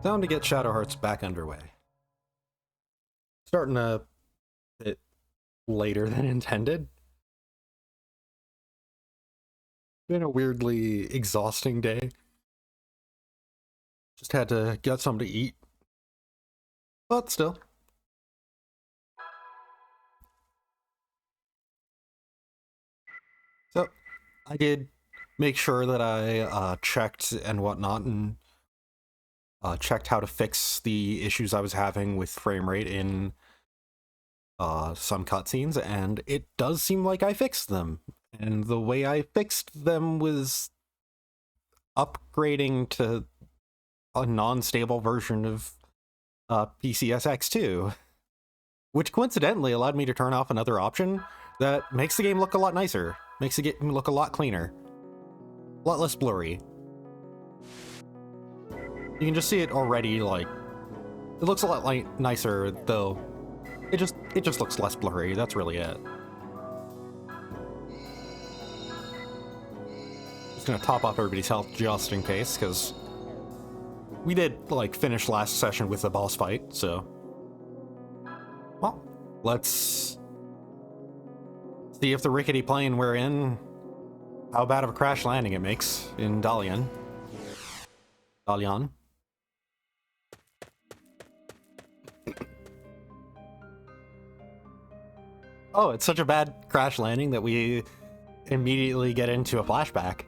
Time to get Shadow Hearts back underway. Starting a bit later than intended. Been a weirdly exhausting day. Just had to get something to eat. But still. So, I did make sure that I checked and whatnot, and checked how to fix the issues I was having with frame rate in some cutscenes, and it does seem like I fixed them. And the way I fixed them was upgrading to a non-stable version of PCSX2, which coincidentally allowed me to turn off another option that makes the game look a lot nicer, makes the game look a lot cleaner, a lot less blurry. You can just see it already, like, it looks a lot like nicer, though it just looks less blurry. That's really it. Just gonna top up everybody's health just in case, because we did, like, finish last session with the boss fight, so... Well, let's see if the rickety plane we're in, how bad of a crash landing it makes in Dalian. Oh, it's such a bad crash landing that we immediately get into a flashback.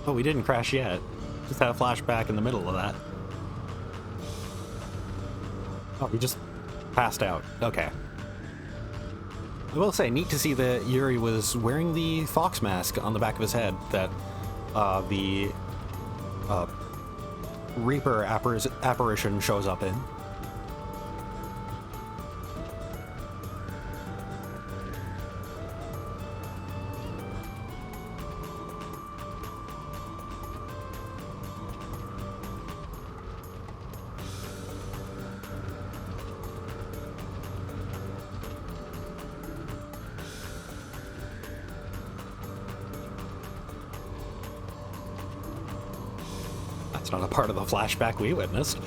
Oh, we didn't crash yet. Just had a flashback in the middle of that. Oh, we just passed out. Okay. I will say, neat to see that Yuri was wearing the fox mask on the back of his head that the Reaper apparition shows up in. It's not a part of the flashback we witnessed.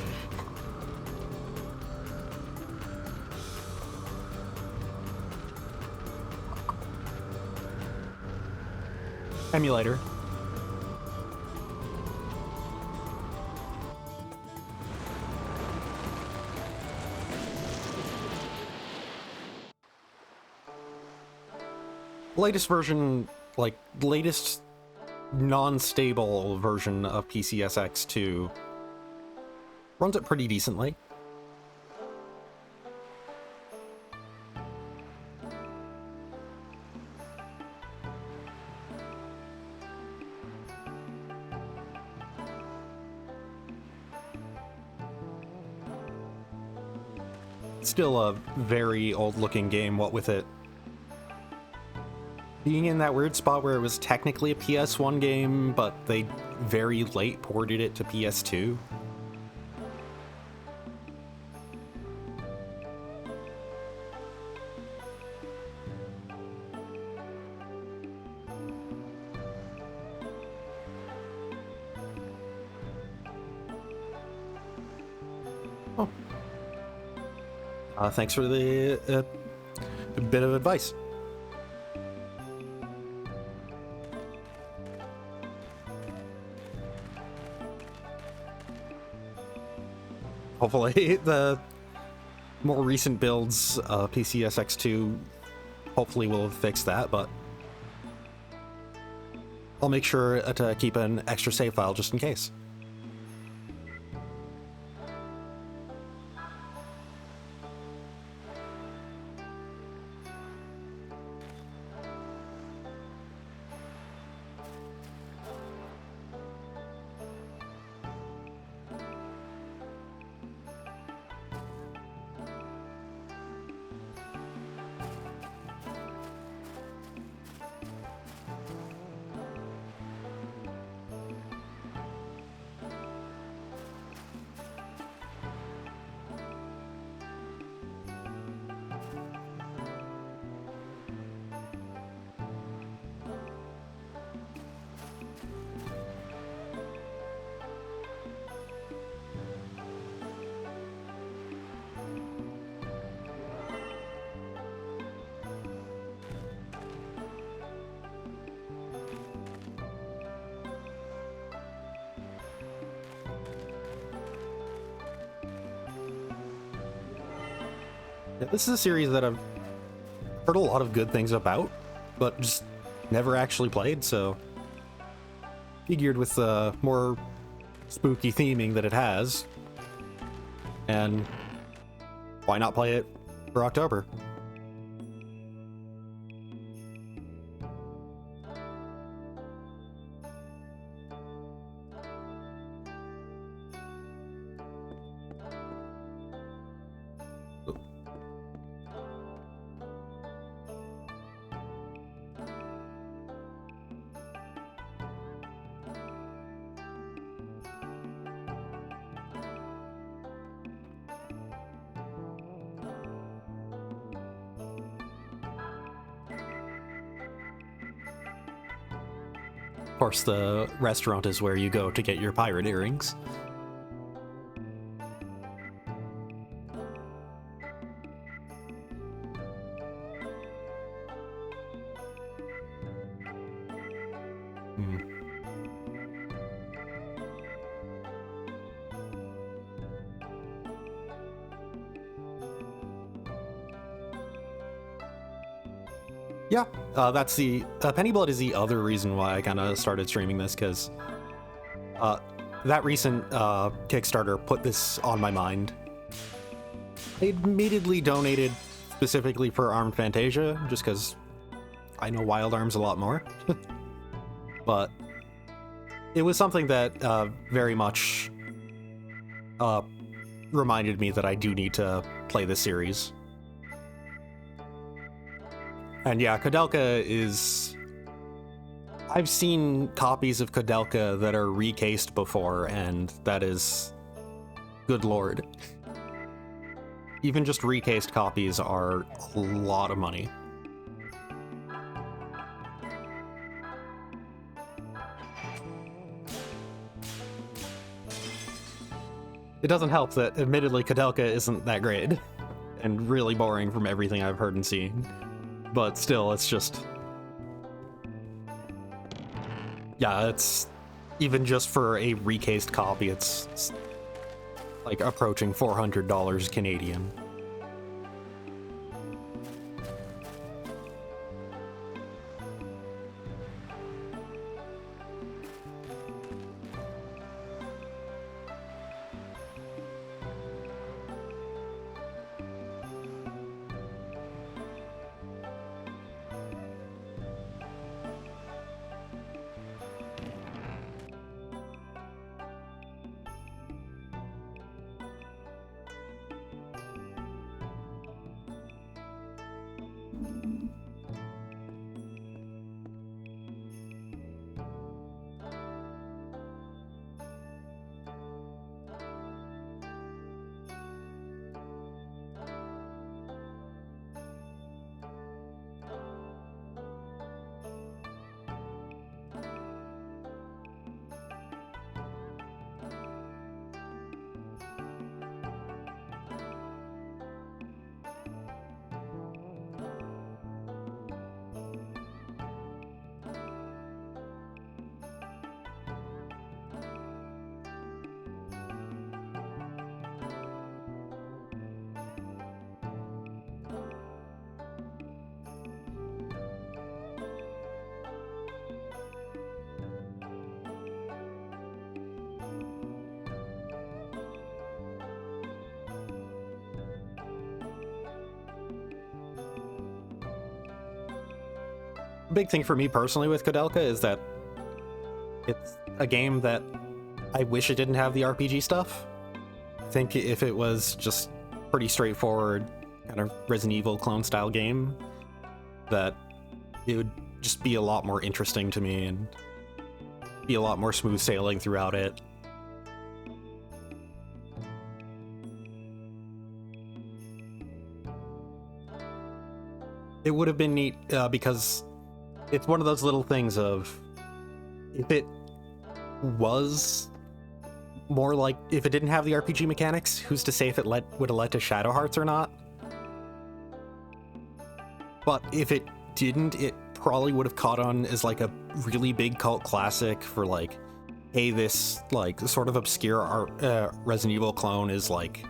Emulator. Latest version, like, latest non-stable version of PCSX2 runs it pretty decently. Still a very old-looking game, what with it being in that weird spot where it was technically a PS1 game, but they very late ported it to PS2. Oh. Thanks for the bit of advice. Hopefully, the more recent builds, PCSX2, hopefully will fix that, but I'll make sure to keep an extra save file just in case. Yeah, this is a series that I've heard a lot of good things about, but just never actually played, so figured with the more spooky theming that it has, and why not play it for October? Of course, the restaurant is where you go to get your pirate earrings. Yeah, that's the Penny Blood is the other reason why I kind of started streaming this, because that recent Kickstarter put this on my mind. I immediately donated specifically for Armed Fantasia, just because I know Wild Arms a lot more. But it was something that very much reminded me that I do need to play this series. And yeah, Koudelka is... I've seen copies of Koudelka that are recased before, and that is... good lord. Even just recased copies are a lot of money. It doesn't help that, admittedly, Kodelka isn't that great, and really boring from everything I've heard and seen. But still, it's just... Yeah, it's... Even just for a recased copy, it's like approaching $400 Canadian. Big thing for me personally with Kodelka is that it's a game that I wish it didn't have the RPG stuff. I think if it was just pretty straightforward kind of Resident Evil clone style game, that it would just be a lot more interesting to me and be a lot more smooth sailing throughout it. It would have been neat because it's one of those little things of, if it was more like, if it didn't have the RPG mechanics, who's to say if it would have led to Shadow Hearts or not? But if it didn't, it probably would have caught on as like a really big cult classic for like, hey, this like sort of obscure Resident Evil clone is like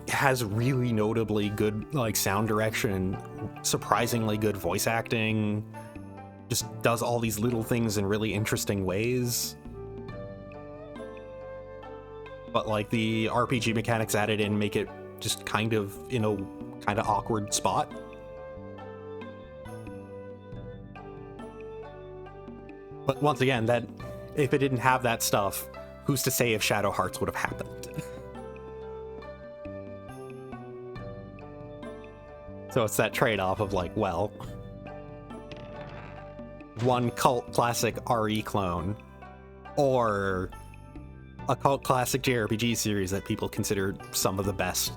has really notably good like sound direction, surprisingly good voice acting, just does all these little things in really interesting ways. But like the RPG mechanics added in make it just kind of in a kind of awkward spot. But once again, that if it didn't have that stuff, who's to say if Shadow Hearts would have happened? So it's that trade-off of like, well, one cult classic RE clone, or a cult classic JRPG series that people consider some of the best.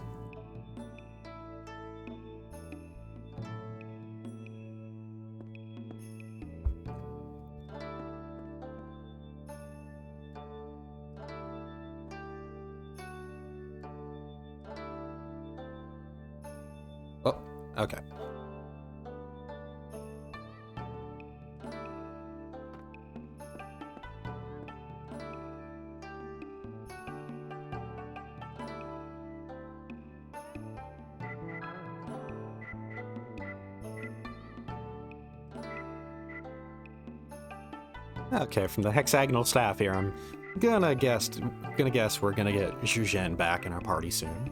Oh, okay. Okay, from the hexagonal staff here, I'm gonna guess we're gonna get Zhuzhen back in our party soon.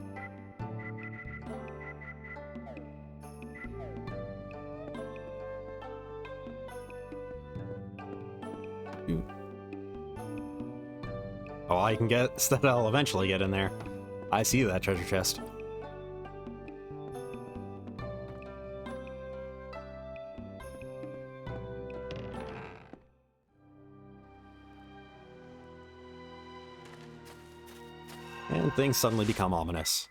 Oh, I can guess that I'll eventually get in there. I see that treasure chest. And things suddenly become ominous.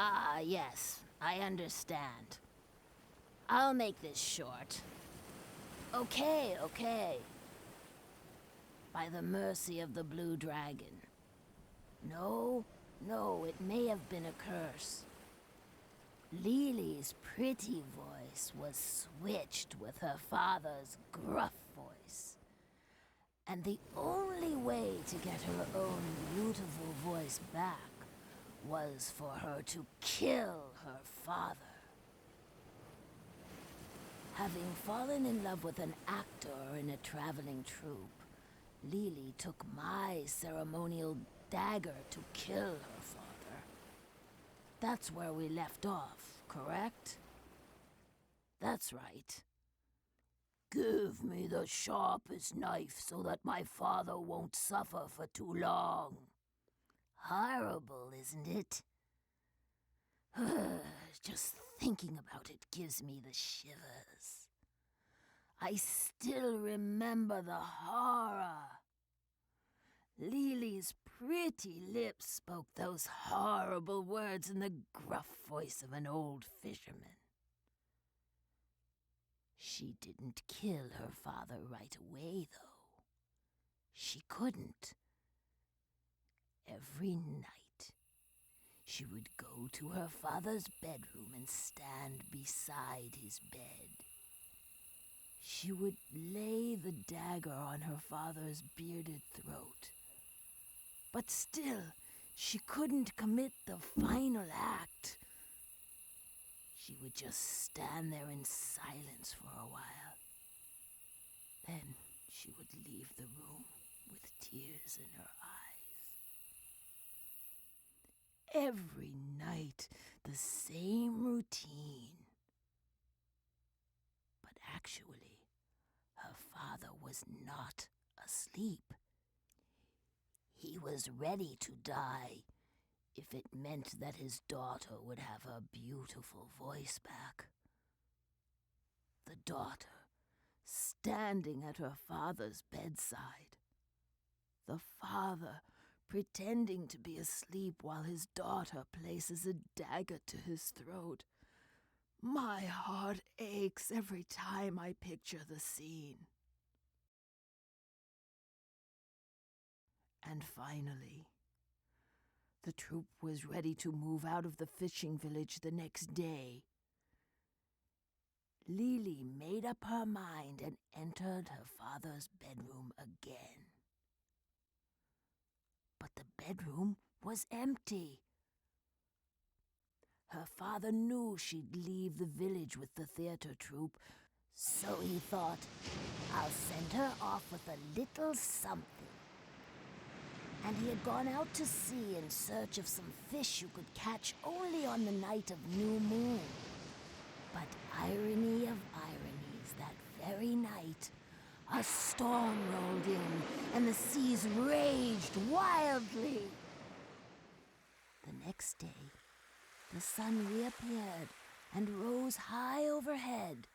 Ah, yes, I understand. I'll make this short. Okay. By the mercy of the blue dragon. No, it may have been a curse. Lily's pretty voice was switched with her father's gruff voice. And the only way to get her own beautiful voice back was for her to kill her father. Having fallen in love with an actor in a traveling troupe, Lily took my ceremonial dagger to kill her father. That's where we left off, correct? That's right. Give me the sharpest knife so that my father won't suffer for too long. Horrible, isn't it? Just thinking about it gives me the shivers. I still remember the horror. Lily's pretty lips spoke those horrible words in the gruff voice of an old fisherman. She didn't kill her father right away, though. She couldn't. Every night, she would go to her father's bedroom and stand beside his bed. She would lay the dagger on her father's bearded throat. But still, she couldn't commit the final act. She would just stand there in silence for a while. Then she would leave the room with tears in her eyes. Every night, the same routine. But actually, her father was not asleep. He was ready to die if it meant that his daughter would have her beautiful voice back. The daughter, standing at her father's bedside. The father, pretending to be asleep while his daughter places a dagger to his throat. My heart aches every time I picture the scene. And finally, the troupe was ready to move out of the fishing village the next day. Lily made up her mind and entered her father's bedroom again. But the bedroom was empty. Her father knew she'd leave the village with the theater troupe, so he thought, I'll send her off with a little something. And he had gone out to sea in search of some fish you could catch only on the night of new moon. But irony of ironies, that very night, a storm rolled in and the seas raged wildly. The next day, the sun reappeared and rose high overhead,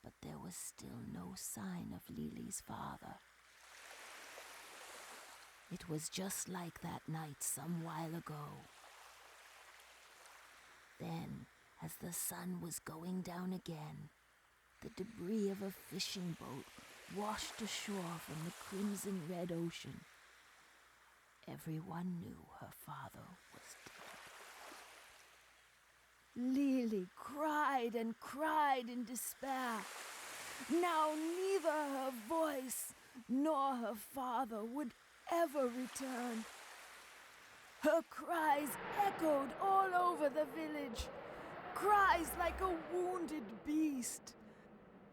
but there was still no sign of Lily's father. It was just like that night some while ago. Then, as the sun was going down again, the debris of a fishing boat washed ashore from the crimson red ocean. Everyone knew her father was dead. Lily cried and cried in despair. Now neither her voice nor her father would ever return. Her cries echoed all over the village, cries like a wounded beast.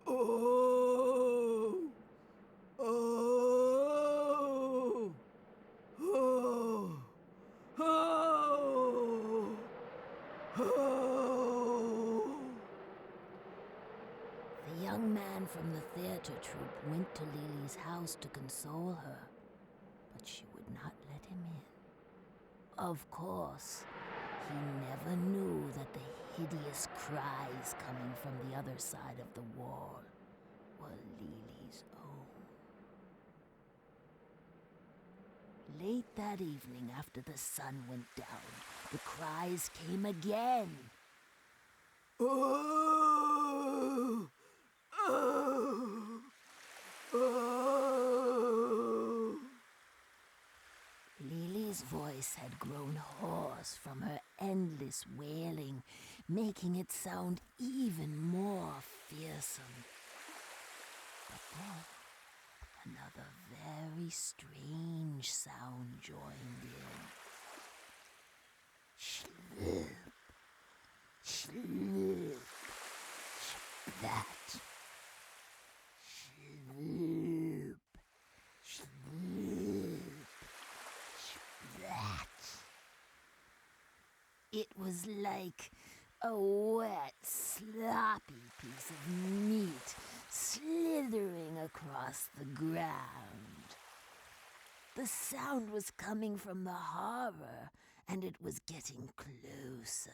Oh! Oh! Oh! Oh! Oh! The young man from the theater troupe went to Lily's house to console her, but she would not let him in. Of course, he never knew that the hideous cries coming from the other side of the wall were Lily's own. Late that evening, after the sun went down, the cries came again. Oh! Oh! Oh! Lily's voice had grown hoarse from her endless wailing, making it sound even more fearsome. But then, another very strange sound joined in. Shloo-oop, shloo-oop, splat. Shloo-oop, shloo-oop, splat. It was like a wet, sloppy piece of meat slithering across the ground. The sound was coming from the harbor, and it was getting closer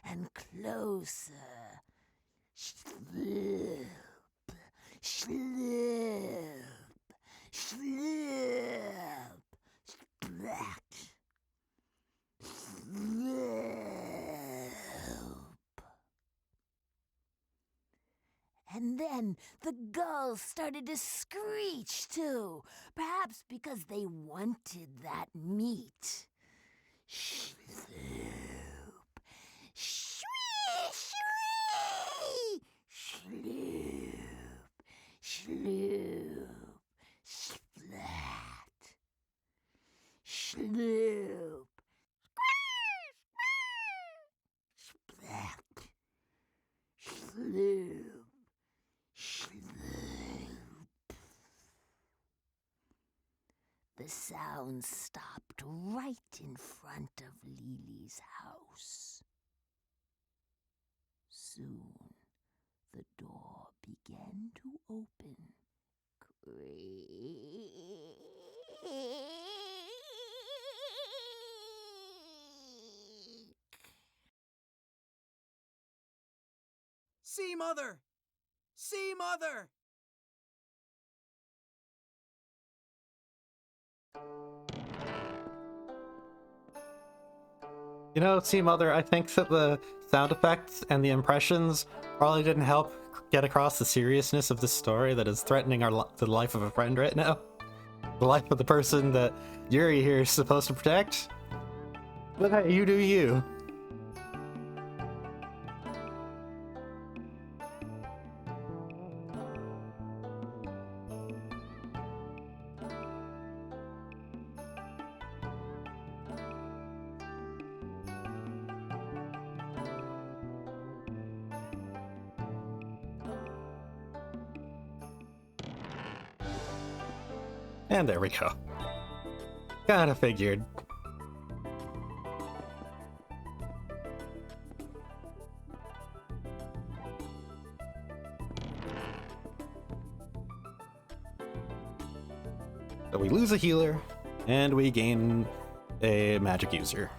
and closer. Shloo-oop, shloo-oop, shloo-oop, splat. And then the gulls started to screech too, perhaps because they wanted that meat. Shloo-oop, shwee, shwee, shloo-oop, shloo-oop, splat. Shloo-oop, splat. Shloo-oop, shloo-oop. The sound stopped right in front of Lily's house. Soon, the door began to open. See, Mother! See, Mother! You know, see, Mother, I think that the sound effects and the impressions probably didn't help get across the seriousness of this story that is threatening the life of a friend right now. The life of the person that Yuri here is supposed to protect. But hey, you do you. And there we go. Kinda figured. So we lose a healer, and we gain a magic user.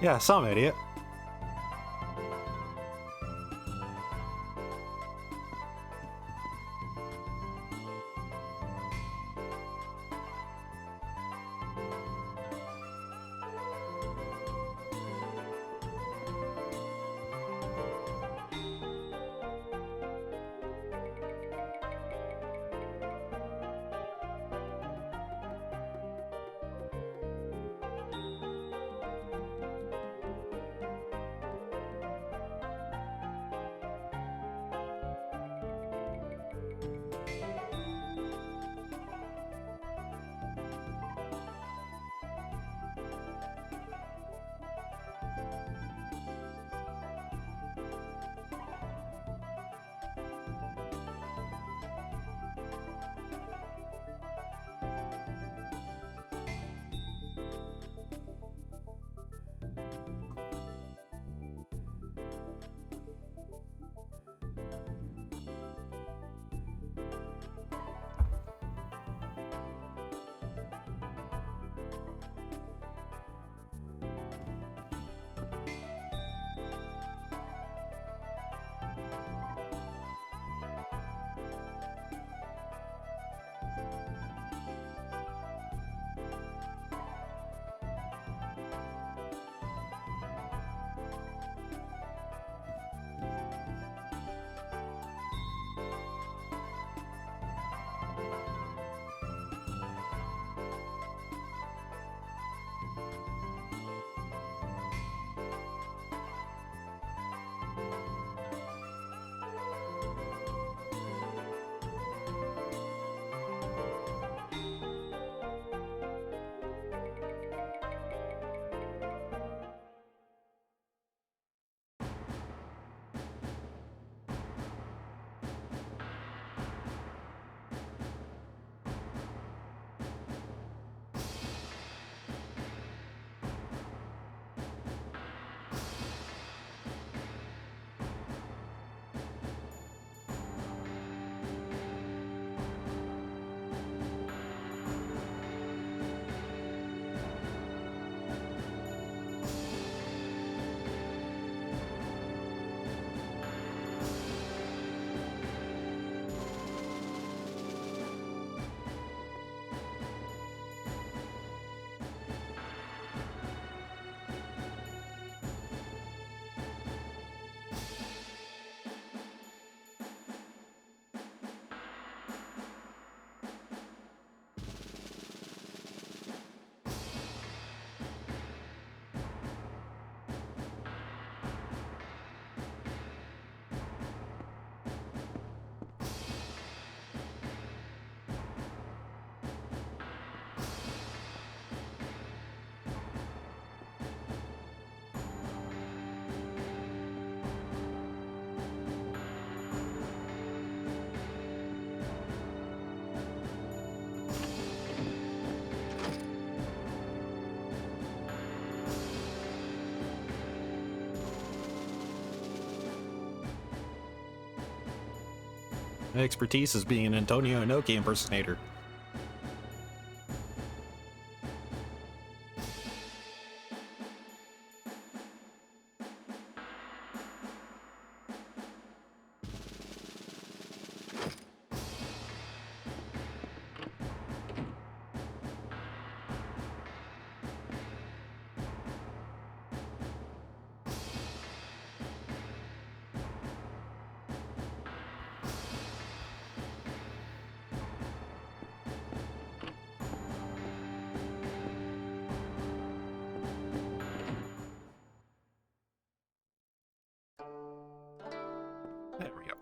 Yeah, some idiot. My expertise is being an Antonio Inoki impersonator. There we go.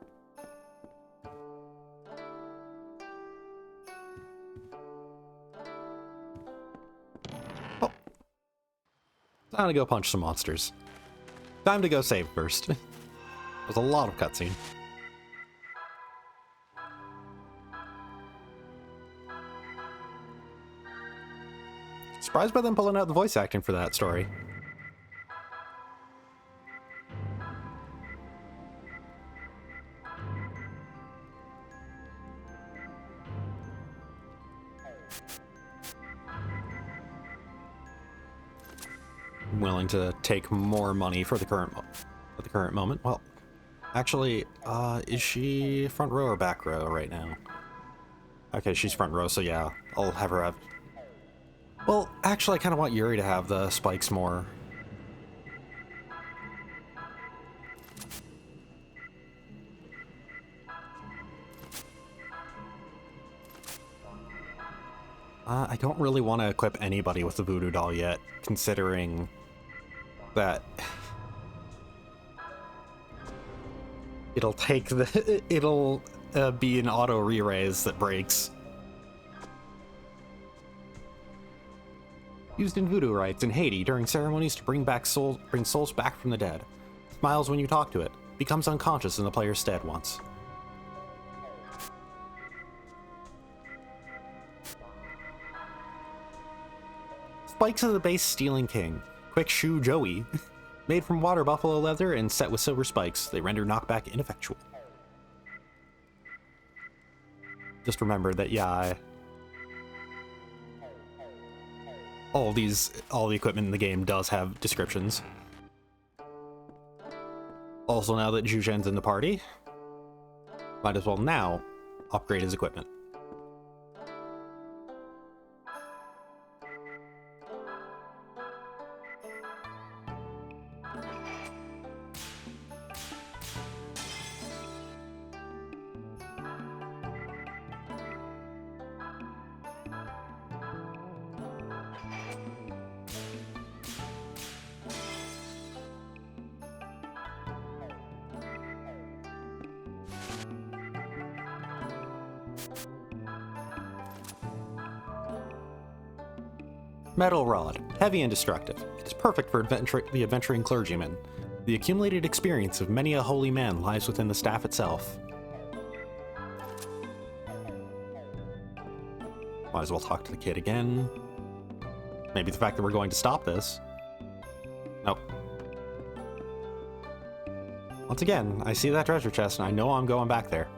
Oh. Time to go punch some monsters. Time to go save first. There's a lot of cutscene. Surprised by them pulling out the voice acting for that story. I'm willing to take more money for the current moment. Well, actually, is she front row or back row right now? Okay, she's front row, so yeah, I'll have her have... Well, actually, I kind of want Yuri to have the spikes more. I don't really want to equip anybody with the voodoo doll yet, considering that it'll take the... it'll be an auto re-raise that breaks. Used in voodoo rites in Haiti during ceremonies to bring souls back from the dead. Smiles when you talk to it. Becomes unconscious in the player's stead once. Spikes of the base Stealing King. Quick Shoe Joey. Made from water buffalo leather and set with silver spikes, they render knockback ineffectual. Just remember that, yeah, all the equipment in the game does have descriptions. Also, now that Zhuzhen's in the party, might as well now upgrade his equipment. Metal Rod. Heavy and destructive. It is perfect for the adventuring clergyman. The accumulated experience of many a holy man lies within the staff itself. Might as well talk to the kid again. Maybe the fact that we're going to stop this. Nope. Once again, I see that treasure chest and I know I'm going back there.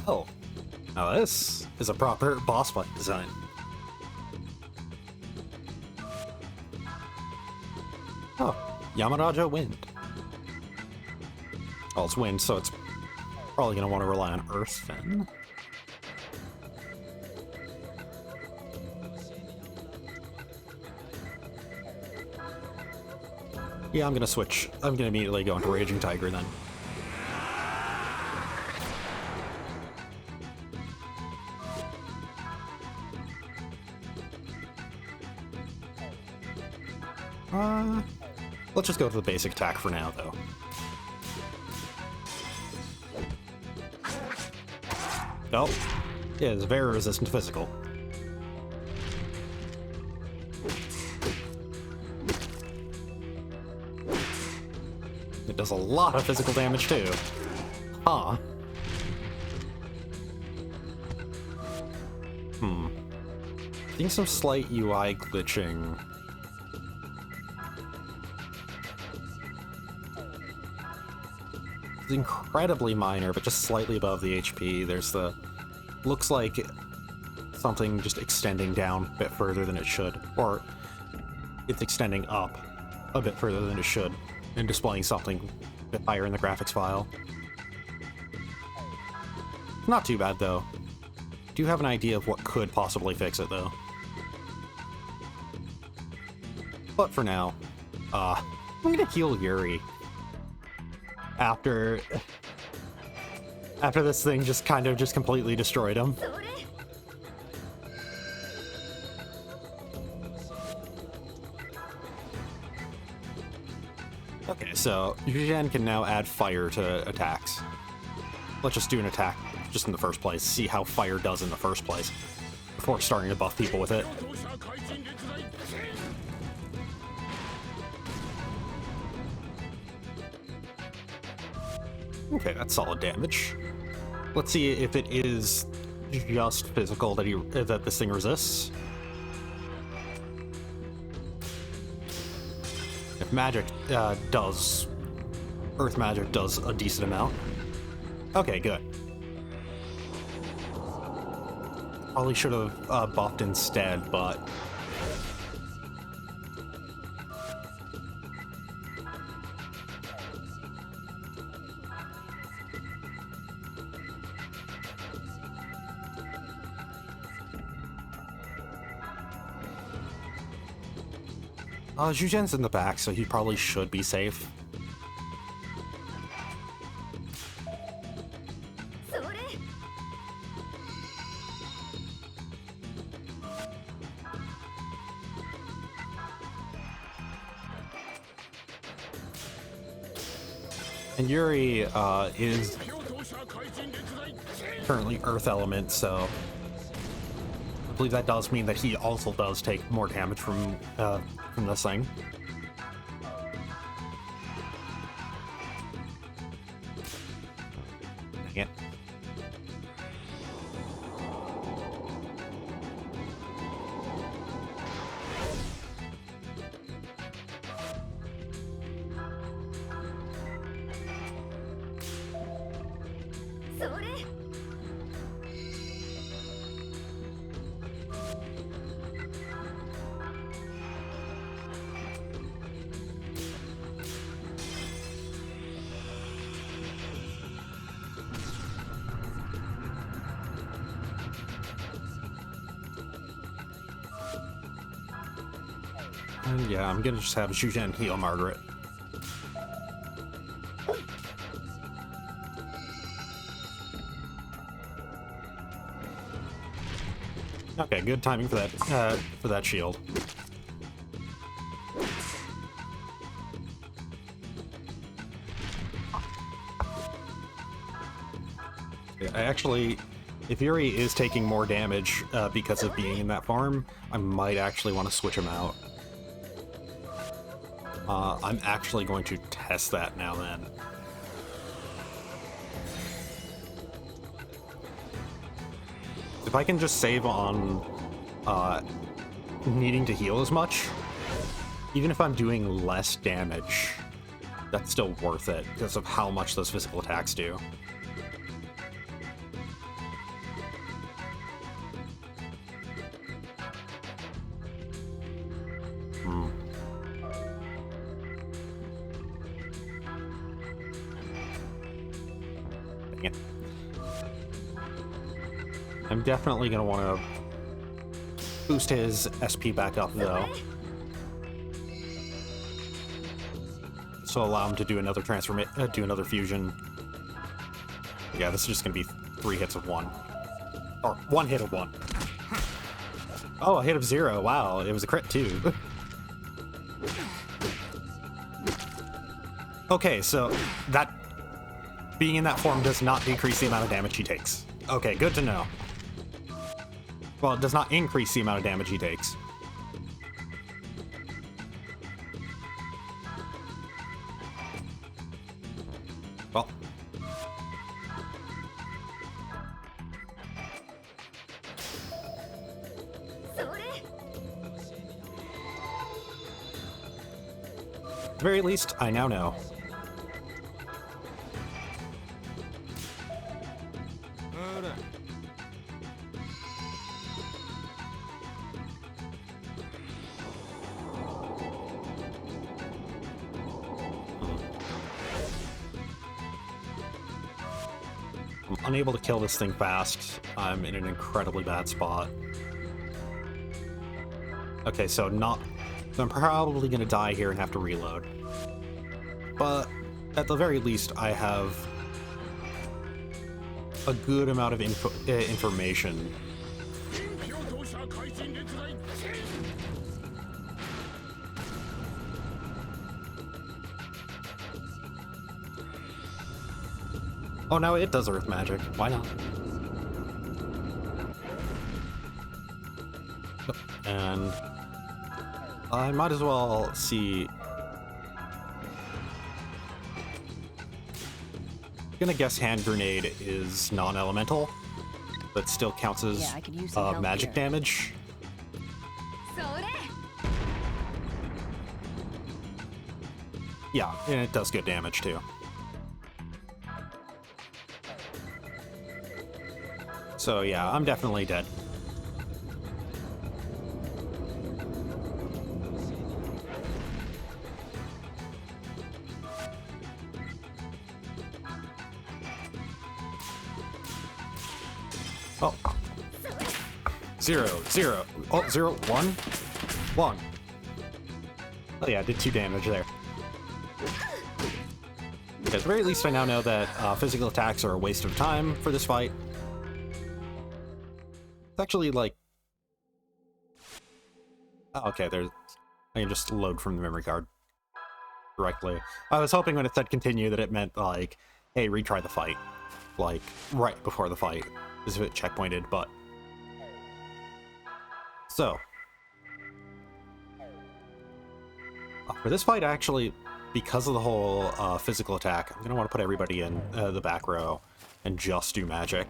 Well, now this is a proper boss fight design. Oh, Yamaraja Wind. Oh, it's wind, so it's probably going to want to rely on Earth then. Yeah, I'm going to switch. I'm going to immediately go into Raging Tiger then. Let's just go to the basic attack for now, though. Oh, yeah, it's very resistant to physical. It does a lot of physical damage, too. Huh. Seeing some slight UI glitching. It's incredibly minor, but just slightly above the HP. There's the... Looks like something just extending down a bit further than it should. Or it's extending up a bit further than it should and displaying something a bit higher in the graphics file. Not too bad, though. Do you have an idea of what could possibly fix it, though? But for now, I'm gonna heal Yuri. After this thing just kind of completely destroyed him. Okay, so Yuzhen can now add fire to attacks. Let's just do an attack just in the first place, see how fire does in the first place, before starting to buff people with it. Okay, that's solid damage. Let's see if it is just physical that this thing resists. If magic Earth magic does a decent amount. Okay, good. Probably should have buffed instead, but... Zhujian's in the back, so he probably should be safe. And Yuri is currently Earth element, so I believe that does mean that he also does take more damage from this thing. Dang it. And yeah, I'm gonna just have Zhujian heal Margaret. Okay, good timing for that shield. Yeah, actually, if Yuri is taking more damage because of being in that farm, I might actually want to switch him out. I'm actually going to test that now then. If I can just save on needing to heal as much, even if I'm doing less damage, that's still worth it because of how much those physical attacks do. I'm definitely going to want to boost his SP back up, though. So allow him to do another do another fusion. Yeah, this is just going to be 3 hits of 1. Or 1 hit of 1. Oh, a hit of 0. Wow, it was a crit, too. Okay, so that being in that form does not decrease the amount of damage he takes. Okay, good to know. Well, it does not increase the amount of damage he takes. Well. At the very least, I now know. I'm unable to kill this thing fast. I'm in an incredibly bad spot. Okay, so I'm probably gonna die here and have to reload. But at the very least, I have a good amount of information. Oh, now it does earth magic. Why not? And I might as well see. I'm gonna guess hand grenade is non-elemental, but still counts as Yeah, I could use some help magic here. damage. Yeah, and it does good damage too. So yeah, I'm definitely dead. Oh. 0, 0. Oh, 0, 1. 1. Oh yeah, I did 2 damage there. At the very least, I now know that physical attacks are a waste of time for this fight. It's actually like... Oh, okay, there's... I can just load from the memory card directly. I was hoping when it said continue that it meant, like, hey, retry the fight. Like, right before the fight. As if it checkpointed, but... So... for this fight, actually, because of the whole physical attack, I'm going to want to put everybody in the back row and just do magic.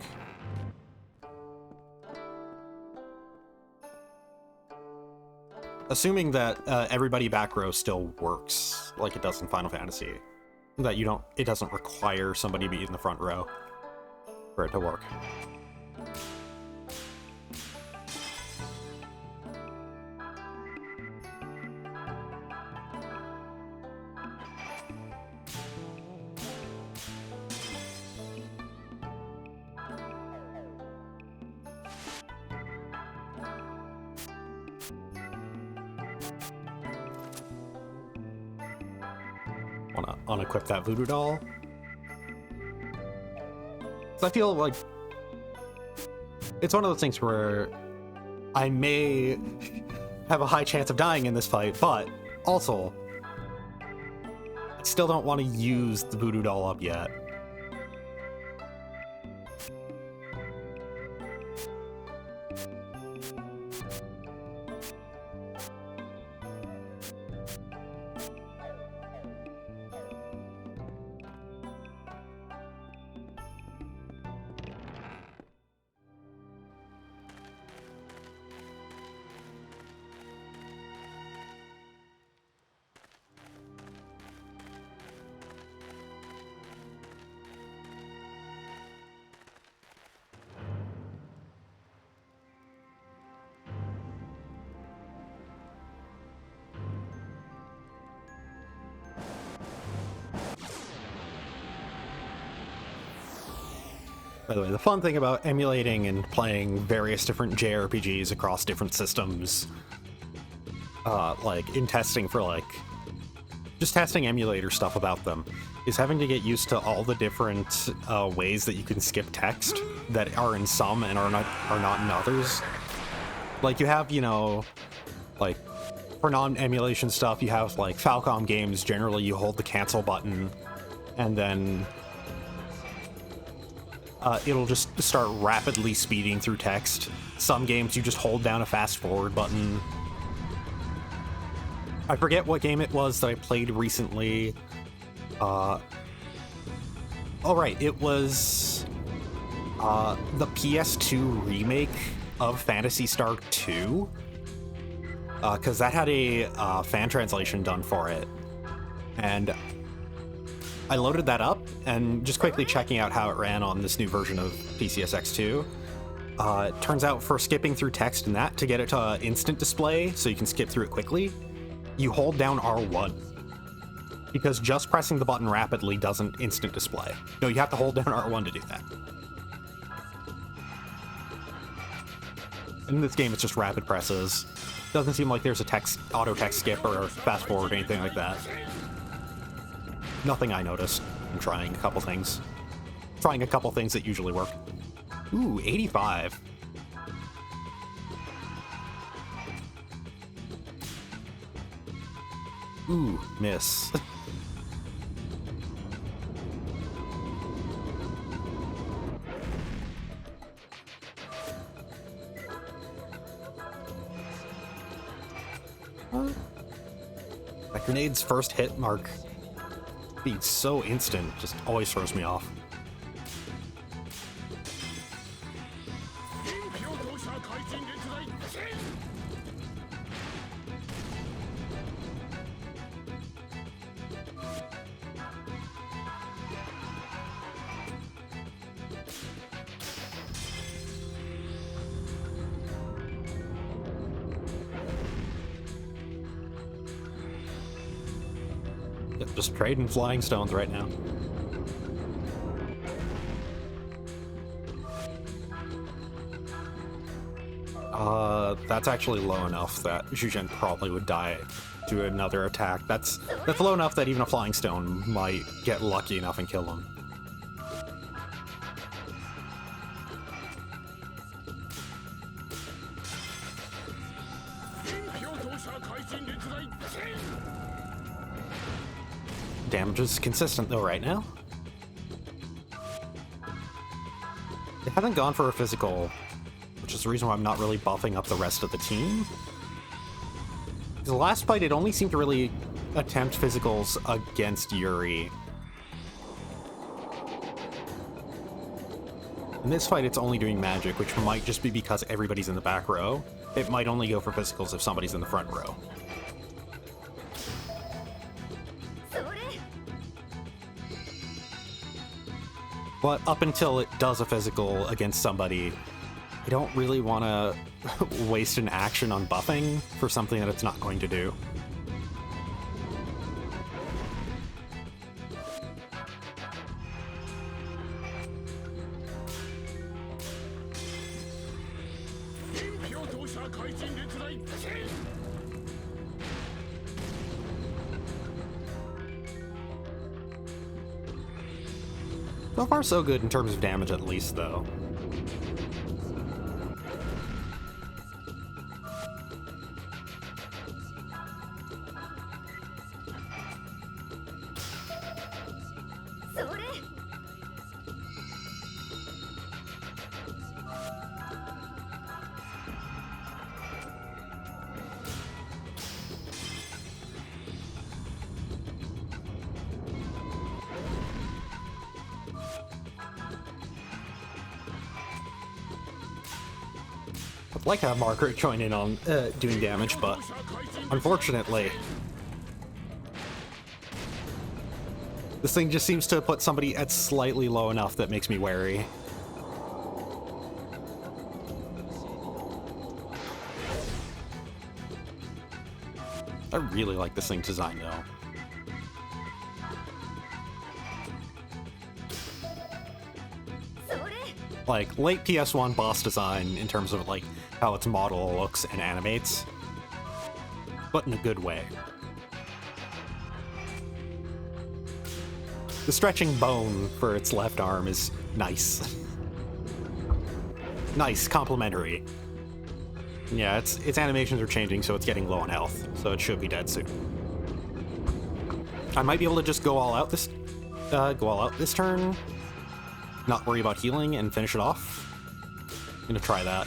Assuming that everybody back row still works like it does in Final Fantasy. That it doesn't require somebody to be in the front row for it to work. Want to unequip that voodoo doll. So I feel like it's one of those things where I may have a high chance of dying in this fight, but also I still don't want to use the voodoo doll up yet. By the way, the fun thing about emulating and playing various different JRPGs across different systems, like in testing for like, just testing emulator stuff about them, is having to get used to all the different ways that you can skip text that are in some and are not in others. Like you have, you know, like for non-emulation stuff, you have like Falcom games. Generally, you hold the cancel button, and then it'll just start rapidly speeding through text. Some games, you just hold down a fast forward button. I forget what game it was that I played recently. Oh right, it was the PS2 remake of Phantasy Star 2. Because that had a fan translation done for it. And I loaded that up, and just quickly checking out how it ran on this new version of PCSX2. It turns out for skipping through text in that, to get it to instant display, so you can skip through it quickly, you hold down R1. Because just pressing the button rapidly doesn't instant display. No, you have to hold down R1 to do that. In this game, it's just rapid presses. Doesn't seem like there's a auto text skip or fast forward or anything like that. Nothing I noticed. I'm trying a couple things. Trying a couple things that usually work. Ooh, 85. Ooh, miss. That grenade's first hit mark being so instant just always throws me off. Yep, just trading flying stones right now. That's actually low enough that Zhuzhen probably would die to another attack. That's low enough that even a flying stone might get lucky enough and kill him. Damage is consistent though right now. It hasn't gone for a physical, which is the reason why I'm not really buffing up the rest of the team. The last fight, it only seemed to really attempt physicals against Yuri. In this fight, it's only doing magic, which might just be because everybody's in the back row. It might only go for physicals if somebody's in the front row. But up until it does a physical against somebody, I don't really want to waste an action on buffing for something that it's not going to do. So far, so good in terms of damage, at least, though. I'd like to have Margaret join in on doing damage, but unfortunately, this thing just seems to put somebody at slightly low enough that makes me wary. I really like this thing's design, though. Like, late PS1 boss design in terms of, like, how its model looks and animates, but in a good way. The stretching bone for its left arm is nice. Nice, complimentary. Yeah, its animations are changing, so it's getting low on health, so it should be dead soon. I might be able to just go all out this turn, not worry about healing, and finish it off. I'm gonna try that.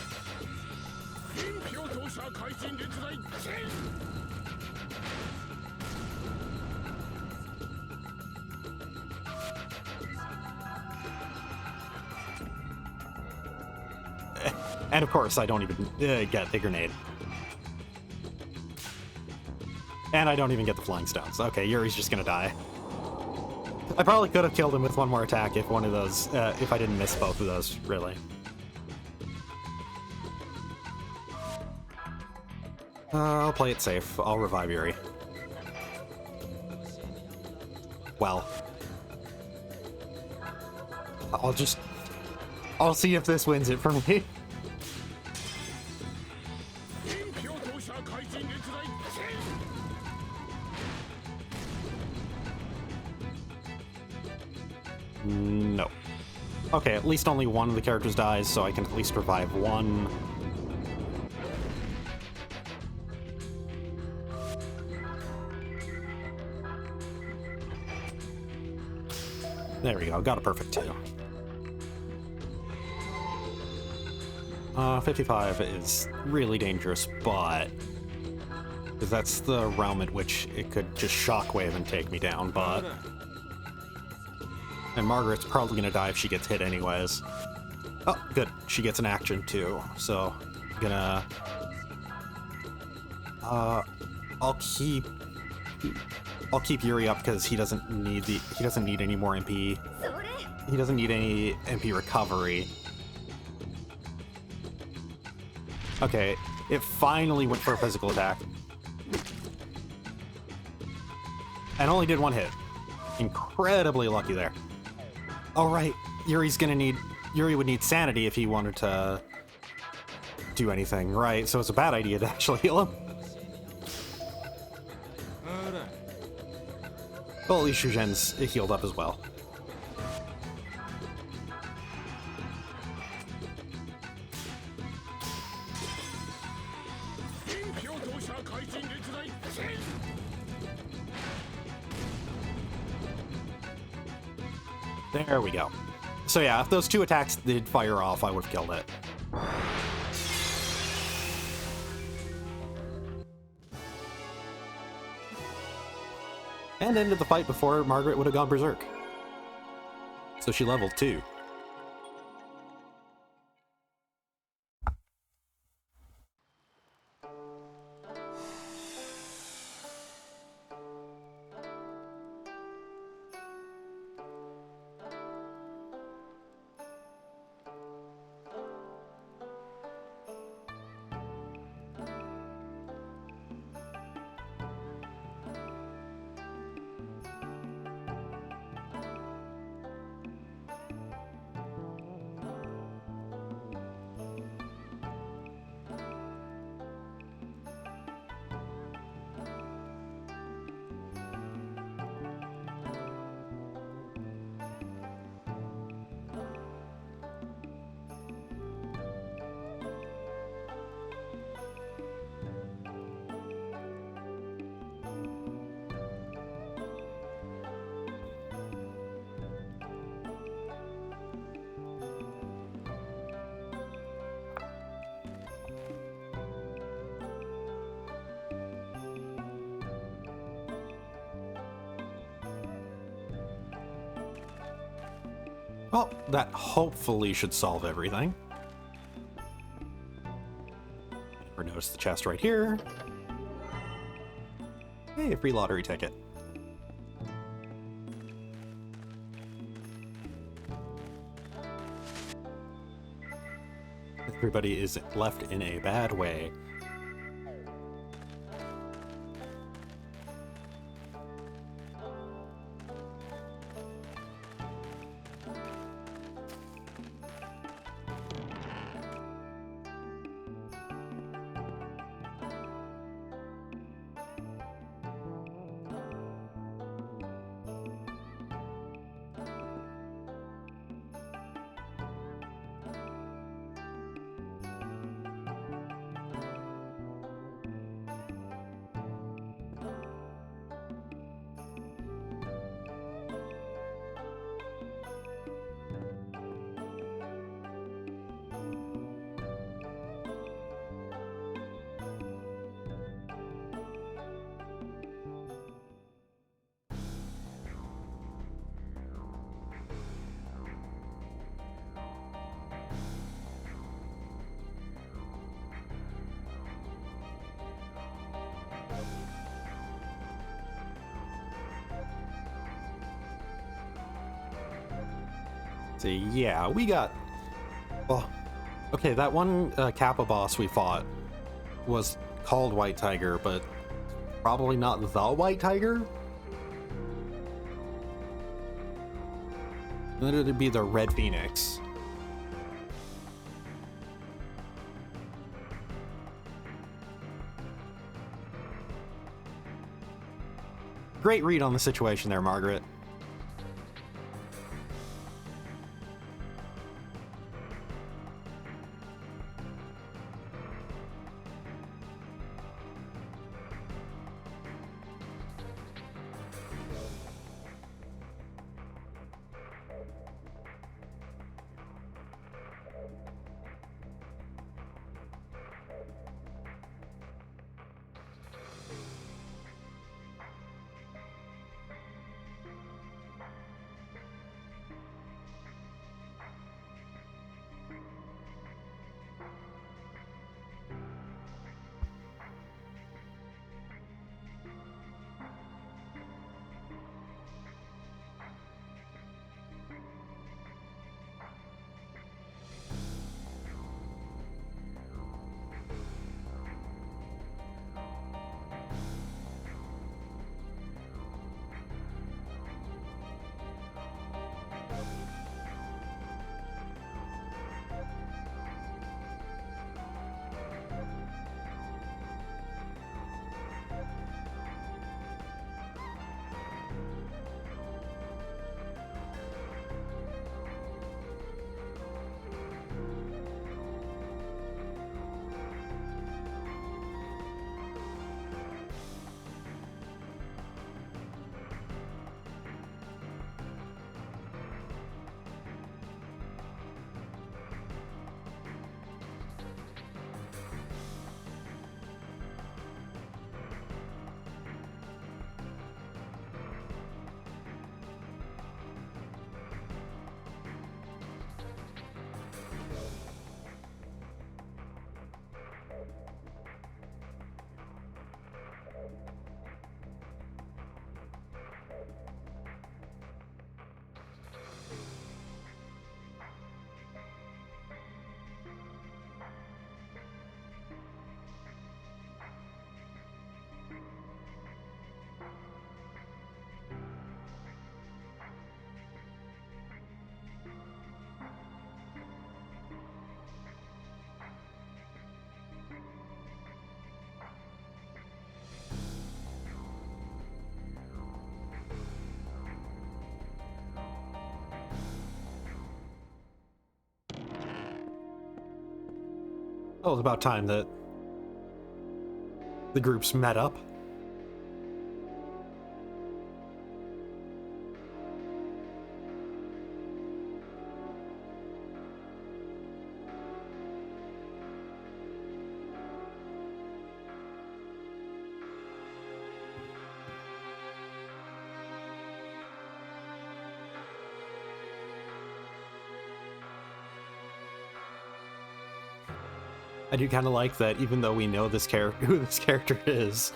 And of course, I don't even get the grenade. And I don't even get the flying stones. Okay, Yuri's just gonna die. I probably could have killed him with one more attack if one of those, if I didn't miss both of those, really. I'll play it safe. I'll revive Yuri. Well. I'll see if this wins it for me. No. Okay, at least only one of the characters dies, so I can at least revive one. There we go, got a perfect 2. 55 is really dangerous, but because that's the realm at which it could just shockwave and take me down, but... And Margaret's probably gonna die if she gets hit anyways. Oh, good. She gets an action too, so I'm gonna... I'll keep Yuri up because he doesn't need any more MP. He doesn't need any MP recovery. Okay, it finally went for a physical attack. And only did one hit. Incredibly lucky there. Oh right, Yuri would need sanity if he wanted to do anything, right? So it's a bad idea to actually heal him. Well, at least Shugen's healed up as well. There we go. So yeah, if those 2 attacks did fire off, I would have killed it. And ended the fight before Margaret would have gone berserk. So she leveled 2. Well, that hopefully should solve everything. Never noticed the chest right here. Hey, a free lottery ticket. Everybody is left in a bad way. See, yeah, we got... Well, okay, that one Kappa boss we fought was called White Tiger, but probably not the White Tiger? Then it'd be the Red Phoenix. Great read on the situation there, Margaret. Well, it was about time that the groups met up. I do kind of like that, even though we know this who this character is,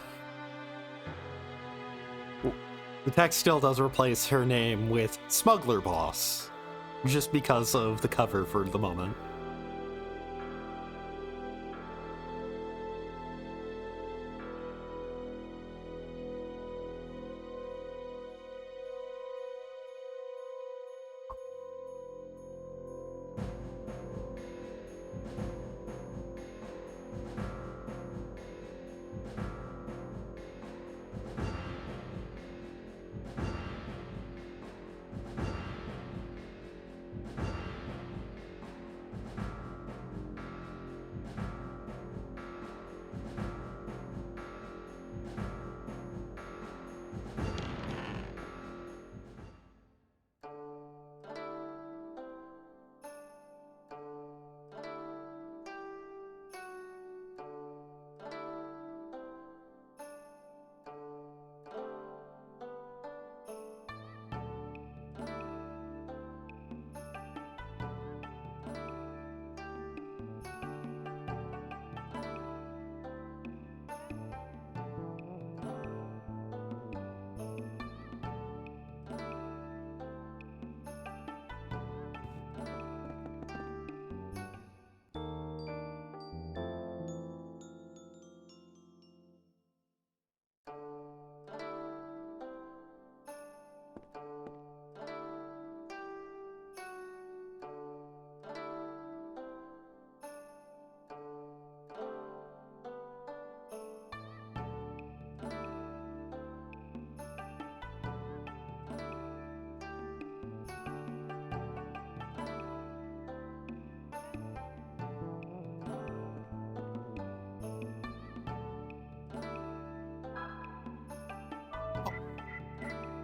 the text still does replace her name with Smuggler Boss, just because of the cover for the moment.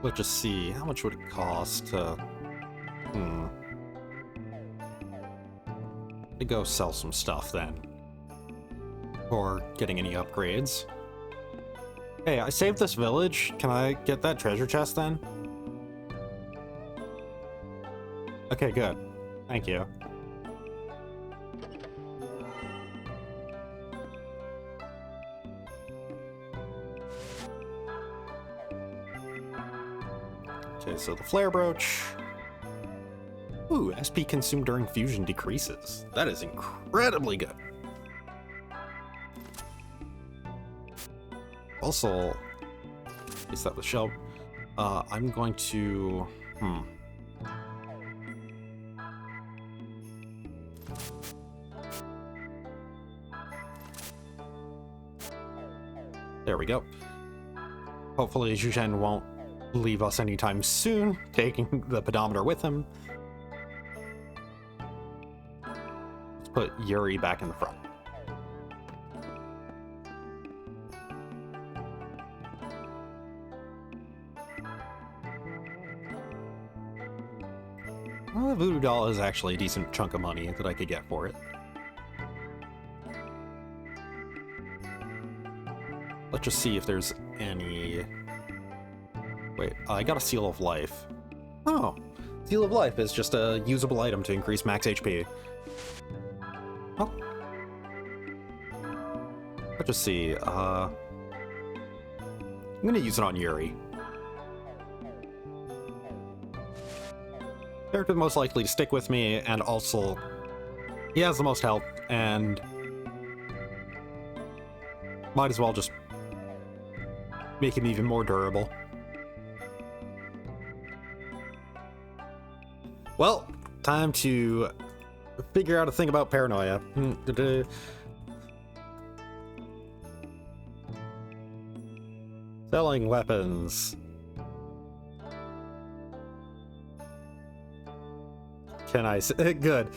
Let's just see. How much would it cost to... to go sell some stuff then? Or getting any upgrades? Hey, I saved this village. Can I get that treasure chest then? Okay, good. Thank you. Okay, so the flare brooch. Ooh, SP consumed during fusion decreases. That is incredibly good. Also, is that the shell? I'm going to... There we go. Hopefully Zhuzhen won't leave us anytime soon, taking the pedometer with him. Let's put Yuri back in the front. Well, the voodoo doll is actually a decent chunk of money that I could get for it. Let's just see if there's any... Wait, I got a Seal of Life. Oh, Seal of Life is just a usable item to increase max HP. Oh. Let's just see, I'm gonna use it on Yuri. Character most likely to stick with me, and also he has the most health, and might as well just make him even more durable. Well, time to figure out a thing about paranoia. Selling weapons. Can I say good?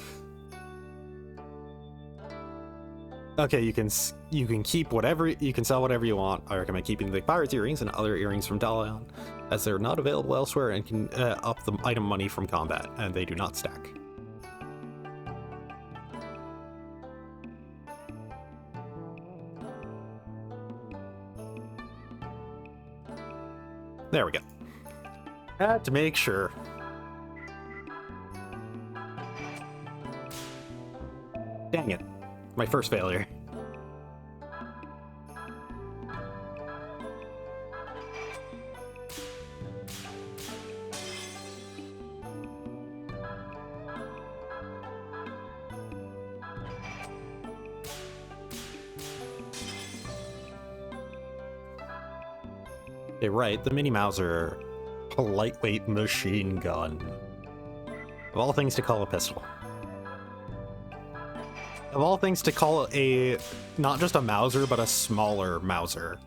Okay, you can keep whatever, you can sell whatever you want. I recommend keeping the pirate's earrings and other earrings from Dalian, as they're not available elsewhere and can up the item money from combat, and they do not stack. There we go. Had to make sure. Dang it. My first failure. Okay, right, the Mini Mauser, a lightweight machine gun. Of all things to call a pistol. Of all things to call a, not just a Mauser, but a smaller Mauser.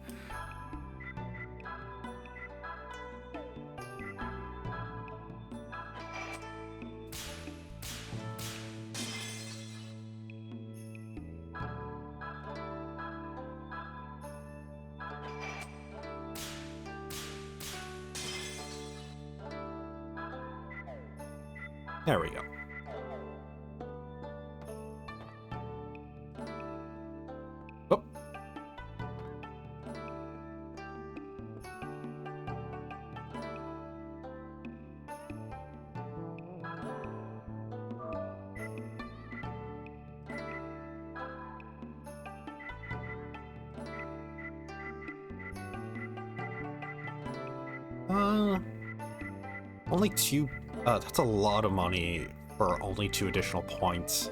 There we go. Oh. Only two, that's a lot of money for only 2 additional points.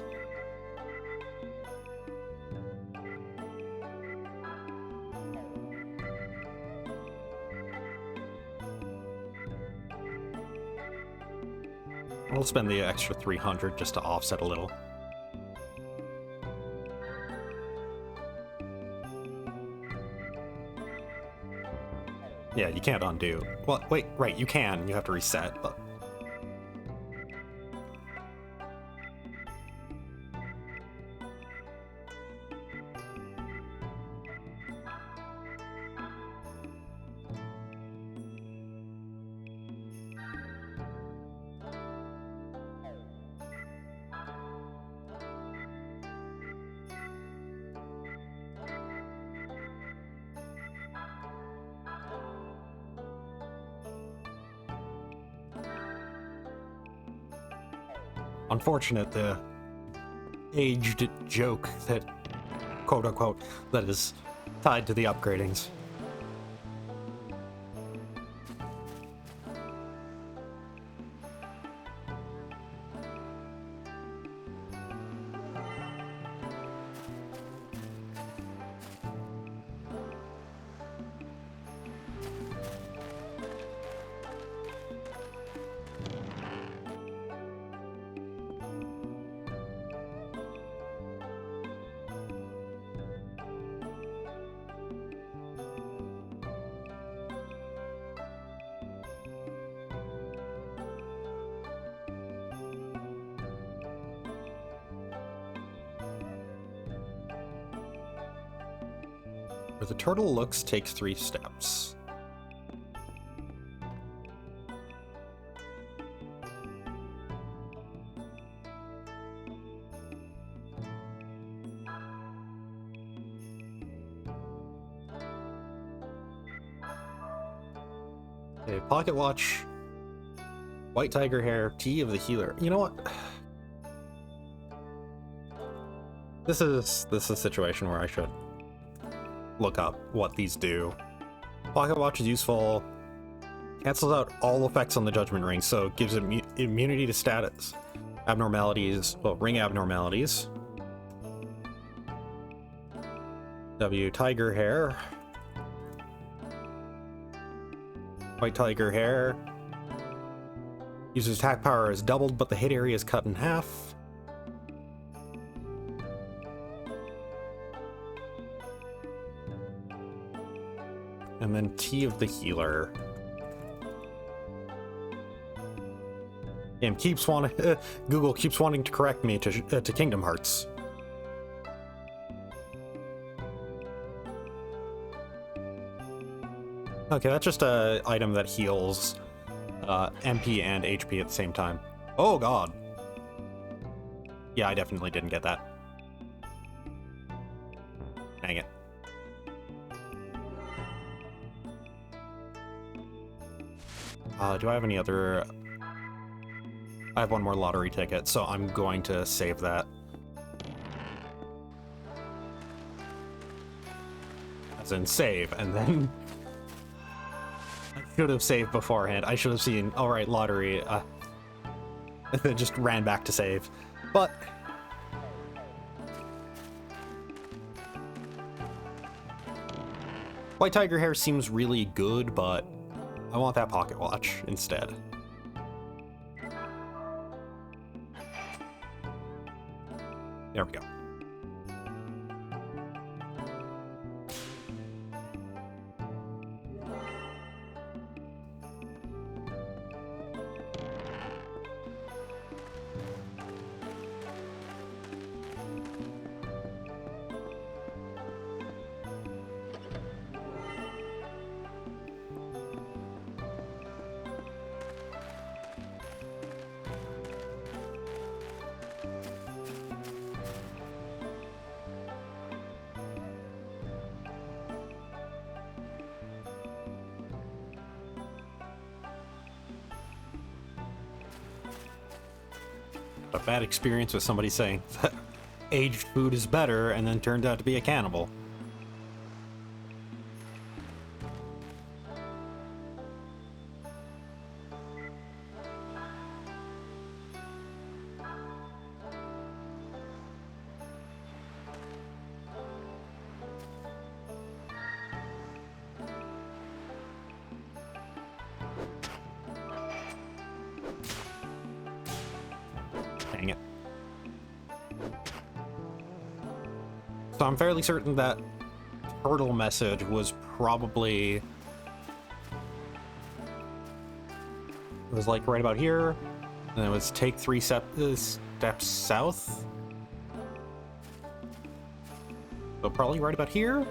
I'll spend the extra 300 just to offset a little. Yeah, you can't undo. Well, wait, right, you can. You have to reset, but... unfortunate, the aged joke that, quote unquote, that is tied to the upgradings. Where the turtle looks takes 3 steps. Okay, pocket watch, white tiger hair, tea of the healer. You know what? This is a situation where I should look up what these do. Pocket watch is useful. Cancels out all effects on the judgment ring, so it gives immunity to status abnormalities, well, ring abnormalities. W tiger hair. White tiger hair. User's attack power is doubled, but the hit area is cut in half. And then Tea of the Healer. Game keeps wanting Google keeps wanting to correct me to Kingdom Hearts. Okay, that's just a item that heals MP and HP at the same time. Oh god. Yeah, I definitely didn't get that. Dang it. Do I have any other... I have one more lottery ticket, so I'm going to save that. As in save, and then... I should have saved beforehand. I should have seen, alright, lottery, and then just ran back to save. But... White tiger hair seems really good, but I want that pocket watch instead. There we go. A bad experience with somebody saying that aged food is better and then turned out to be a cannibal. Dang it. So I'm fairly certain that turtle message was probably... It was like right about here, and it was take 3 steps south. So probably right about here?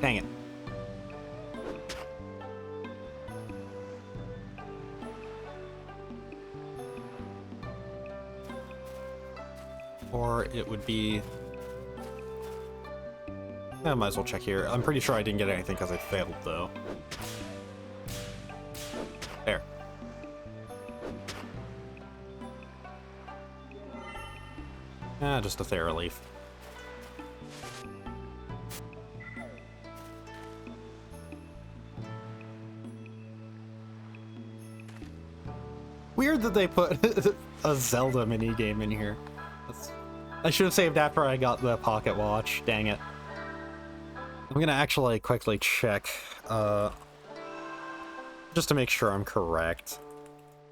Dang it. Or it would be... I might as well check here. I'm pretty sure I didn't get anything because I failed, though. There. Just a Thera leaf. Weird that they put a Zelda minigame in here. I should have saved after I got the pocket watch. Dang it. I'm gonna actually quickly check, just to make sure I'm correct.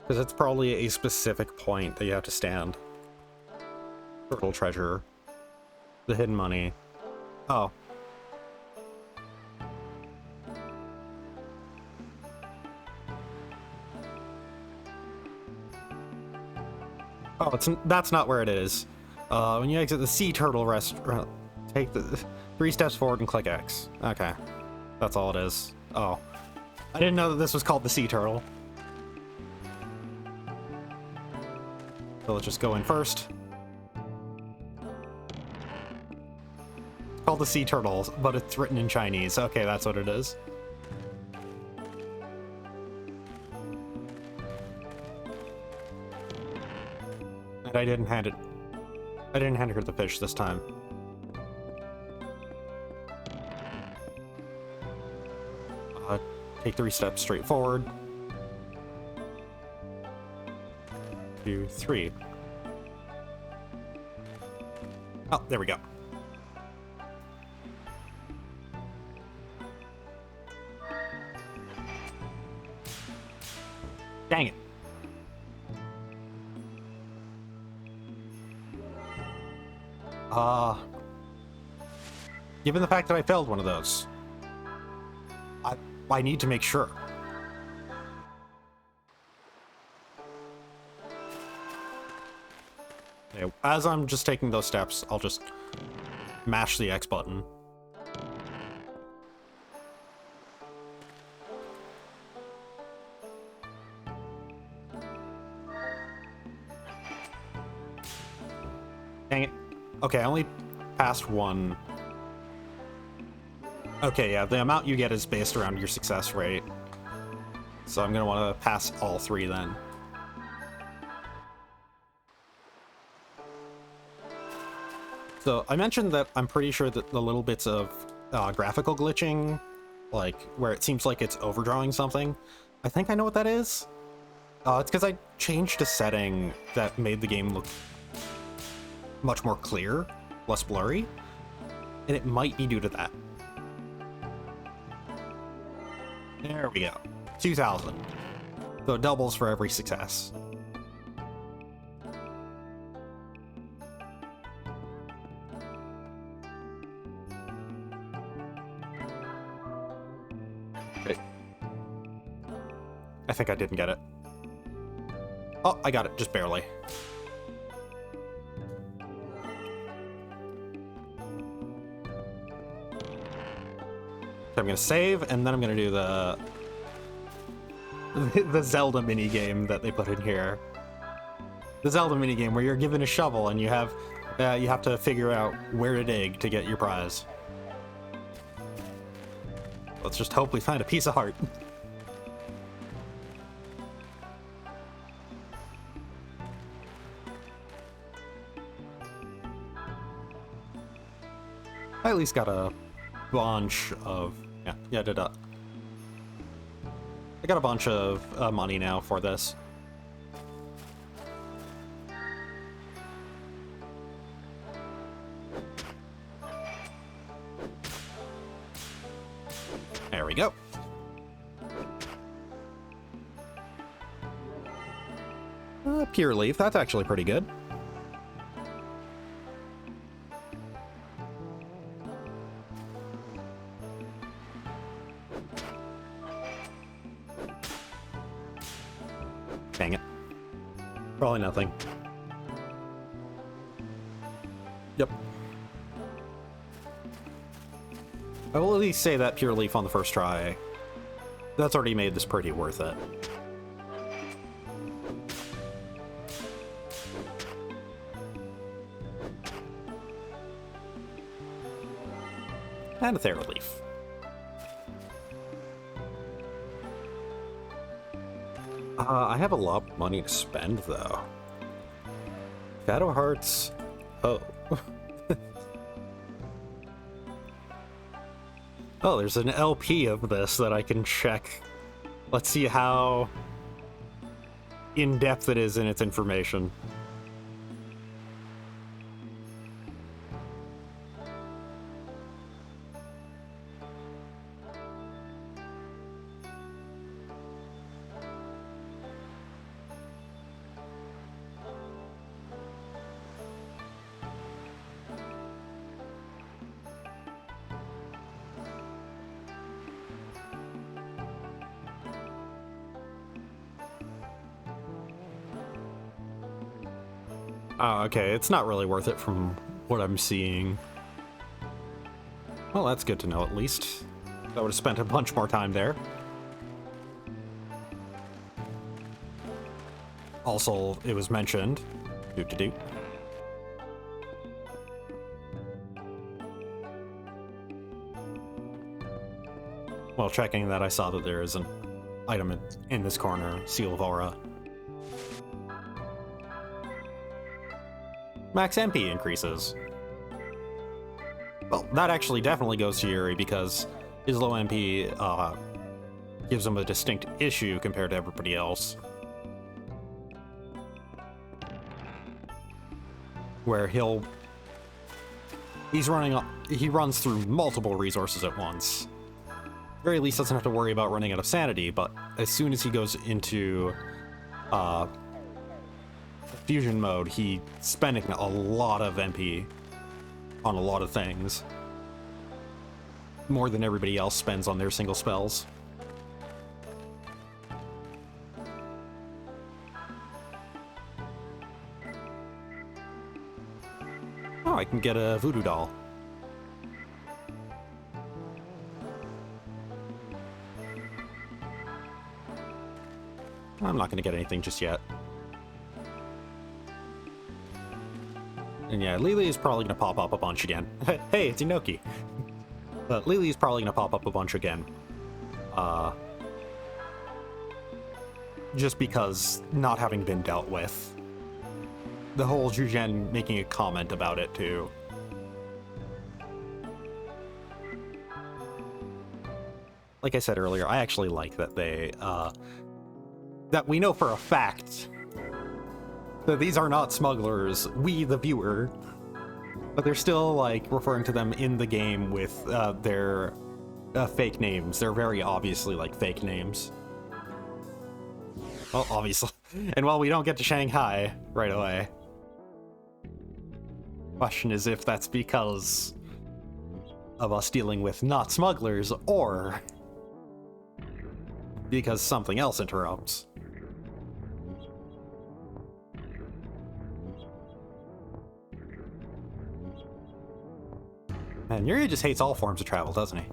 Because it's probably a specific point that you have to stand. Turtle treasure. The hidden money. Oh. Oh, that's not where it is. When you exit the sea turtle restaurant, take the 3 steps forward and click X. Okay. That's all it is. Oh. I didn't know that this was called the sea turtle. So let's just go in first. It's called the sea turtle, but it's written in Chinese. Okay, that's what it is. And I didn't hand her the fish this time. Take 3 steps straight forward. 2, 3. Oh, there we go. Dang it. Given the fact that I failed one of those, I need to make sure. Okay, as I'm just taking those steps, I'll just mash the X button. Dang it. Okay, I only passed one. Okay, yeah, the amount you get is based around your success rate. So I'm gonna want to pass all 3 then. So I mentioned that I'm pretty sure that the little bits of graphical glitching, like where it seems like it's overdrawing something, I think I know what that is. It's because I changed a setting that made the game look much more clear, less blurry, and it might be due to that. There we go. 2,000. So it doubles for every success. Okay. I think I didn't get it. Oh, I got it, just barely. So I'm gonna save, and then I'm gonna do the Zelda minigame that they put in here. The Zelda minigame where you're given a shovel and you have to figure out where to dig to get your prize. Let's just hope we find a piece of heart. I at least got a bunch of... Yeah, I did that. I got a bunch of money now for this. There we go. Pure leaf, that's actually pretty good. Dang it. Probably nothing. Yep. I will at least say that pure leaf on the first try. That's already made this pretty worth it. And a Thera leaf. I have a lot of money to spend, though. Shadow Hearts... Oh. Oh, there's an LP of this that I can check. Let's see how in-depth it is in its information. Oh, okay, it's not really worth it from what I'm seeing. Well, that's good to know, at least. I would have spent a bunch more time there. Also, it was mentioned. Doot-to-doot. While checking that, I saw that there is an item in this corner, Seal of Aura. Max MP increases. Well, that actually definitely goes to Yuri because his low MP gives him a distinct issue compared to everybody else. Where he runs through multiple resources at once. Very least doesn't have to worry about running out of sanity, but as soon as he goes into fusion mode, he's spending a lot of MP on a lot of things. More than everybody else spends on their single spells. Oh, I can get a voodoo doll. I'm not gonna get anything just yet. And yeah, Lily is probably going to pop up a bunch again. Hey, it's Inoki. But Lily is probably going to pop up a bunch again. Just because not having been dealt with. The whole Jujen making a comment about it, too. Like I said earlier, I actually like that they, that we know for a fact that these are not smugglers, we the viewer, but they're still like referring to them in the game with their fake names. They're very obviously like fake names. Well, obviously. And while we don't get to Shanghai right away, question is if that's because of us dealing with not smugglers or because something else interrupts. Man, Yuri just hates all forms of travel, doesn't he?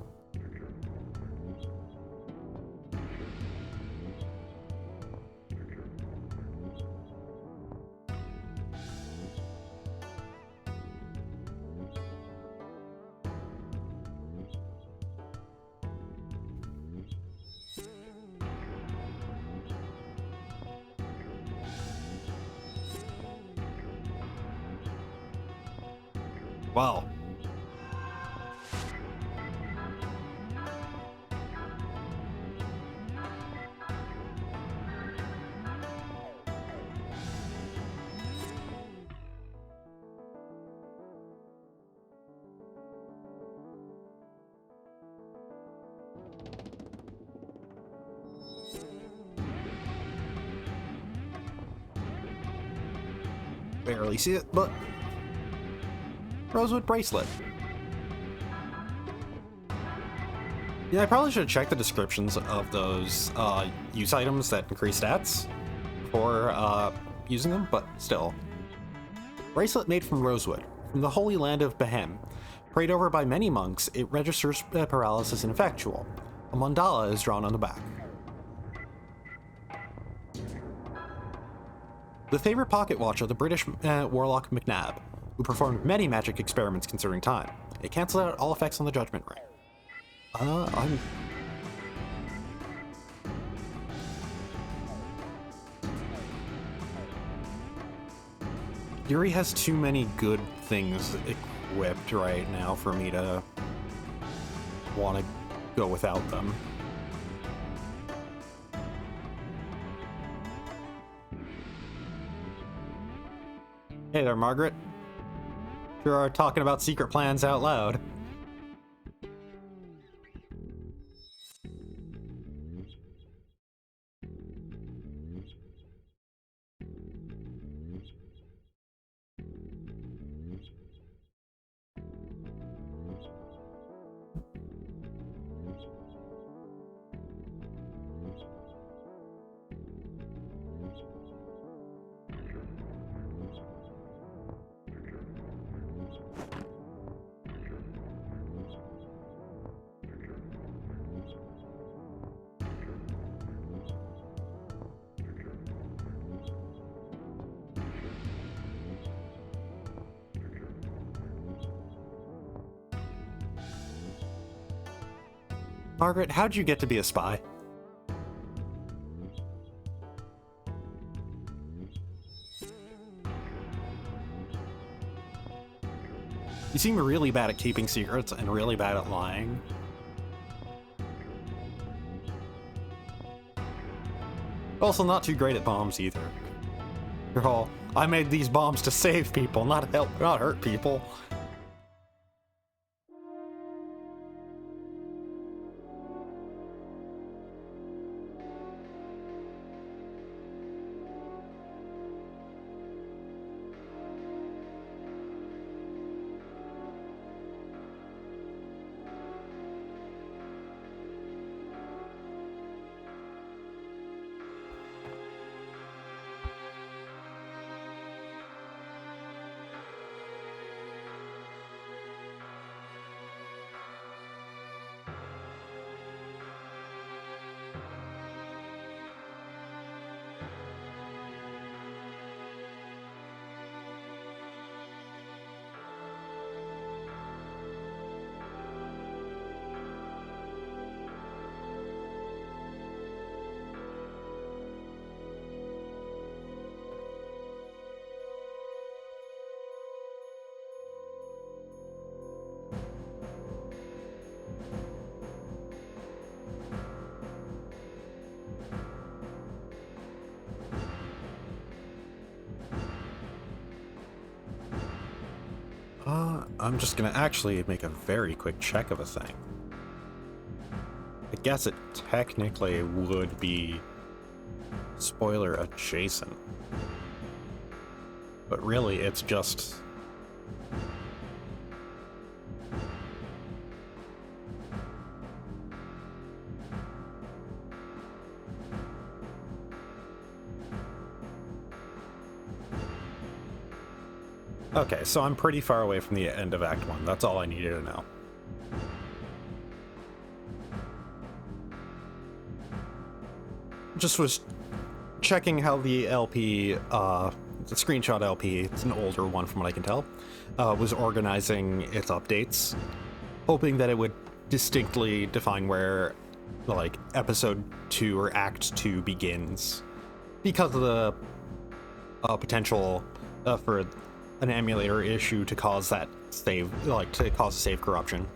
Wow. Barely see it, but Rosewood Bracelet. Yeah, I probably should have checked the descriptions of those use items that increase stats for using them, but still. Bracelet made from rosewood, from the holy land of Behem. Prayed over by many monks, it registers paralysis ineffectual. A mandala is drawn on the back. The favorite pocket watch of the British warlock McNabb, who performed many magic experiments concerning time. It cancels out all effects on the Judgment Ring. Yuri has too many good things equipped right now for me to want to go without them. Hey there, Margaret. Sure are talking about secret plans out loud. Margaret, how'd you get to be a spy? You seem really bad at keeping secrets and really bad at lying. Also not too great at bombs either. You're all, I made these bombs to save people, not hurt people. I'm just gonna actually make a very quick check of a thing. I guess it technically would be spoiler adjacent. But really, it's just... Okay, so I'm pretty far away from the end of Act 1. That's all I needed to know. Just was checking how the LP, the screenshot LP, it's an older one from what I can tell, was organizing its updates, hoping that it would distinctly define where, like, Episode 2 or Act 2 begins, because of the potential for an emulator issue to cause that save, like, to cause save corruption.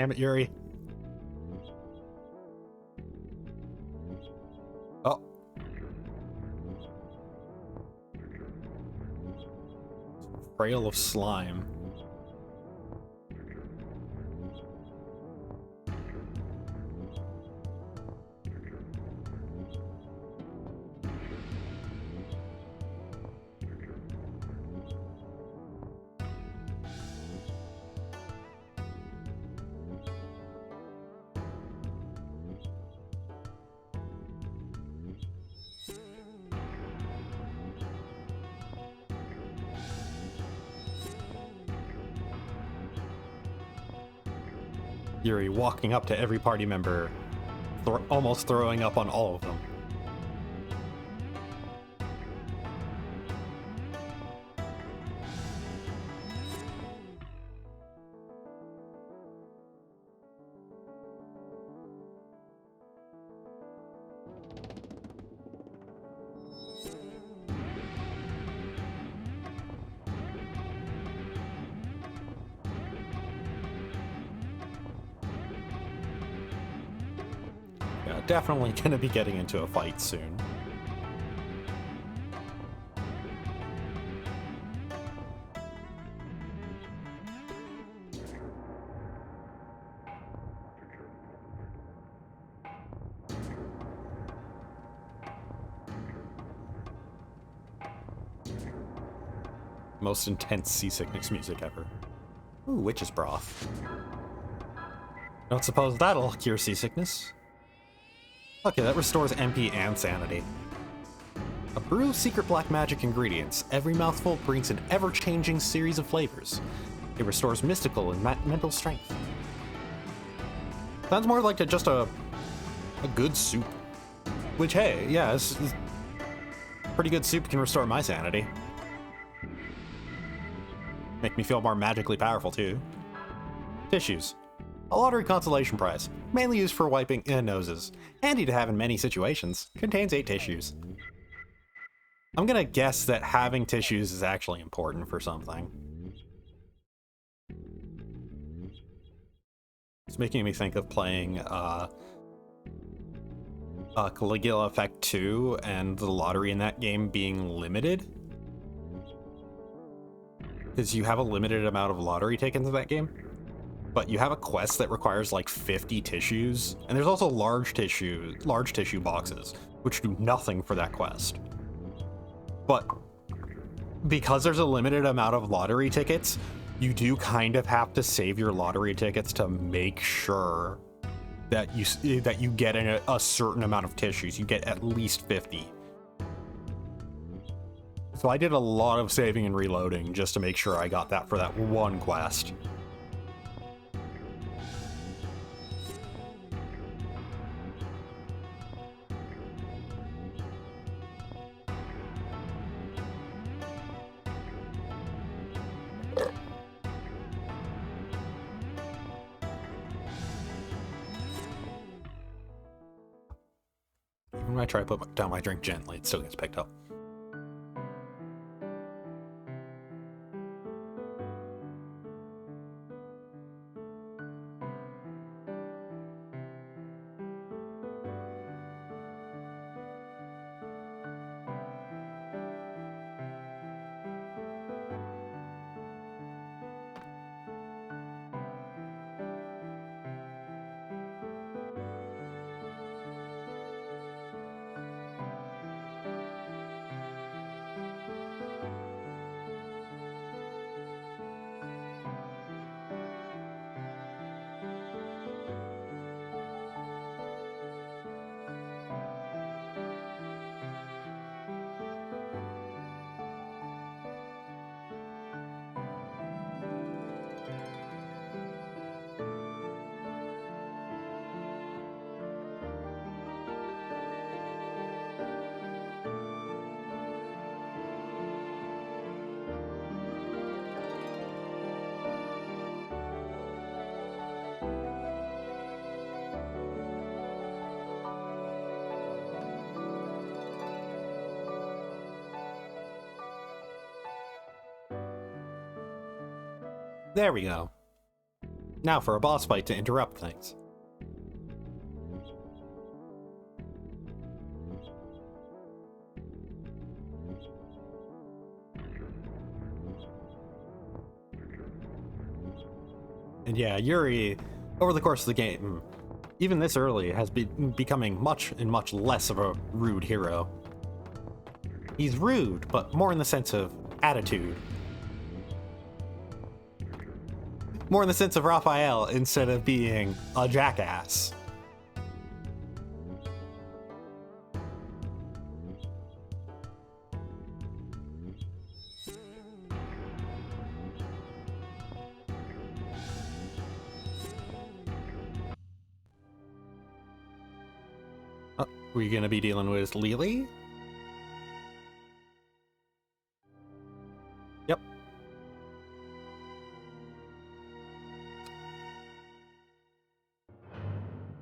Damn it, Yuri. Oh. Trail of slime. Yuri walking up to every party member, almost throwing up on all of them. Yeah, definitely gonna be getting into a fight soon. Most intense seasickness music ever. Ooh, witch's broth. Don't suppose that'll cure seasickness. Okay, that restores MP and sanity. A brew of secret black magic ingredients. Every mouthful brings an ever-changing series of flavors. It restores mystical and mental strength. Sounds more like just a good soup. Which, hey, yeah, pretty good soup can restore my sanity. Make me feel more magically powerful, too. Tissues. A lottery consolation prize, mainly used for wiping noses. Handy to have in many situations. Contains 8 tissues. I'm gonna guess that having tissues is actually important for something. It's making me think of playing Caligula Effect 2 and the lottery in that game being limited. Because you have a limited amount of lottery tickets in that game. But you have a quest that requires like 50 tissues, and there's also large tissue boxes, which do nothing for that quest. But because there's a limited amount of lottery tickets, you do kind of have to save your lottery tickets to make sure that you get a certain amount of tissues. You get at least 50. So I did a lot of saving and reloading just to make sure I got that for that one quest. Even when I try to put down my drink gently, it still gets picked up. There we go. Now for a boss fight to interrupt things. And yeah, Yuri, over the course of the game, even this early, has been becoming much less of a rude hero. He's rude, but more in the sense of attitude. More in the sense of Raphael instead of being a jackass. We're gonna be dealing with Lily? Yep.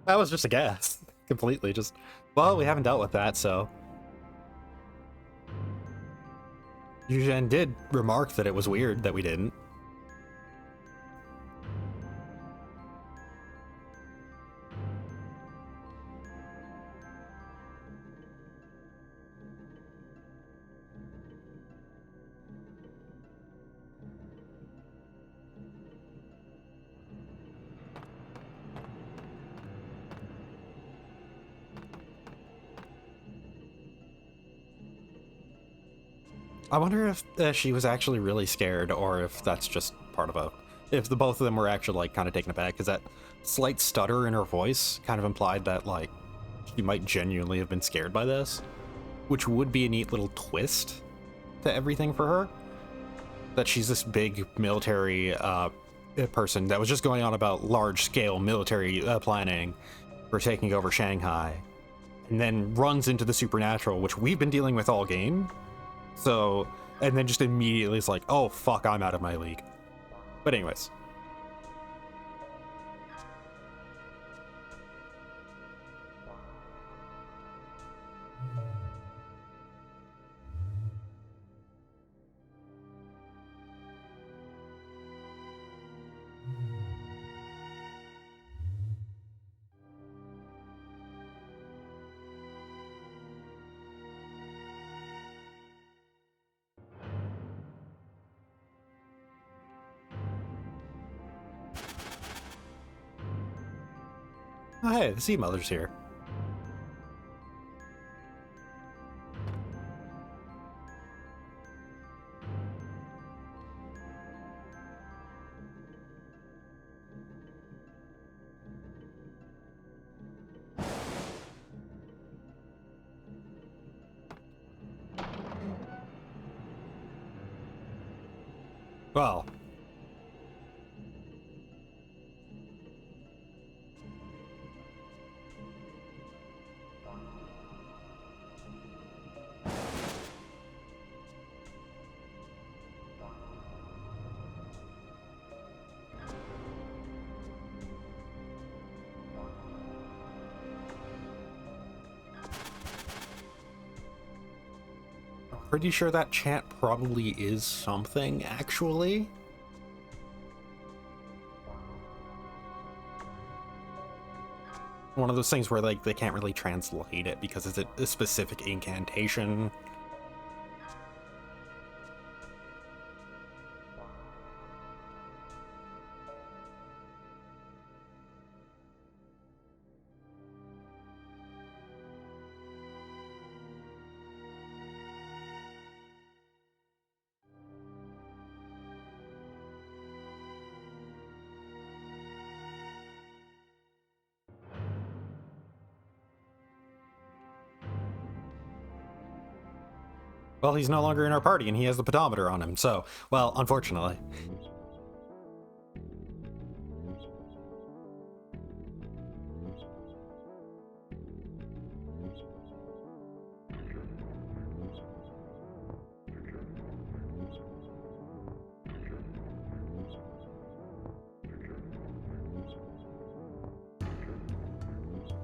That was just a guess. Completely just... Well, we haven't dealt with that, so... Yuzhen did remark that it was weird that we didn't. I wonder if she was actually really scared, or if that's just part of a... If the both of them were actually, like, kind of taken aback, because that slight stutter in her voice kind of implied that, like, she might genuinely have been scared by this, which would be a neat little twist to everything for her. That she's this big military person that was just going on about large-scale military planning for taking over Shanghai, and then runs into the supernatural, which we've been dealing with all game. So, and then just immediately is like, oh fuck, I'm out of my league. But anyways. Oh hey, the Sea Mother's here. Well, pretty sure that chant probably is something, actually. One of those things where, like, they can't really translate it because it's a specific incantation. Well, he's no longer in our party and he has the pedometer on him, so, well, unfortunately.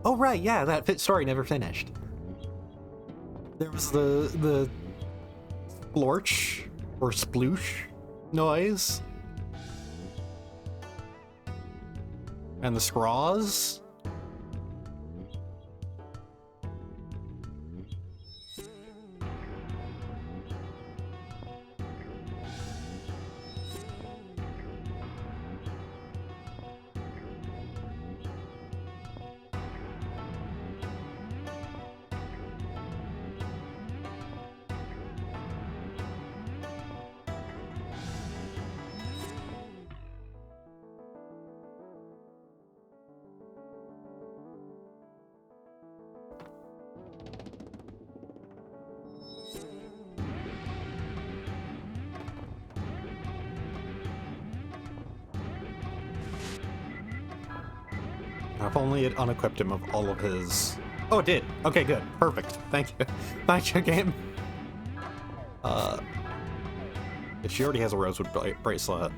Oh right, yeah, that story never finished. There was the splorch or sploosh noise. And the scraws? If only it unequipped him of all of his... Oh, it did. Okay, good. Perfect. Thank you. Thank you, game. If she already has a rosewood bracelet.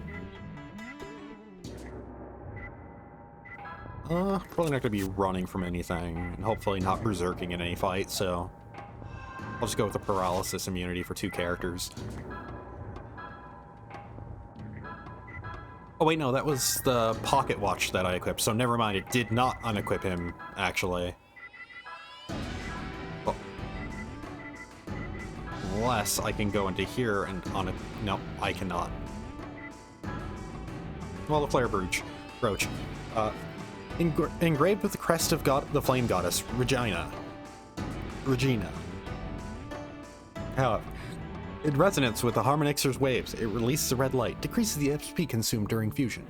Probably not gonna be running from anything, and hopefully not berserking in any fight, so... I'll just go with the paralysis immunity for 2 characters. Oh wait, no, that was the pocket watch that I equipped, so never mind, it did not unequip him, actually. Oh. Unless I can go into here and no, I cannot. Well, the flare brooch. Engraved with the crest of the flame goddess, Regina. However, in resonance with the Harmonixer's waves, it releases a red light, decreases the XP consumed during fusion.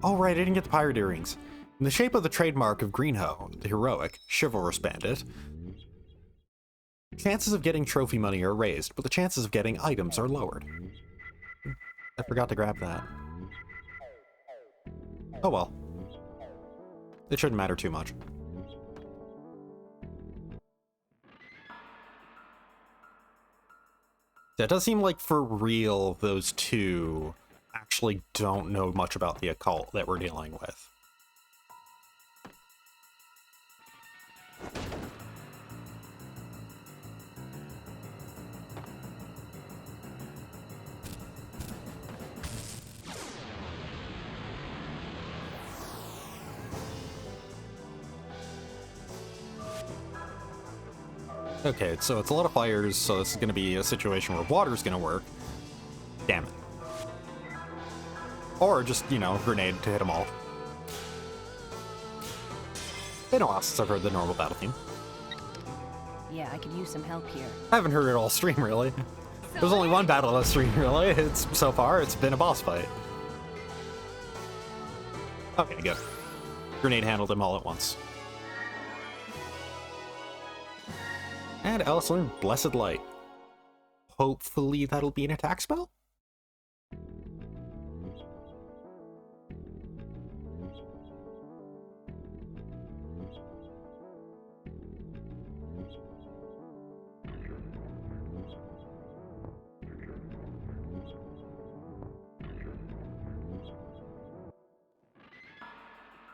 Oh right, I didn't get the pirate earrings. In the shape of the trademark of Greenho, the heroic, chivalrous bandit, chances of getting trophy money are raised, but the chances of getting items are lowered. I forgot to grab that. Oh well. It shouldn't matter too much. That does seem like, for real, those two actually don't know much about the occult that we're dealing with. Okay, so it's a lot of fires, so this is going to be a situation where water's going to work. Damn it. Or just, you know, grenade to hit them all. Been a while since I've heard the normal battle theme. Yeah, I could use some help here. I haven't heard it all stream, really. There's only one battle on stream, really. So far, it's been a boss fight. Okay, good. Grenade handled them all at once. And Alice learned Blessed Light. Hopefully that'll be an attack spell?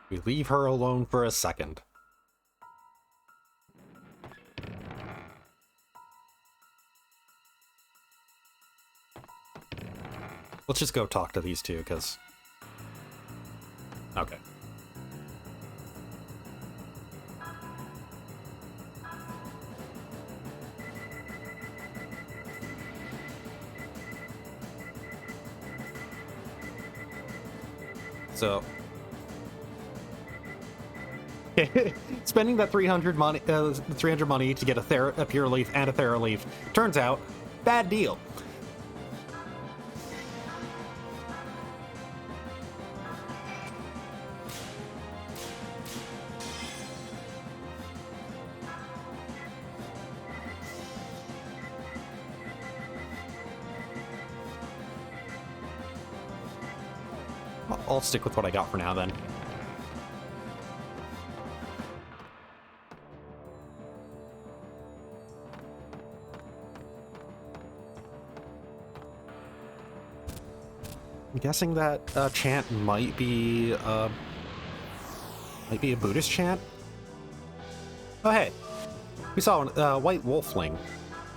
We leave her alone for a second. Let's just go talk to these two, because... Okay. So... Spending that 300 money to get a pure leaf and a thera leaf, turns out, bad deal. I'll stick with what I got for now, then. I'm guessing that chant might be a Buddhist chant. Oh hey, we saw a white wolfling.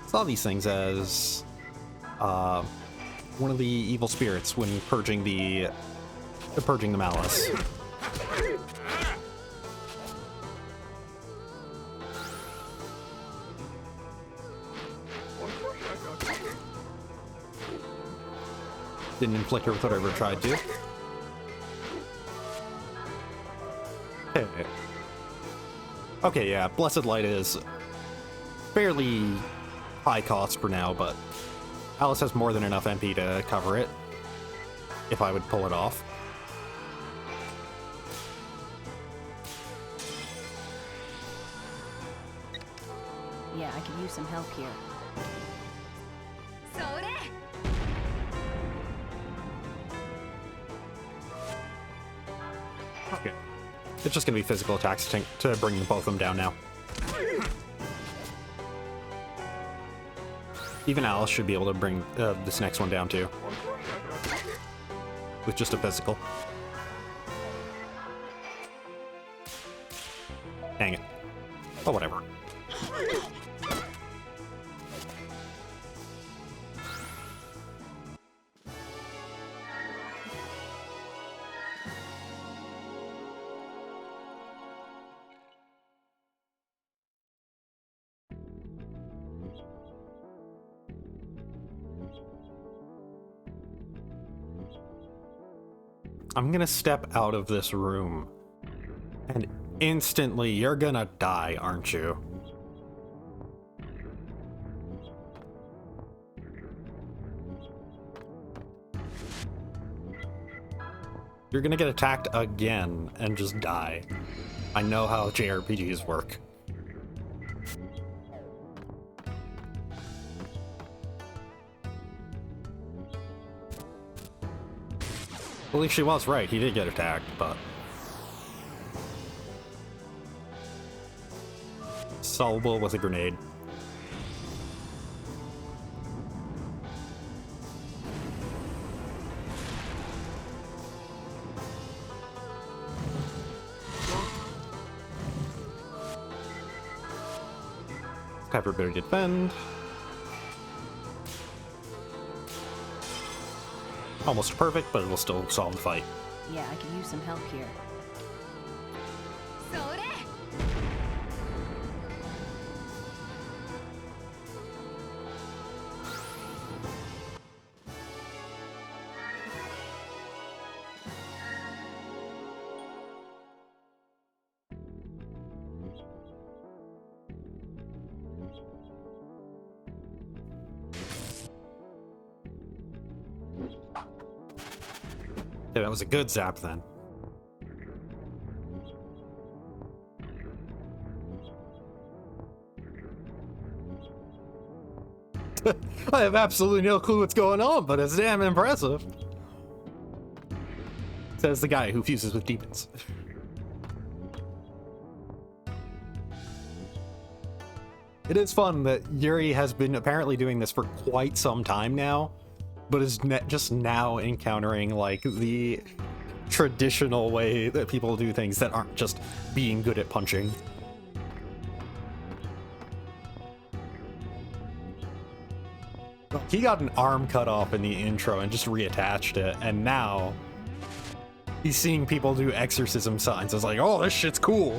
Saw these things as one of the evil spirits when purging the purging the malice. Didn't inflict her with whatever I tried to. Okay, yeah, Blessed Light is fairly high cost for now, but Alice has more than enough MP to cover it, if I would pull it off. Yeah, I could use some help here. Okay. It's just gonna be physical attacks to bring both of them down now. Even Alice should be able to bring this next one down too. With just a physical. Dang it. Oh, whatever. I'm gonna step out of this room, and instantly you're gonna die, aren't you? You're gonna get attacked again and just die. I know how JRPGs work. At least she was right, he did get attacked, but... solvable with a grenade. Have everybody defend. Almost perfect, but it will still solve the fight. Yeah, I could use some help here. Yeah, that was a good zap then. I have absolutely no clue what's going on, but it's damn impressive. Says the guy who fuses with demons. It is fun that Yuri has been apparently doing this for quite some time now, but is just now encountering like the traditional way that people do things that aren't just being good at punching. He got an arm cut off in the intro and just reattached it, and now he's seeing people do exorcism signs. It's like, oh, this shit's cool.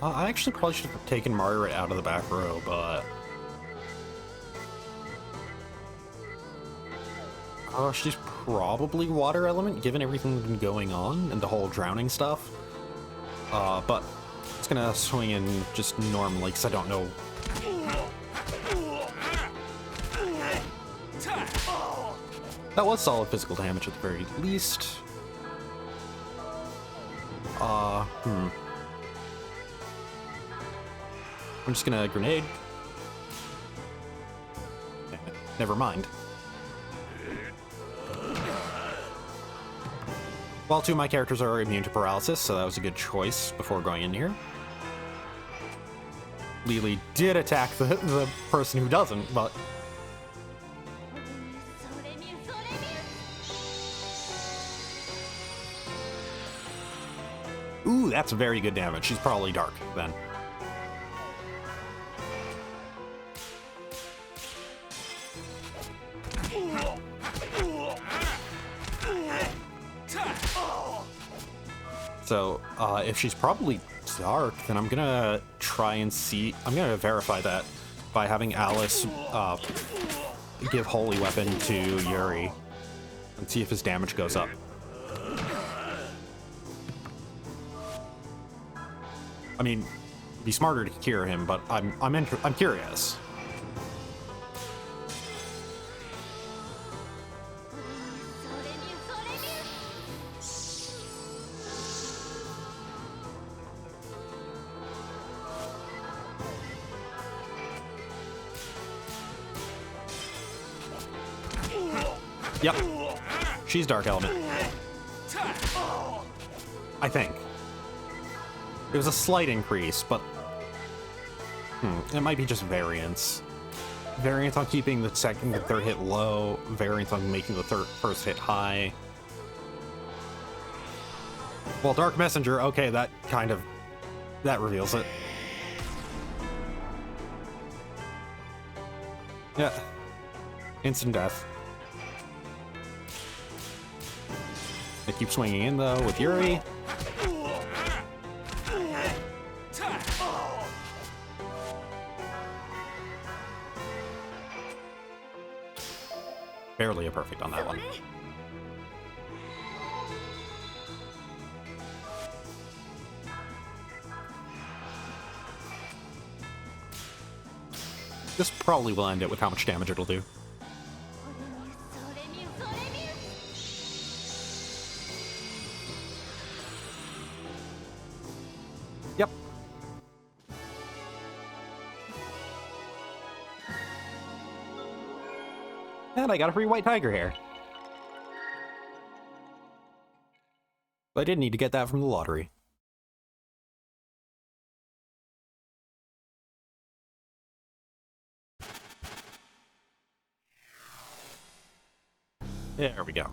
I actually probably should have taken Margaret out of the back row, but... she's probably water element, given everything that's been going on and the whole drowning stuff. But it's gonna swing in just normally, because I don't know... That was solid physical damage at the very least. I'm just gonna grenade. Never mind. Well, two of my characters are immune to paralysis, so that was a good choice before going in here. Lily did attack the person who doesn't, but... Ooh, that's very good damage. She's probably dark, then. So, if she's probably dark, then I'm gonna try and see... I'm gonna verify that by having Alice give Holy Weapon to Yuri and see if his damage goes up. I mean, it'd be smarter to cure him, but I'm curious. Yep. She's Dark Element. I think. It was a slight increase, but... it might be just variance. Variance on keeping the second and third hit low, variance on making the first hit high. Well, Dark Messenger, okay, that reveals it. Yeah. Instant death. I keep swinging in, though, with Yuri. Barely a perfect on that one. This probably will end it with how much damage it'll do. Yep. And I got a free white tiger hair. But I did need to get that from the lottery. There we go.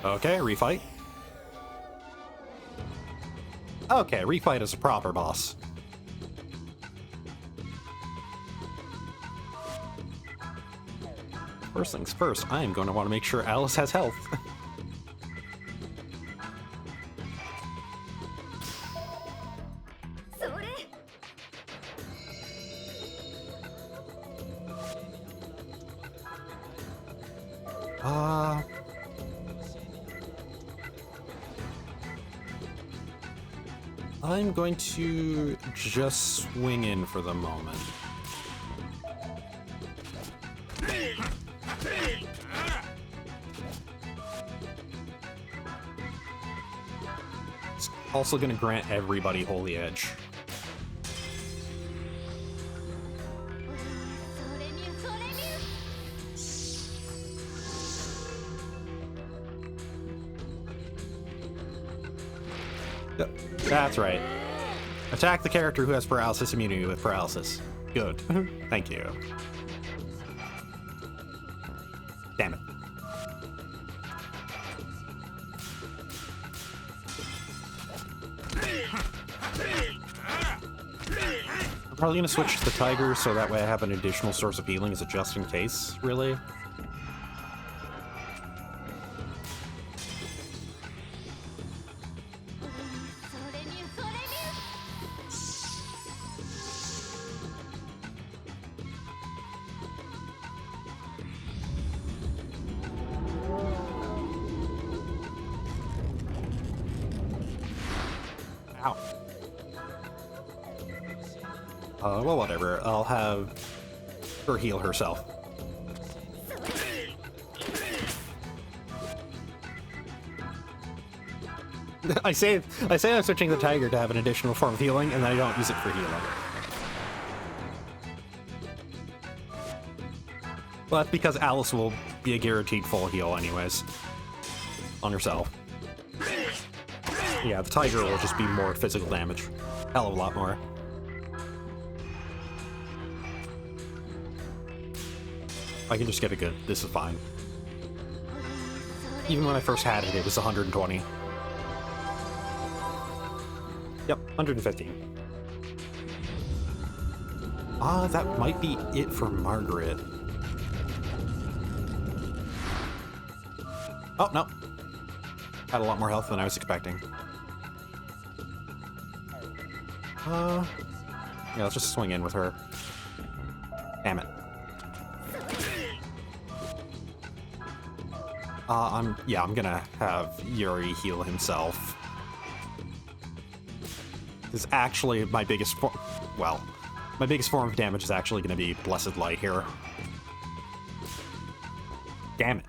Okay, refight. Okay, refight is a proper boss. First things first, I am going to want to make sure Alice has health. I'm going to just swing in for the moment. It's also going to grant everybody Holy Edge. That's right. Attack the character who has paralysis immunity with paralysis. Good. Thank you. I'm probably gonna switch to the tiger so that way I have an additional source of healing as a just in case, really. Ow. Well, whatever. I'll have her heal herself. I say I'm switching the tiger to have an additional form of healing, and then I don't use it for healing. Well, that's because Alice will be a guaranteed full heal anyways. On herself. Yeah, the tiger will just be more physical damage. Hell of a lot more. I can just get a good. This is fine. Even when I first had it, it was 120. Yep, 115. That might be it for Margaret. Oh, no. Had a lot more health than I was expecting. Yeah, let's just swing in with her. Damn it. I'm gonna have Yuri heal himself. This is actually my biggest my biggest form of damage is actually gonna be Blessed Light here. Damn it.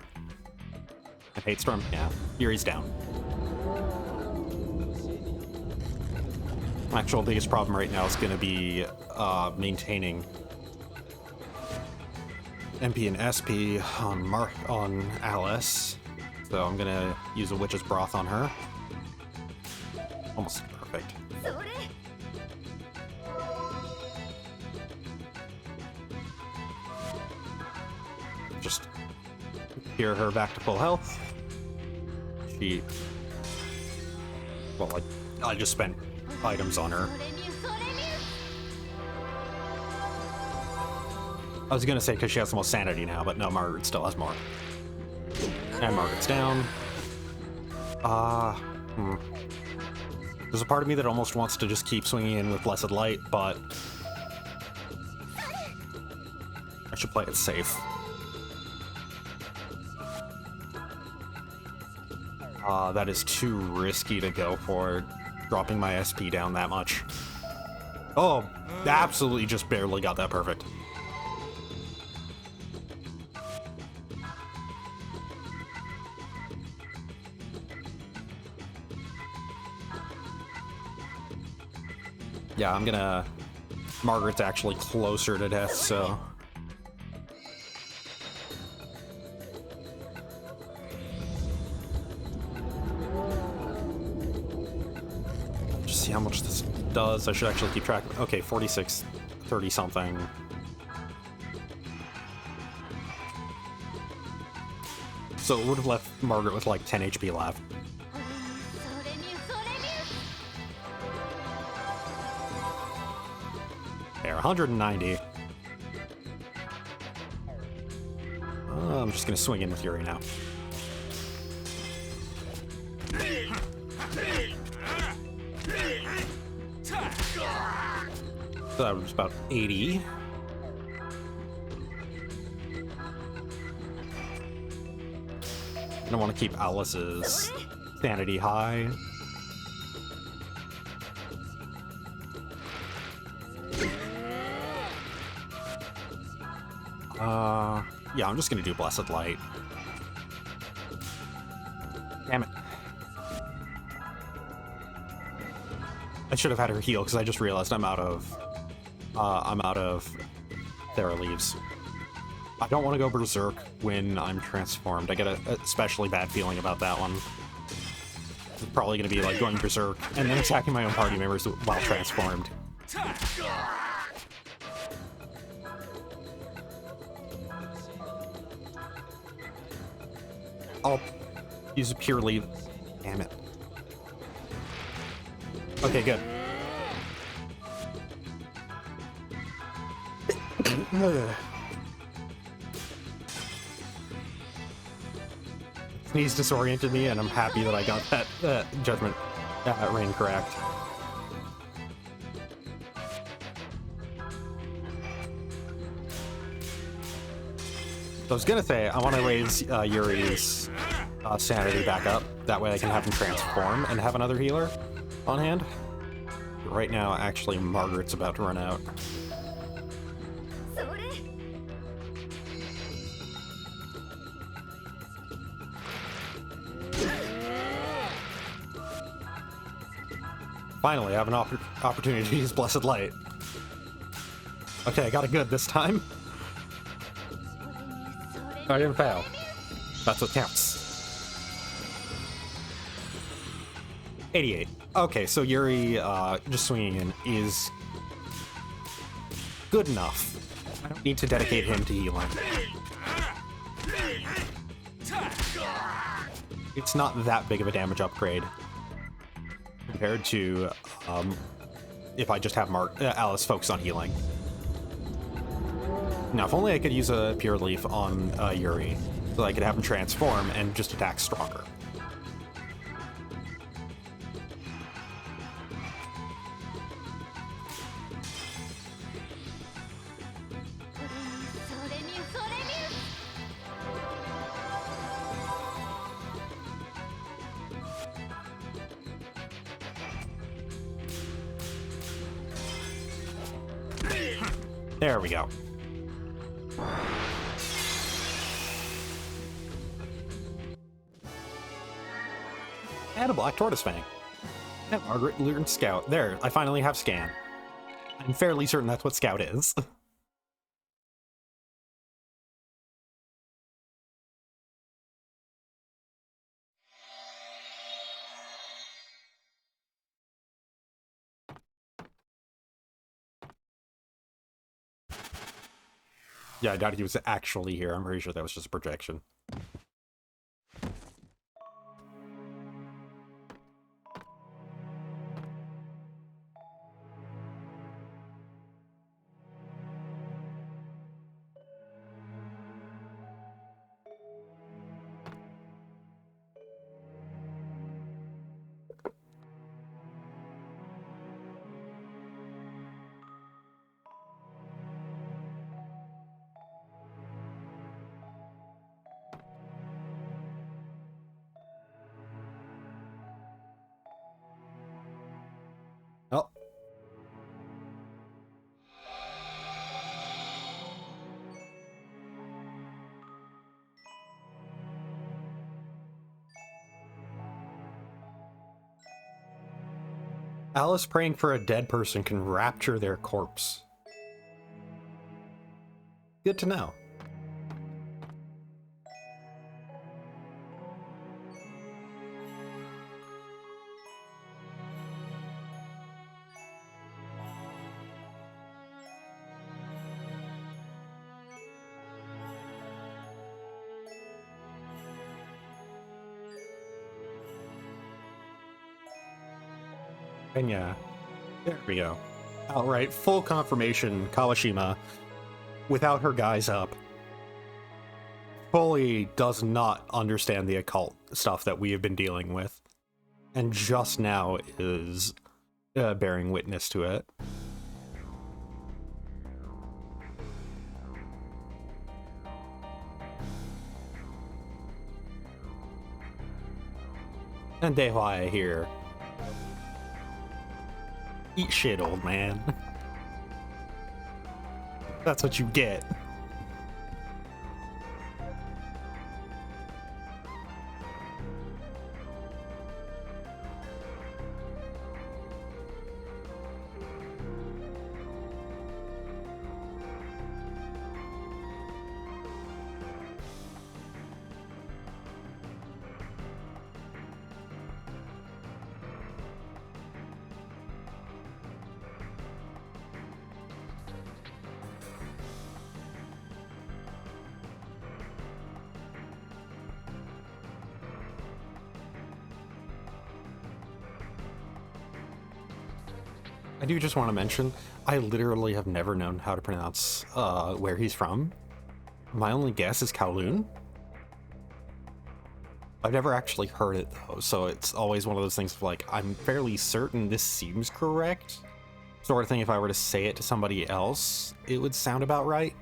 I hate Storm. Yeah, Yuri's down. My actual biggest problem right now is gonna be maintaining MP and SP on Alice. So I'm gonna use a Witch's Broth on her. Almost perfect. Just gear her back to full health. I just spent items on her. I was gonna say because she has the most sanity now, but no, Margaret still has more. And Margaret's down. There's a part of me that almost wants to just keep swinging in with Blessed Light, but I should play it safe. That is too risky to go for, dropping my SP down that much. Oh, absolutely just barely got that perfect. Yeah, I'm gonna... Margaret's actually closer to death, so... Just see how much this does. I should actually keep track. Okay, 46, 30 something. So it would have left Margaret with like 10 HP left. There, 190. I'm just gonna swing in with Yuri now. So that was about 80. I want to keep Alice's sanity high. Yeah, I'm just gonna do Blessed Light. Damn it. I should have had her heal because I just realized I'm out of Thera leaves. I don't want to go berserk when I'm transformed. I get a especially bad feeling about that one. It's probably going to be like going berserk and then attacking my own party members while transformed. I'll use a purely... Damn it. Okay, good. Sneeze disoriented me, and I'm happy that I got that judgment ring correct. So I was gonna say, I want to raise Yuri's sanity back up. That way I can have him transform and have another healer on hand. But right now, actually, Margaret's about to run out. Finally, I have an opportunity to use Blessed Light. Okay, I got it good this time. I didn't fail. That's what counts. 88. Okay, so Yuri just swinging in is good enough. I don't need to dedicate him to healing. It's not that big of a damage upgrade compared to if I just have Alice focus on healing. Now, if only I could use a Pure Leaf on Yuri, so I could have him transform and just attack stronger. There we go. And a Black Tortoise Fang. And Margaret learned Scout. There, I finally have Scan. I'm fairly certain that's what Scout is. Yeah, I doubt he was actually here. I'm pretty sure that was just a projection. Oh. Alice praying for a dead person can rapture their corpse. Good to know. And yeah, there we go. Outright, full confirmation, Kawashima, without her guys up, fully does not understand the occult stuff that we have been dealing with, and just now is bearing witness to it. And Dehua here. Eat shit, old man. That's what you get. I do just want to mention, I literally have never known how to pronounce where he's from. My only guess is Kowloon. I've never actually heard it though, so it's always one of those things of like, I'm fairly certain this seems correct. Sort of thing, if I were to say it to somebody else, it would sound about right.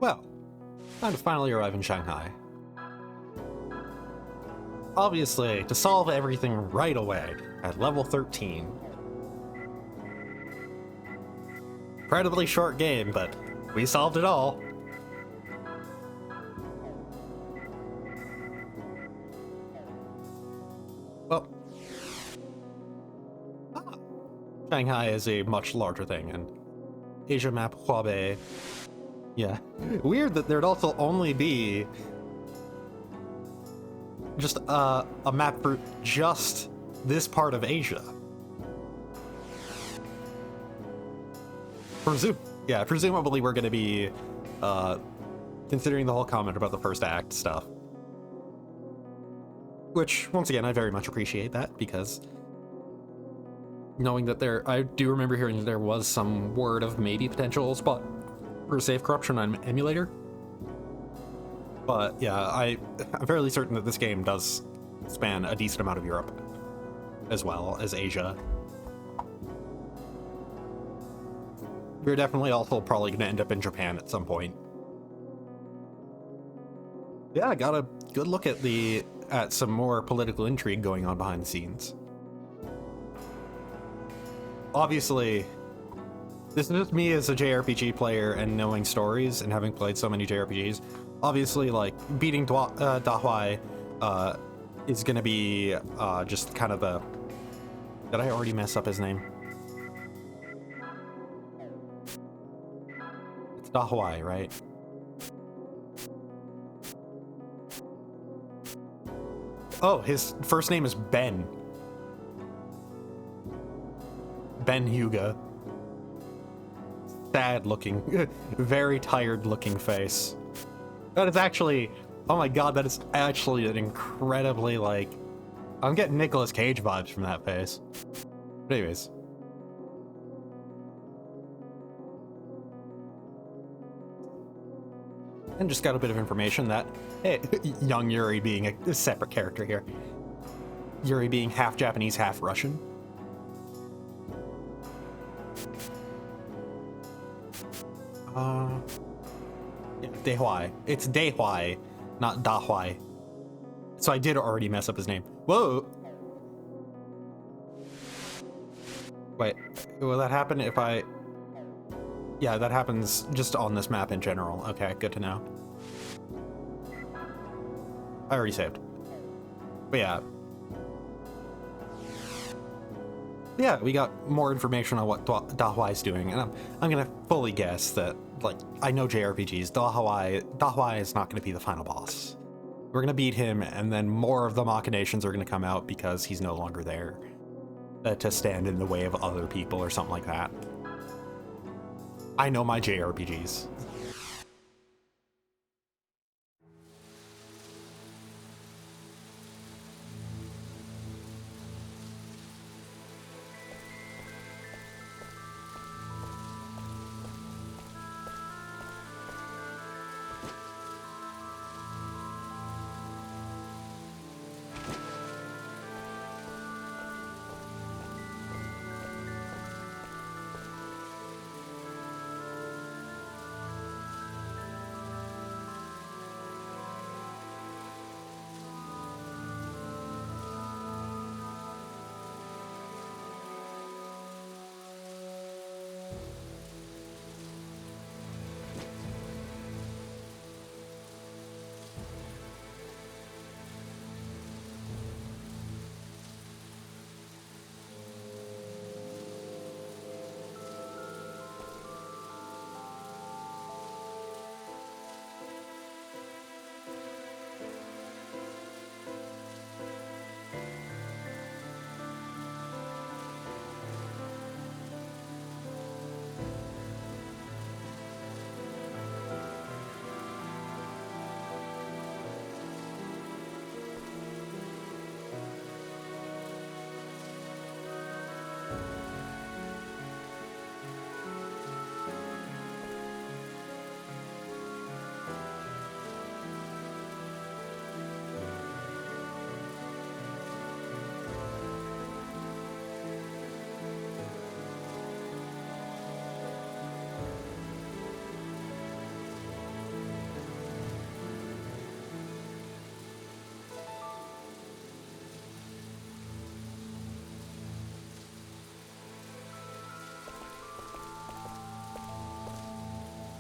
Well, time to finally arrive in Shanghai. Obviously, to solve everything right away at level 13. Incredibly short game, but we solved it all. Well, Shanghai is a much larger thing, and Asia map Huabei. Yeah, weird that there'd also only be just a map for just this part of Asia. Presumably we're going to be considering the whole comment about the first act stuff. Which, once again, I very much appreciate that, because knowing that I do remember hearing that there was some word of maybe potential spot for safe corruption on emulator. But yeah, I'm fairly certain that this game does span a decent amount of Europe, as well as Asia. We're definitely also probably going to end up in Japan at some point. Yeah, I got a good look at some more political intrigue going on behind the scenes. Obviously, this is just me as a JRPG player and knowing stories and having played so many JRPGs. Obviously, like, beating Dahuai is going to be just kind of the... Did I already mess up his name? It's Dahuai, right? Oh, his first name is Ben. Ben Hyuga. Sad looking, very tired looking face. That is actually, oh my god, that is actually an incredibly, like, I'm getting Nicolas Cage vibes from that face. But anyways. And just got a bit of information that, hey, young Yuri being a separate character here. Yuri being half Japanese, half Russian. Yeah, Dahuai. It's Dahuai, not Dahuai. So I did already mess up his name. Whoa! Wait, will that happen if I... Yeah, that happens just on this map in general. Okay, good to know. I already saved. But yeah. Yeah, we got more information on what Dahuai's doing, and I'm gonna fully guess that, like, I know JRPGs, Dahuai is not gonna be the final boss. We're gonna beat him, and then more of the machinations are gonna come out because he's no longer there to stand in the way of other people or something like that. I know my JRPGs.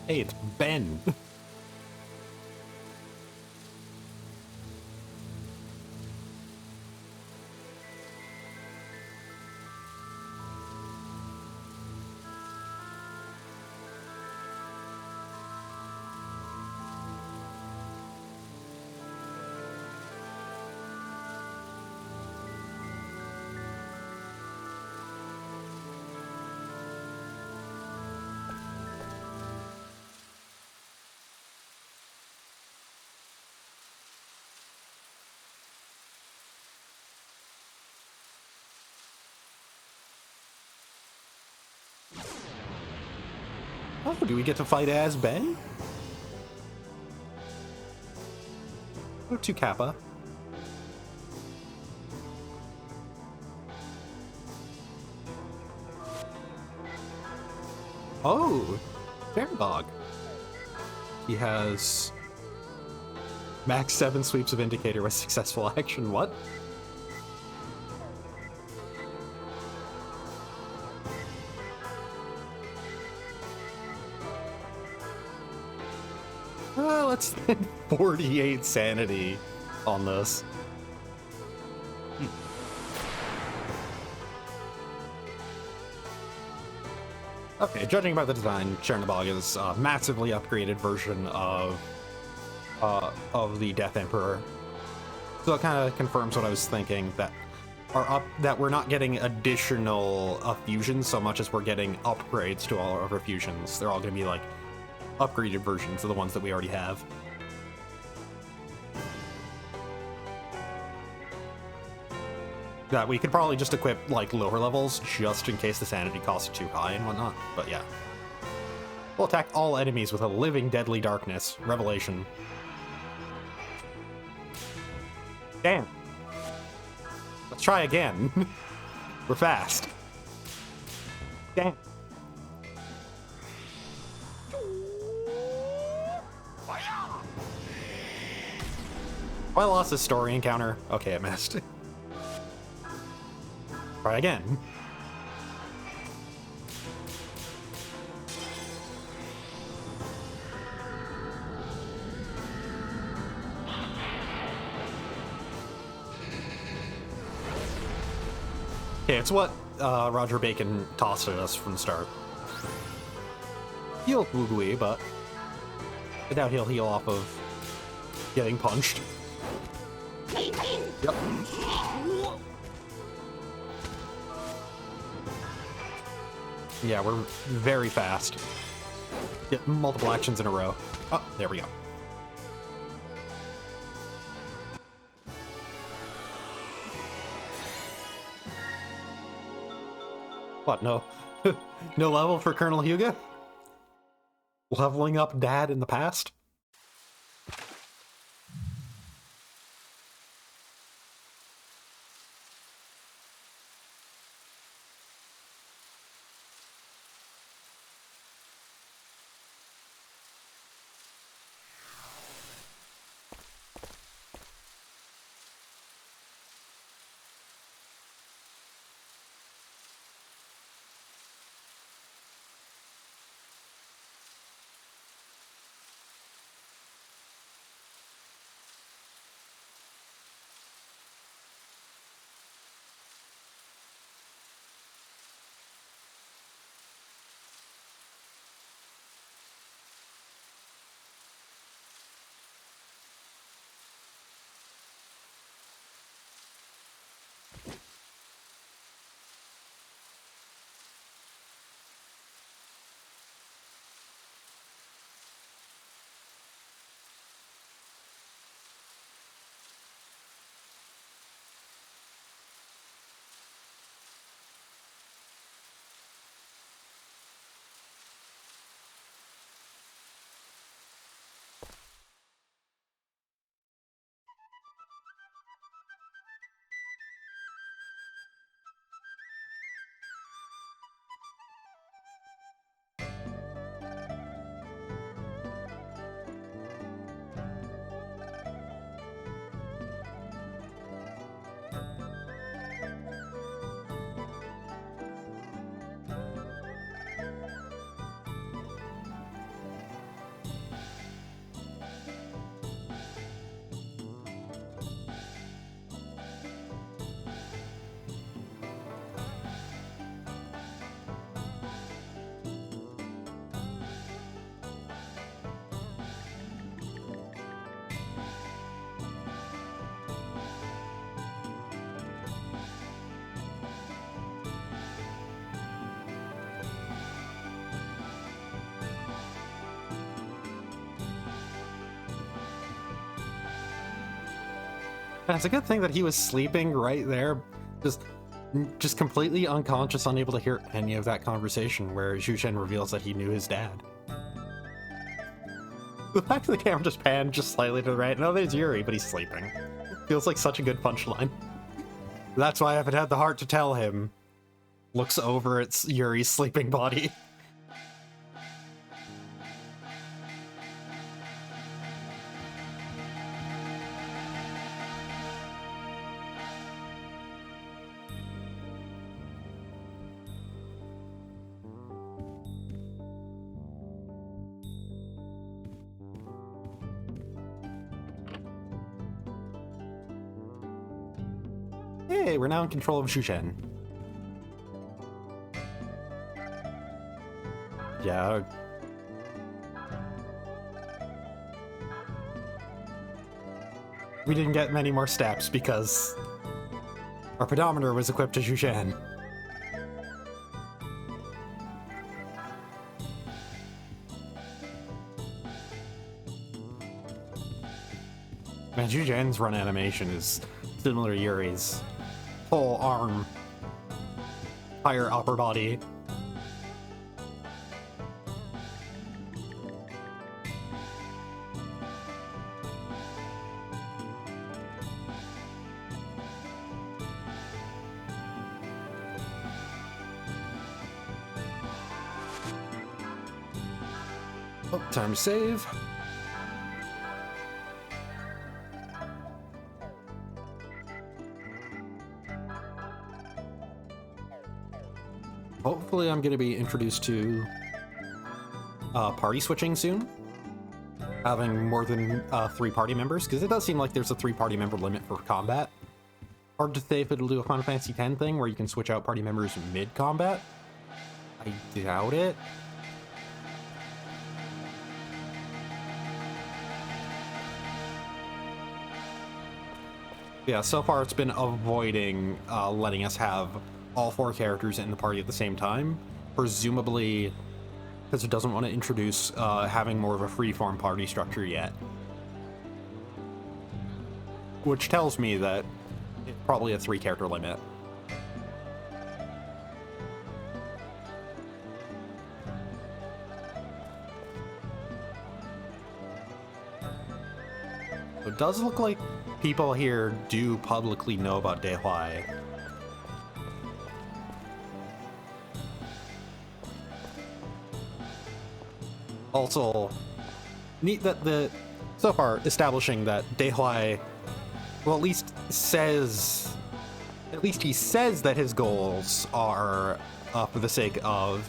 Hey, it's Ben. Oh, do we get to fight as Ben? Or to Kappa? Oh, Fairlog. He has max 7 sweeps of indicator with successful action. What? Let's spend 48 sanity on this. Okay, judging by the design, Chernobog is a massively upgraded version of the Death Emperor. So it kind of confirms what I was thinking, that we're not getting additional fusions so much as we're getting upgrades to all of our fusions. They're all going to be like upgraded versions of the ones that we already have. That we could probably just equip like lower levels just in case the sanity costs are too high and whatnot, but yeah. We'll attack all enemies with a living deadly darkness. Revelation. Damn. Let's try again. We're fast. Damn. Oh, I lost this story encounter. Okay, I missed. Try again. Okay, it's what Roger Bacon tossed at us from the start. He'll woo-wee, but I doubt he'll heal off of getting punched. Yep. Yeah, we're very fast. Get multiple actions in a row. Oh, there we go. What, no? No level for Colonel Hugo? Leveling up Dad in the past? And it's a good thing that he was sleeping right there, just completely unconscious, unable to hear any of that conversation where Zhu Shen reveals that he knew his dad. The fact that the camera just panned just slightly to the right, no, there's Yuri, but he's sleeping. Feels like such a good punchline. That's why I haven't had the heart to tell him. Looks over at Yuri's sleeping body. Hey, we're now in control of Zhu Shen. Yeah. We didn't get many more steps because our pedometer was equipped to Zhu Shen. Man, Zhu Shen's run animation is similar to Yuri's. Whole arm, entire upper body. Oh, time to save. Hopefully I'm going to be introduced to party switching soon. Having more than 3 party members, because it does seem like there's a 3 party member limit for combat. Hard to say if it'll do a Final Fantasy X thing where you can switch out party members mid-combat. I doubt it. Yeah, so far it's been avoiding letting us have all 4 characters in the party at the same time, presumably because it doesn't want to introduce having more of a free-form party structure yet. Which tells me that it's probably a 3-character limit. It does look like people here do publicly know about Dehuai. Also, neat that so far establishing that Dehuai, well, at least he says that his goals are for the sake of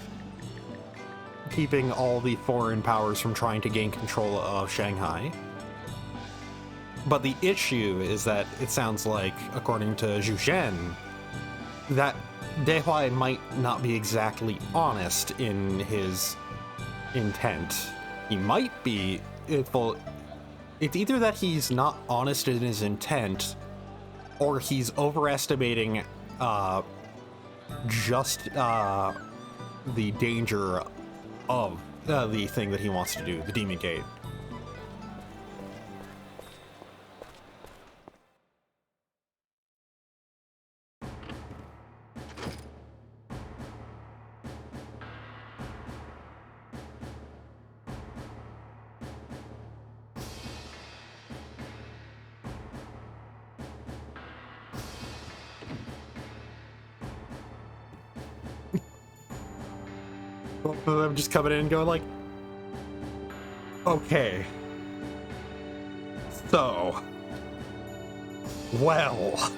keeping all the foreign powers from trying to gain control of Shanghai. But the issue is that it sounds like, according to Zhu Shen, that Dehuai might not be exactly honest in his intent. He might be. It's either that he's not honest in his intent, or he's overestimating just the danger of the thing that he wants to do, the Demon Gate. Both of them just coming in and going like, okay, so, well.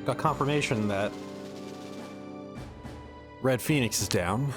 got confirmation that Red Phoenix is down.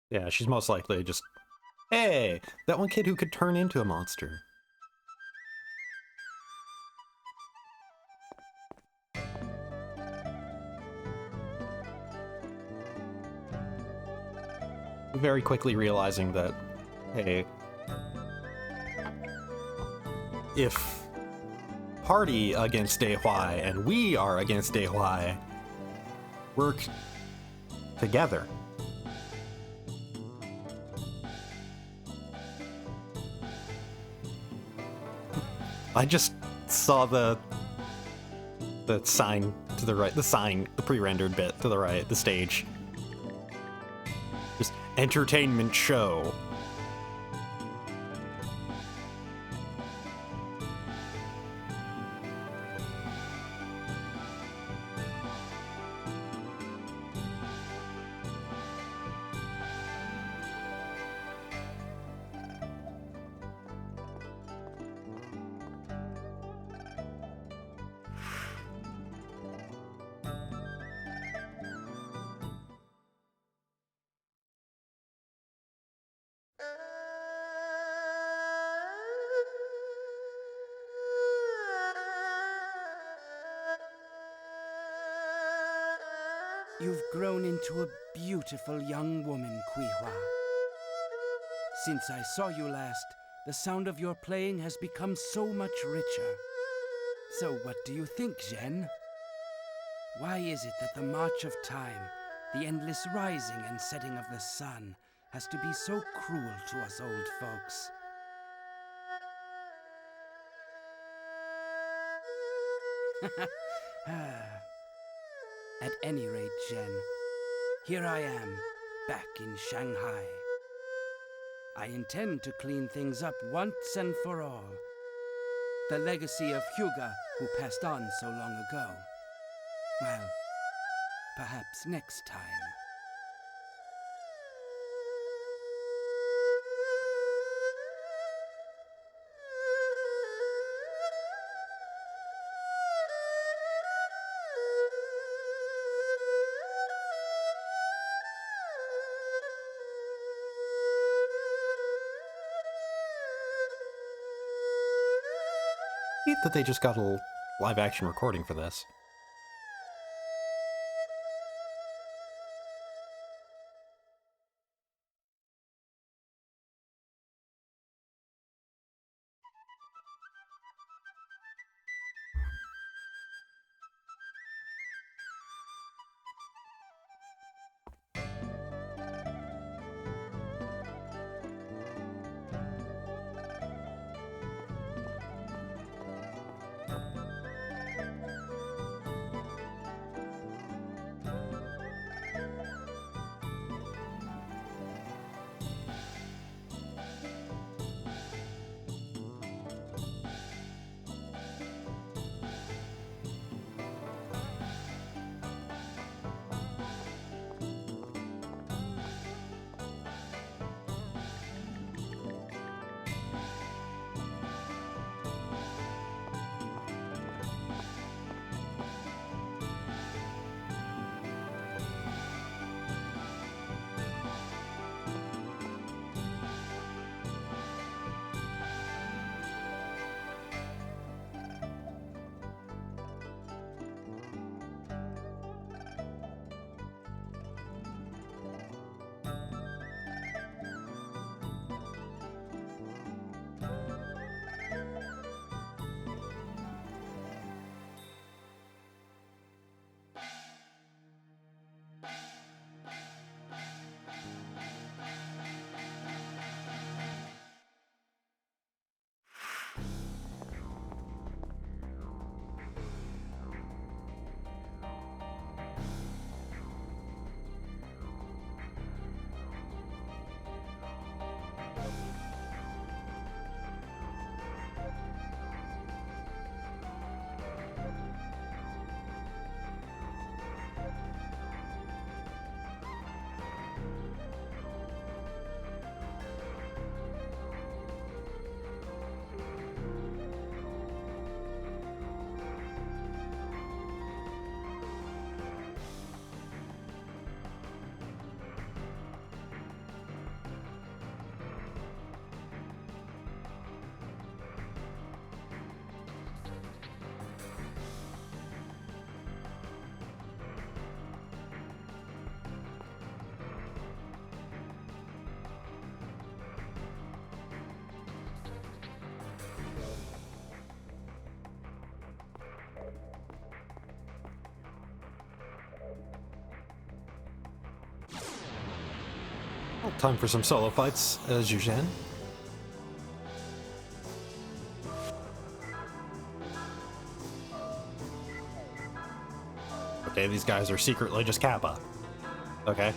Yeah, she's most likely just, hey, that one kid who could turn into a monster. Very quickly realizing that, hey, if party against Daehuai and we are against Daehuai, work together. I just saw the sign to the right, the pre-rendered bit to the right, the stage. Just entertainment show. You've grown into a beautiful young woman, Kuihua. Since I saw you last, the sound of your playing has become so much richer. So what do you think, Zhen? Why is it that the march of time, the endless rising and setting of the sun, has to be so cruel to us old folks? At any rate, Zhen, here I am, back in Shanghai. I intend to clean things up once and for all. The legacy of Hyuga, who passed on so long ago. Well, perhaps next time. Neat that they just got a live action recording for this. Well, time for some solo fights, as usual. Okay, these guys are secretly just Kappa. Okay.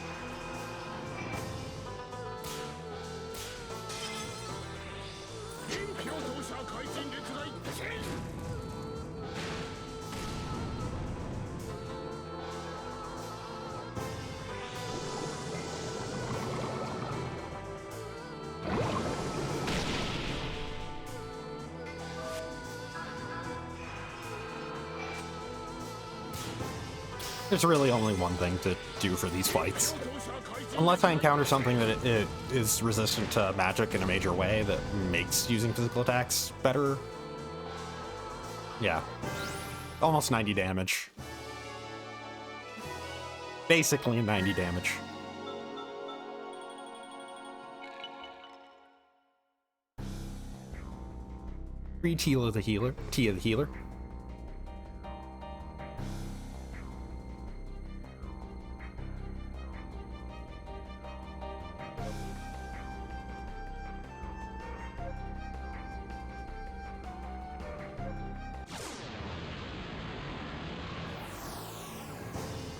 There's really only one thing to do for these fights. Unless I encounter something that it is resistant to magic in a major way that makes using physical attacks better. Yeah. Almost 90 damage. Basically 90 damage. Free Tia the healer. Tia the healer.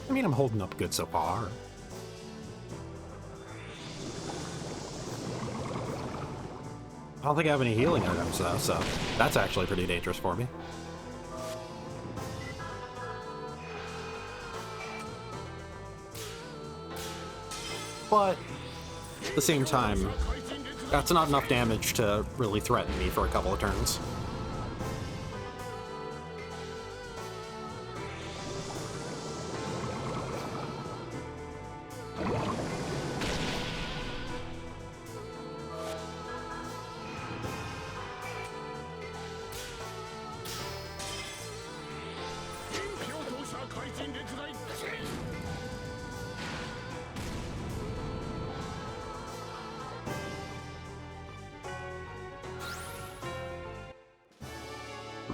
I mean, I'm holding up good so far. I don't think I have any healing items though, so that's actually pretty dangerous for me. But at the same time, that's not enough damage to really threaten me for a couple of turns.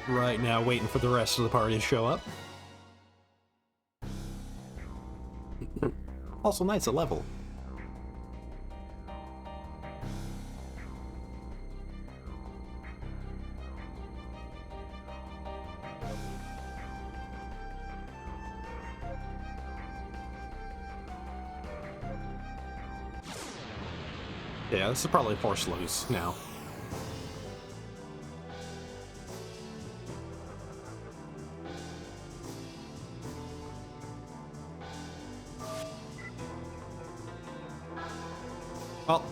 Right now, waiting for the rest of the party to show up. Also, nice, a level. Yeah, this is probably force lose now. Well,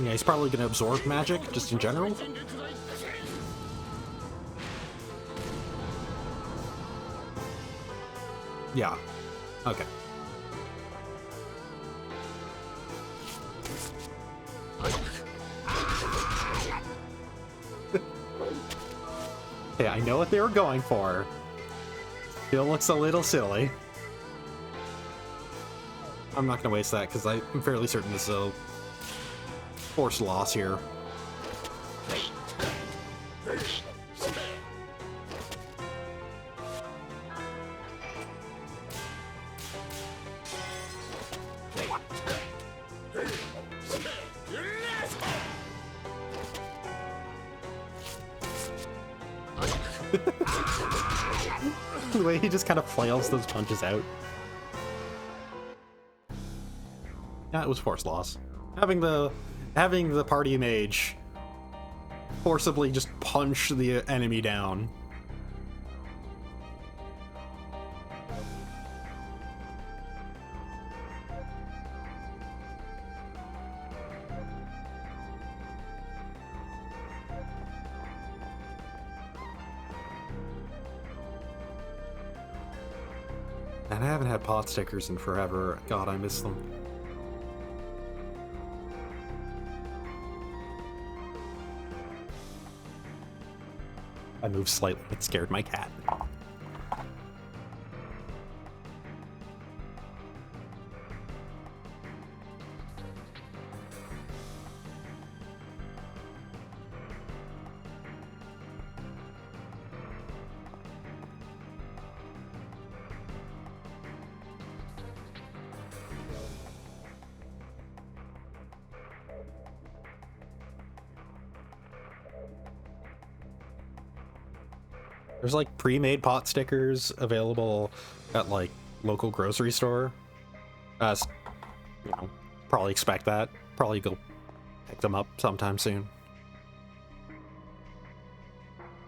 yeah, he's probably going to absorb magic, just in general. Yeah. Okay. Yeah, I know what they were going for. Still looks a little silly. I'm not gonna waste that because I'm fairly certain this is a force loss here. The way he just kind of flails those punches out. Yeah, it was force loss. Having the party mage forcibly just punch the enemy down. And I haven't had pot stickers in forever. God, I miss them. I moved slightly, it scared my cat. There's like pre-made pot stickers available at like local grocery store. You know, probably expect that. Probably go pick them up sometime soon.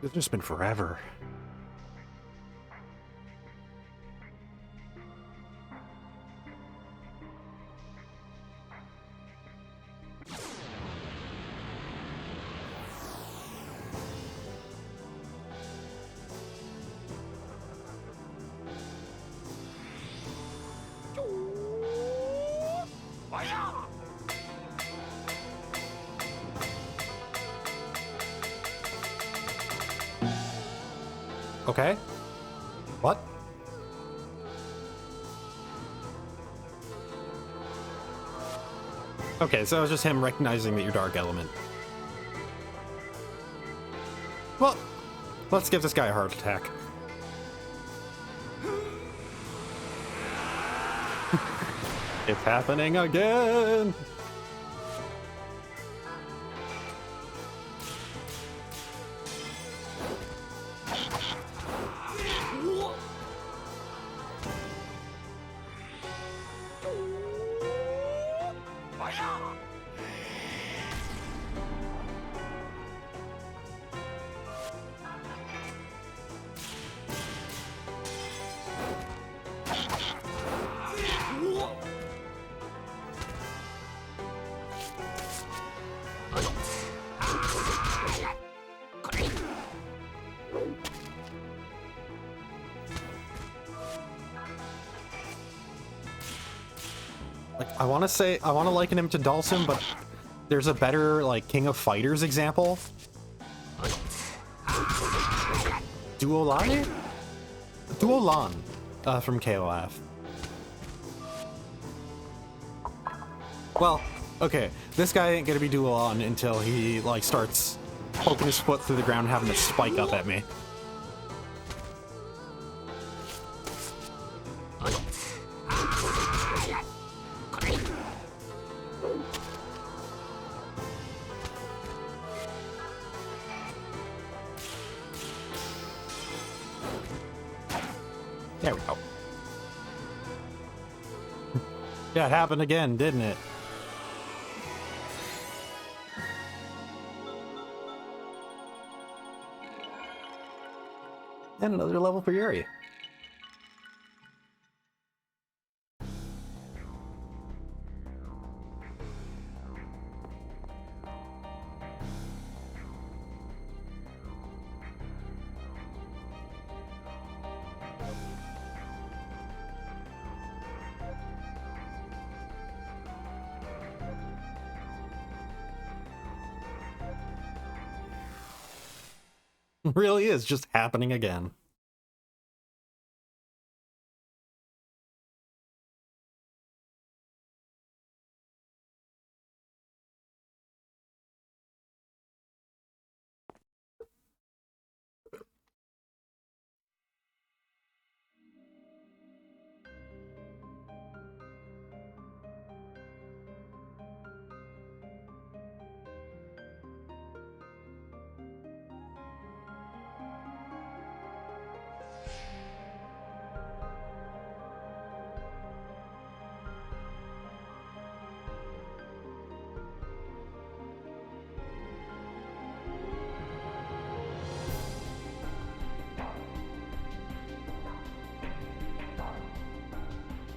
It's just been forever. Okay. What? Okay, so it was just him recognizing that you're Dark Element. Well, let's give this guy a heart attack. It's happening again! Like, I want to liken him to Dhalsim, but there's a better, like, King of Fighters example. Duolai? Duolan, from KOF. Well, okay, this guy ain't gonna be Duolan until he, like, starts poking his foot through the ground and having to spike up at me. There we go. Yeah, it happened again, didn't it? And another level for Yuri. Really is just happening again.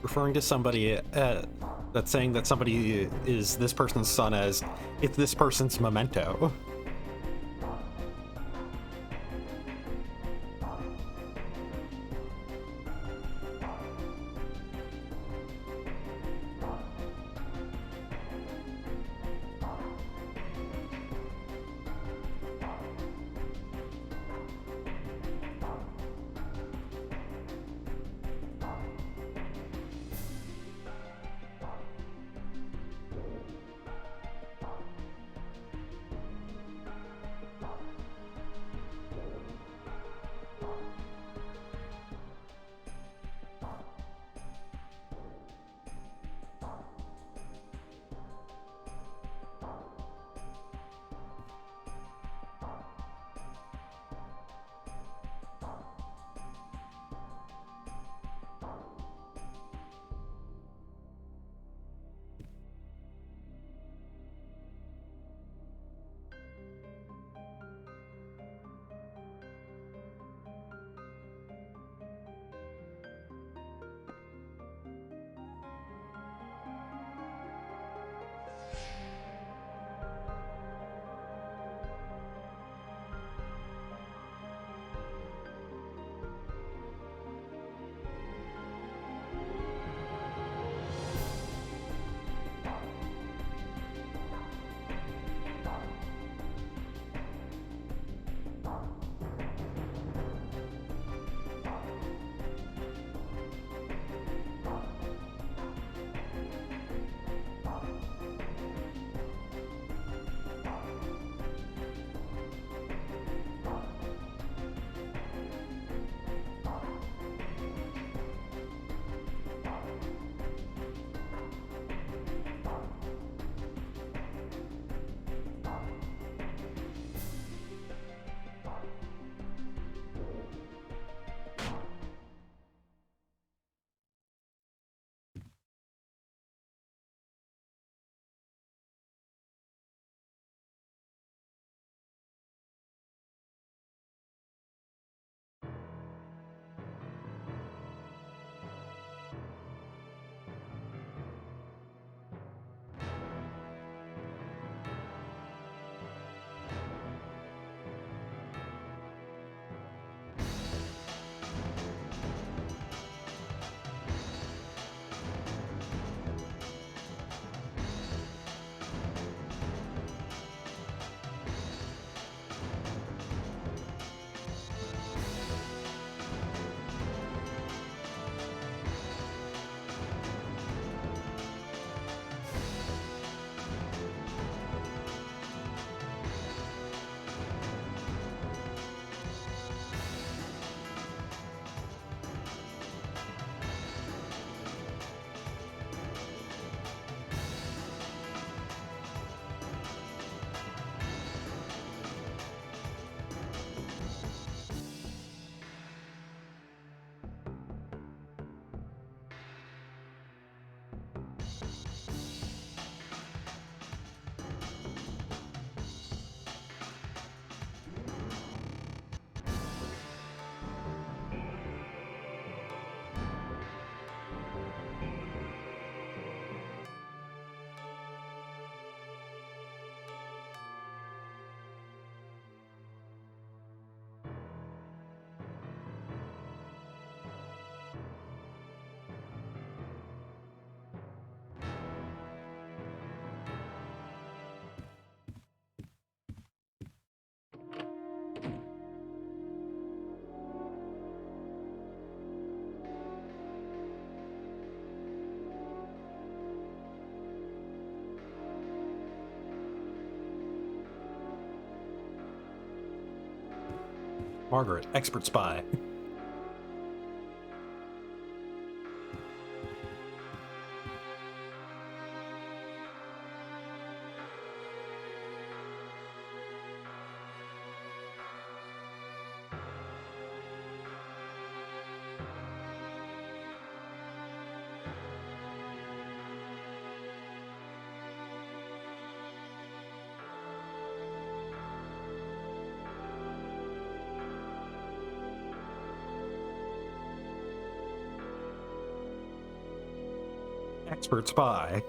Referring to somebody that's saying that somebody is this person's son as it's this person's memento. Margaret, expert spy. Expert spy.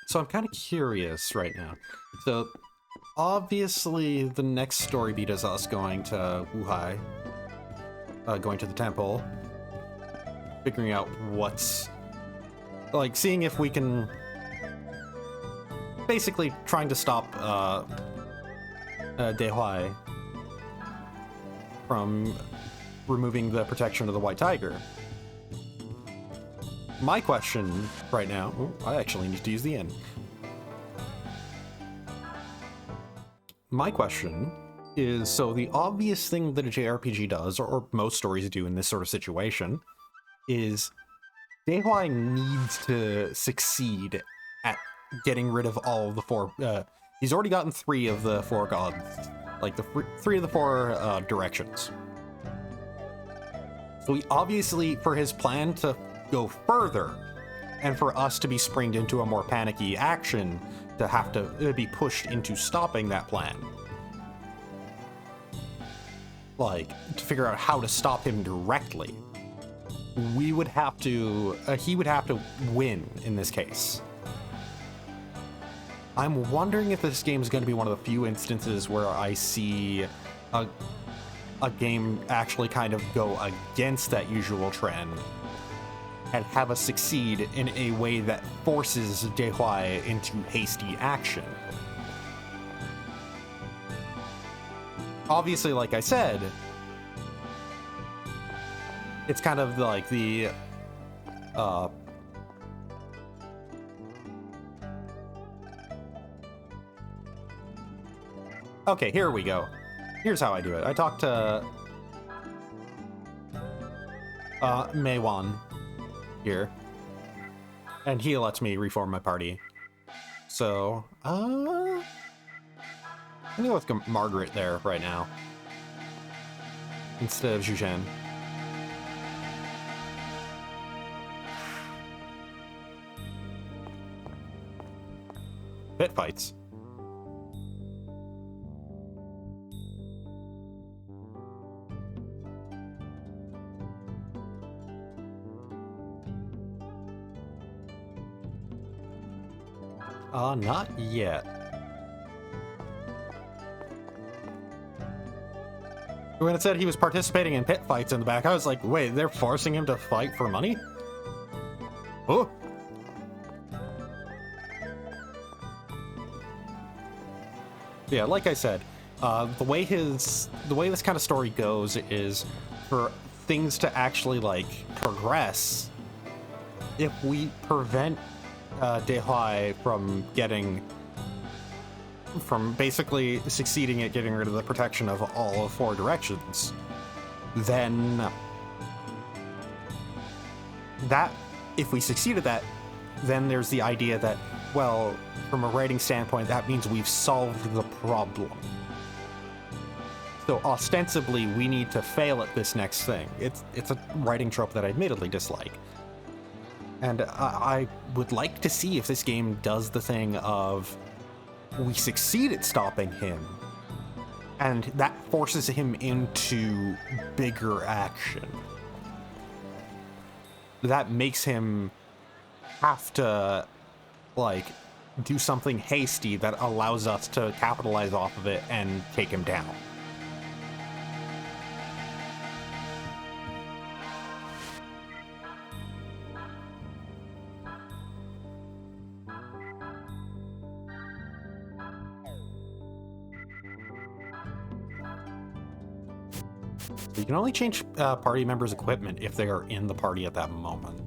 So I'm kind of curious right now. So obviously the next story beat is us going to Wuhai, going to the temple, figuring out what's, like, seeing if we can, basically trying to stop Dehuai from removing the protection of the White Tiger. My question right now, I actually need to use the N. My question is, so the obvious thing that a JRPG does, or most stories do in this sort of situation, is Dehuai needs to succeed at getting rid of all of the four, he's already gotten 3 of the 4 gods, like the 3 of the 4 directions. So he obviously, for his plan to go further, and for us to be springed into a more panicky action, to have to be pushed into stopping that plan. Like, to figure out how to stop him directly. We would have to, he would have to win in this case. I'm wondering if this game is going to be one of the few instances where I see a game actually kind of go against that usual trend and have us succeed in a way that forces Dehuai into hasty action. Obviously, like I said, it's kind of like the okay, here we go. Here's how I do it. I talk to Meiwan here, and he lets me reform my party. So, I'm gonna go with Margaret there right now instead of Zhuzhen. Pit fights. Not yet. When it said he was participating in pit fights in the back, I was like, wait, they're forcing him to fight for money? Oh! Yeah, like I said, the way this kind of story goes is for things to actually, like, progress, if we prevent Dehuai from basically succeeding at getting rid of the protection of all of 4 directions, then that, if we succeed at that, then there's the idea that, well, from a writing standpoint, that means we've solved the problem. So ostensibly, we need to fail at this next thing. It's a writing trope that I admittedly dislike. And I would like to see if this game does the thing of we succeed at stopping him, and that forces him into bigger action. That makes him have to, like, do something hasty that allows us to capitalize off of it and take him down. You can only change party members' equipment if they are in the party at that moment.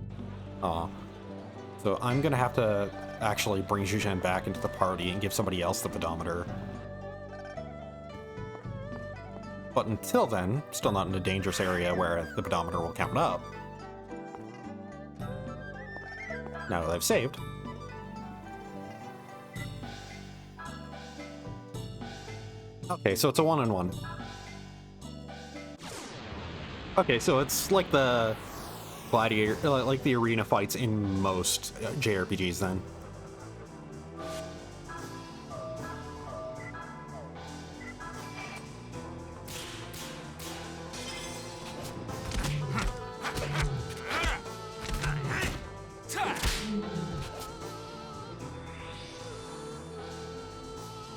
So I'm gonna have to actually bring Zhuzhen back into the party and give somebody else the pedometer. But until then, still not in a dangerous area where the pedometer will count up. Now that I've saved. Okay, so it's a one-on-one. Okay, so it's like the gladiator, like the arena fights in most JRPGs then.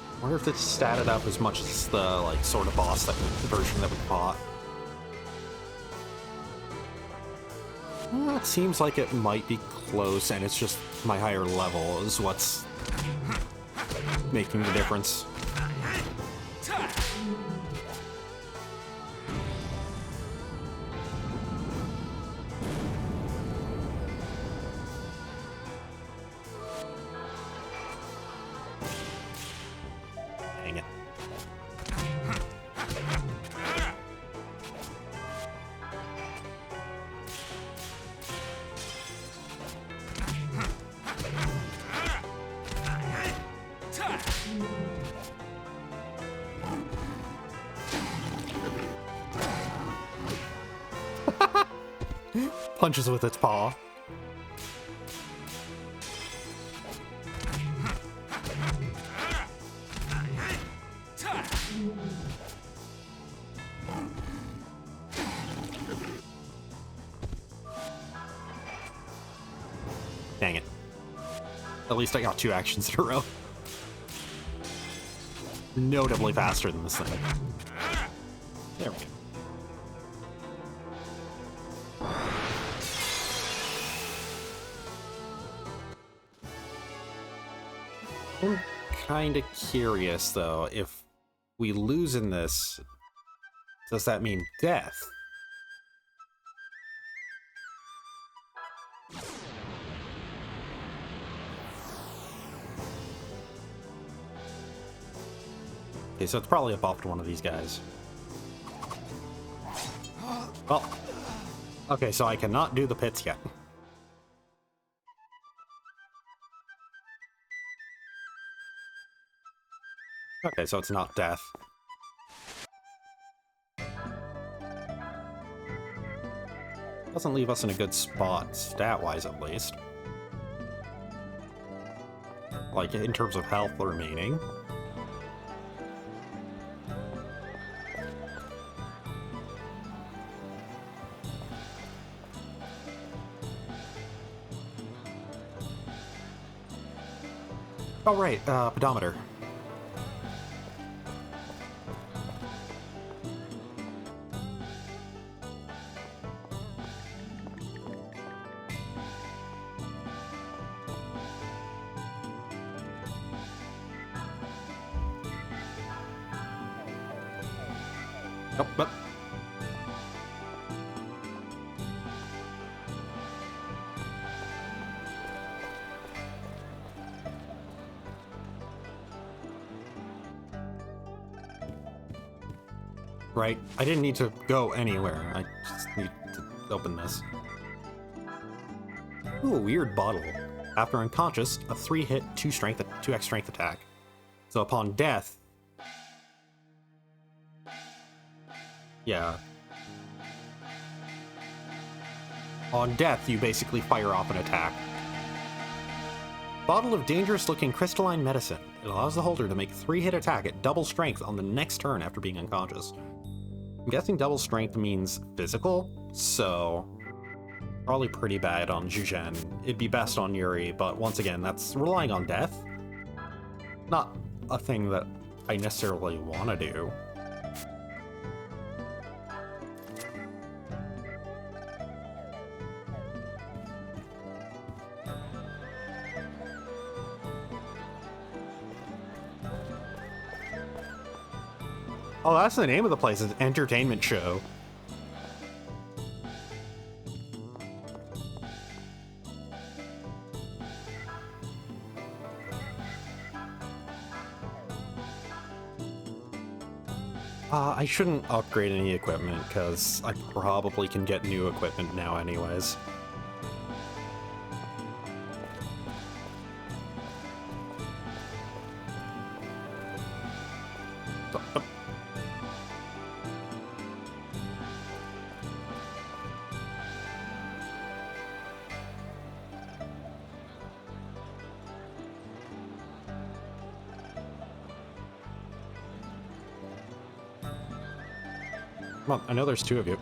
I wonder if it's statted up as much as the like sort of boss version that we fought. Well, it seems like it might be close, and it's just my higher level is what's making the difference. Dang it. Punches with its paw. Dang it. At least I got 2 actions in a row. Notably faster than this thing. There we go. I'm kind of curious, though, if we lose in this, does that mean death? Okay, so it's probably a buff to one of these guys. Well, okay, so I cannot do the pits yet. Okay, so it's not death. Doesn't leave us in a good spot, stat-wise at least. Like, in terms of health remaining. Oh, right, pedometer. Nope, but right, I didn't need to go anywhere. I just need to open this. Ooh, a weird bottle. After unconscious, a 3-hit, 2x strength attack. So upon death, yeah. On death, you basically fire off an attack. Bottle of dangerous-looking crystalline medicine. It allows the holder to make 3-hit attack at double strength on the next turn after being unconscious. I'm guessing double strength means physical, so probably pretty bad on Zhuzhen. It'd be best on Yuri, but once again, that's relying on death. Not a thing that I necessarily want to do. Oh, that's the name of the place, is Entertainment Show. I shouldn't upgrade any equipment, because I probably can get new equipment now anyways. Come on, I know there's 2 of you.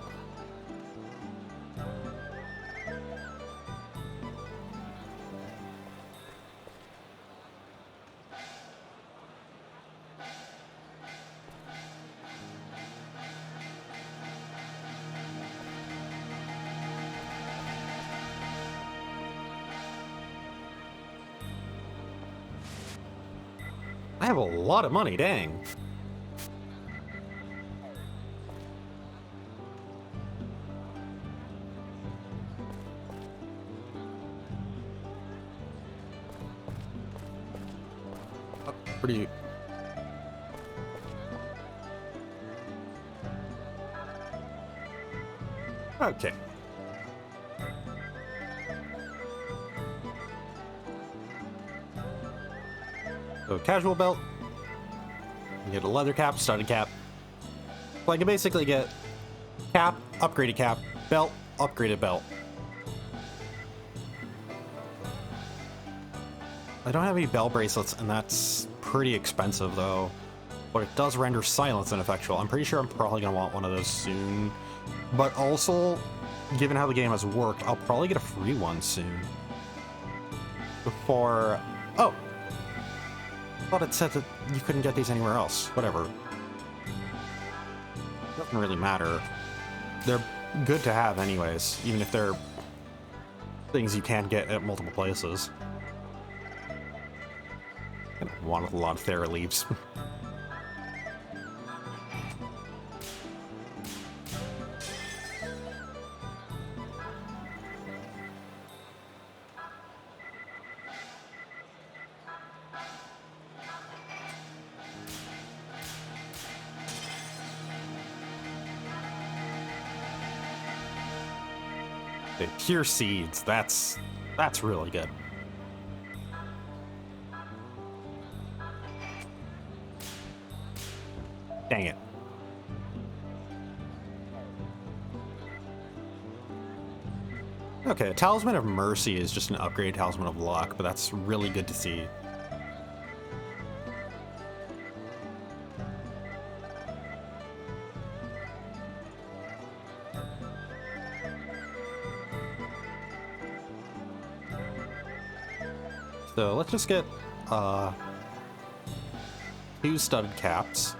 I have a lot of money, dang. Pretty. Okay. So casual belt. You get a leather cap, studded cap. So I can basically get cap, upgraded cap, belt, upgraded belt. I don't have any bell bracelets, and that's pretty expensive, though. But it does render silence ineffectual. I'm pretty sure I'm probably going to want one of those soon. But also, given how the game has worked, I'll probably get a free one soon. Before... Oh! I thought it said that you couldn't get these anywhere else. Whatever. Doesn't really matter. They're good to have anyways, even if they're things you can't get at multiple places. I don't want a lot of Thera leaves. Okay, pure seeds, that's really good. Dang it. Okay, a Talisman of Mercy is just an upgrade Talisman of Luck, but that's really good to see. So let's just get 2 studded caps.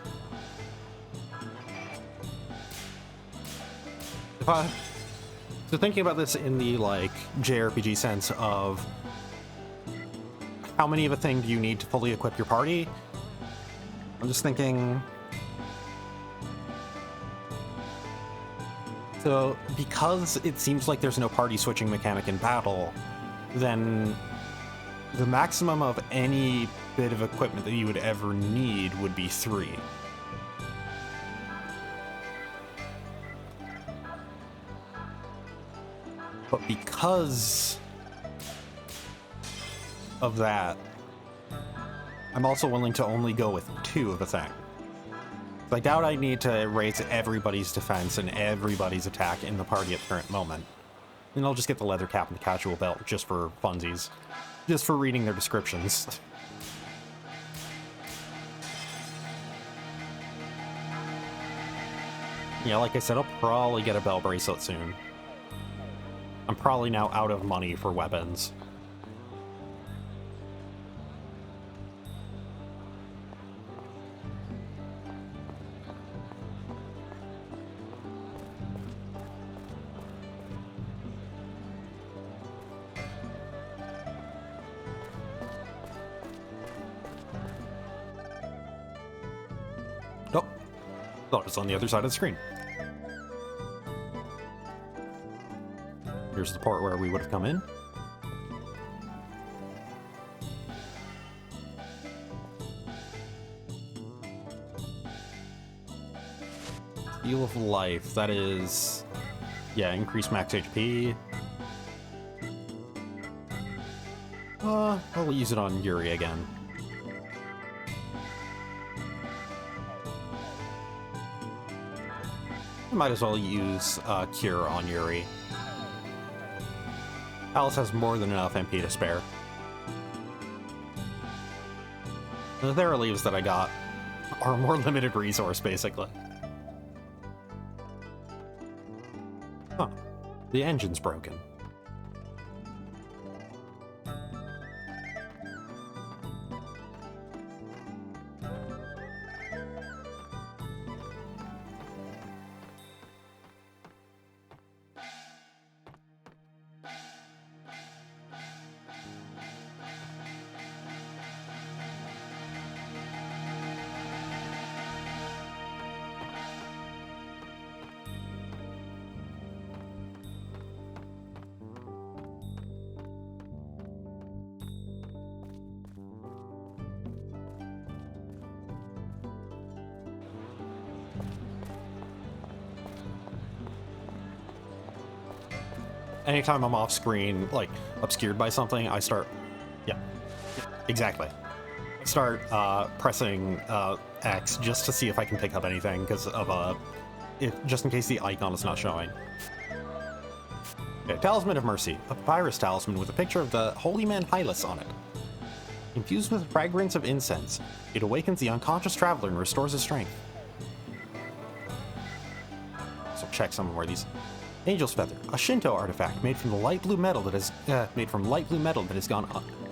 So thinking about this in the, like, JRPG sense of how many of a thing do you need to fully equip your party? I'm just thinking... So, because it seems like there's no party switching mechanic in battle, then the maximum of any bit of equipment that you would ever need would be 3. But because of that, I'm also willing to only go with 2 of a thing. I doubt I need to raise everybody's defense and everybody's attack in the party at the current moment. And I'll just get the leather cap and the casual belt just for funsies. Just for reading their descriptions. Yeah, like I said, I'll probably get a belt bracelet soon. I'm probably now out of money for weapons. Oh, thought it's on the other side of the screen. Here's the part where we would have come in. Seal of Life, that is... yeah, increase max HP. I'll use it on Yuri again. Might as well use Cure on Yuri. Alice has more than enough MP to spare. The Thera leaves that I got are a more limited resource, basically. Huh. The engine's broken. Anytime I'm off screen, like, obscured by something, I start... yeah, exactly. I start pressing X just to see if I can pick up anything, because of just in case the icon is not showing. Okay, Talisman of Mercy, a papyrus talisman with a picture of the holy man Hylas on it. Infused with fragrance of incense, it awakens the unconscious traveler and restores his strength. So check some more of these. Angel's Feather, a Shinto artifact made from light blue metal that has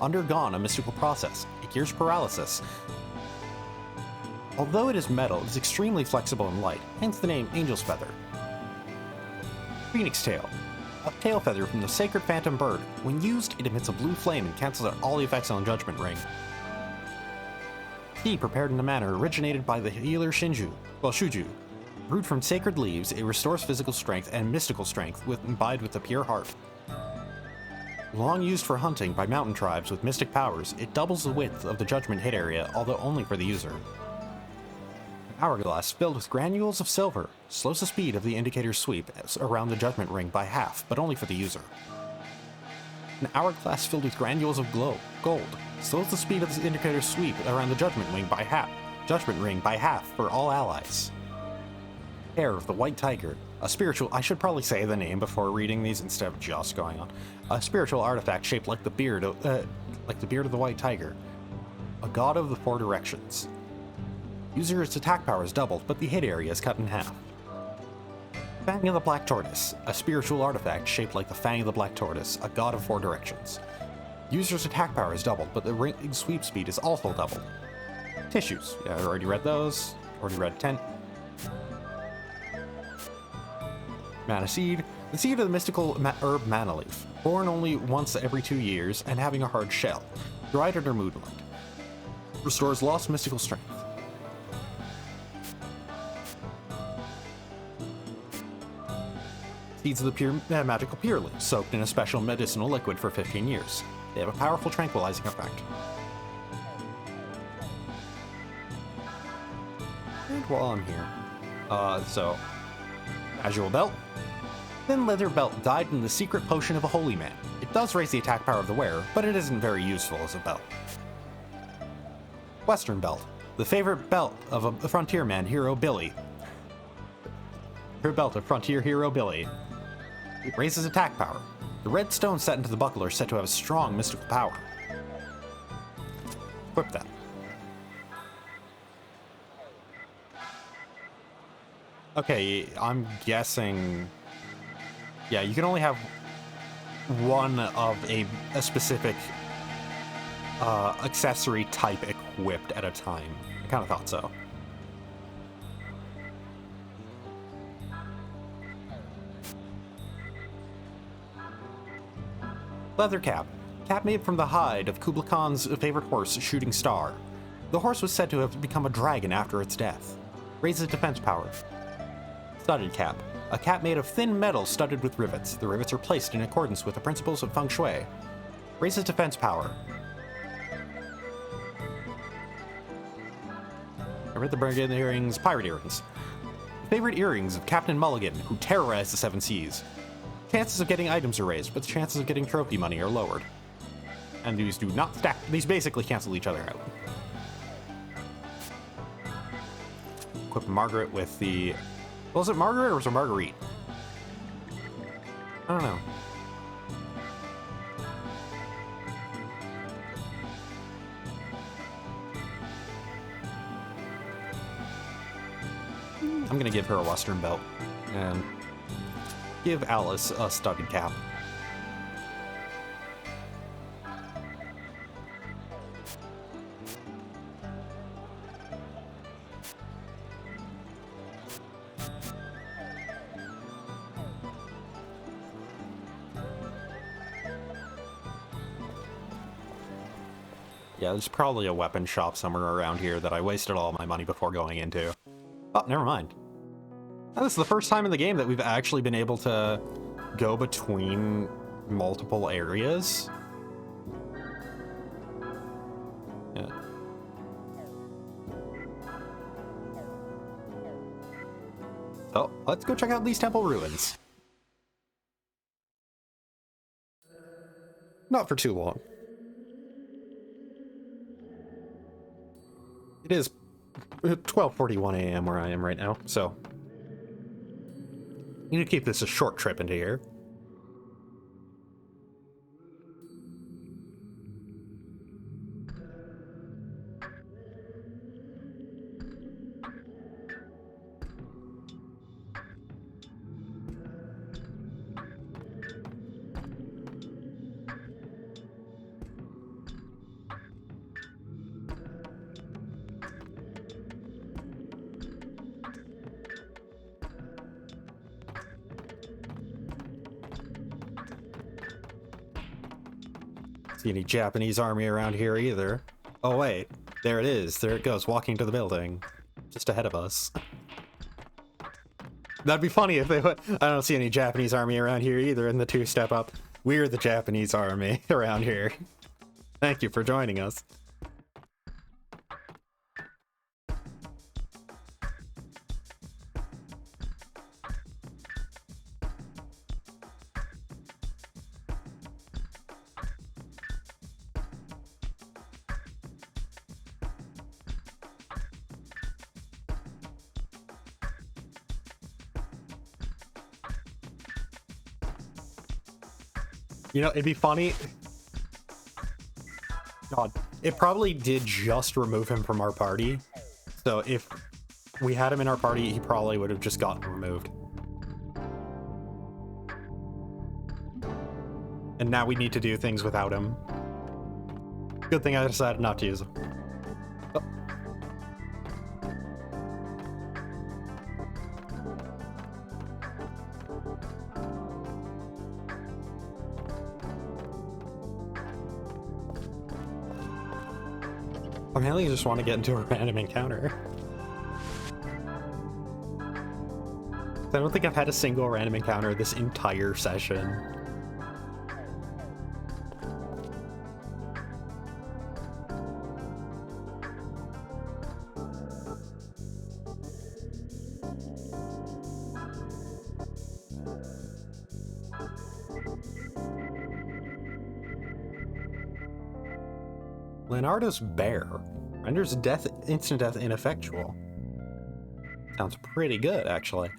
undergone a mystical process. It cures paralysis. Although it is metal, it is extremely flexible and light, hence the name Angel's Feather. Phoenix Tail, a tail feather from the sacred phantom bird. When used, it emits a blue flame and cancels out all the effects on Judgment Ring. Tea prepared in a manner originated by the healer Shuju. Brewed from sacred leaves, it restores physical strength and mystical strength imbibed with the pure heart. Long used for hunting by mountain tribes with mystic powers, it doubles the width of the Judgment hit area, although only for the user. An hourglass filled with granules of silver slows the speed of the indicator's sweep around the Judgment Ring by half, but only for the user. An hourglass filled with granules of gold slows the speed of the indicator's sweep around the Judgment Ring by half for all allies. Hair of the White Tiger, a spiritual... I should probably say the name before reading these instead of just going on. A spiritual artifact shaped like the beard of the White Tiger, a god of the four directions. User's attack power is doubled, but the hit area is cut in half. Fang of the Black Tortoise, a spiritual artifact shaped like the Fang of the Black Tortoise, a god of four directions. User's attack power is doubled, but the ring sweep speed is also doubled. Tissues, yeah, I already read those. Already read 10. Mana Seed, the seed of the mystical herb Mana Leaf, born only once every 2 years and having a hard shell, dried under moonlight. Restores lost mystical strength. Seeds of the pure magical pure leaf, soaked in a special medicinal liquid for 15 years. They have a powerful tranquilizing effect. And while I'm here, so casual belt. Thin leather belt dyed in the secret potion of a holy man. It does raise the attack power of the wearer, but it isn't very useful as a belt. Western belt, the favorite belt of a frontier man, hero Billy. Her belt of frontier hero Billy. It raises attack power. The red stone set into the buckler is said to have a strong mystical power. Equip that. Okay, I'm guessing... Yeah, you can only have one of a specific accessory type equipped at a time. I kind of thought so. Leather cap. Cap made from the hide of Kublai Khan's favorite horse, Shooting Star. The horse was said to have become a dragon after its death. Raises defense power. Studded cap. A cap made of thin metal studded with rivets. The rivets are placed in accordance with the principles of feng shui. Raises defense power. I read the bargain earrings, pirate earrings. Favorite earrings of Captain Mulligan, who terrorized the Seven Seas. Chances of getting items are raised, but the chances of getting trophy money are lowered. And these do not stack. These basically cancel each other out. Equip Margaret with the... Was it Margaret or was it Marguerite? I don't know. I'm gonna give her a Western belt and give Alice a studded cap. Yeah, there's probably a weapon shop somewhere around here that I wasted all my money before going into. Oh, never mind. Now, this is the first time in the game that we've actually been able to go between multiple areas. Yeah. Oh, let's go check out these temple ruins. Not for too long. It is 12:41 a.m. where I am right now, so need to keep this a short trip into here. See any Japanese army around here either. Oh wait, there it is. There it goes, walking to the building. Just ahead of us. That'd be funny if they would. I don't see any Japanese army around here either in the two-step up. We're the Japanese army around here. Thank you for joining us. You know, it'd be funny. God, it probably did just remove him from our party. So if we had him in our party, he probably would have just gotten removed. And now we need to do things without him. Good thing I decided not to use him. Oh. I mainly just want to get into a random encounter. I don't think I've had a single random encounter this entire session. Leonardo's bear renders instant death ineffectual. Sounds pretty good, actually.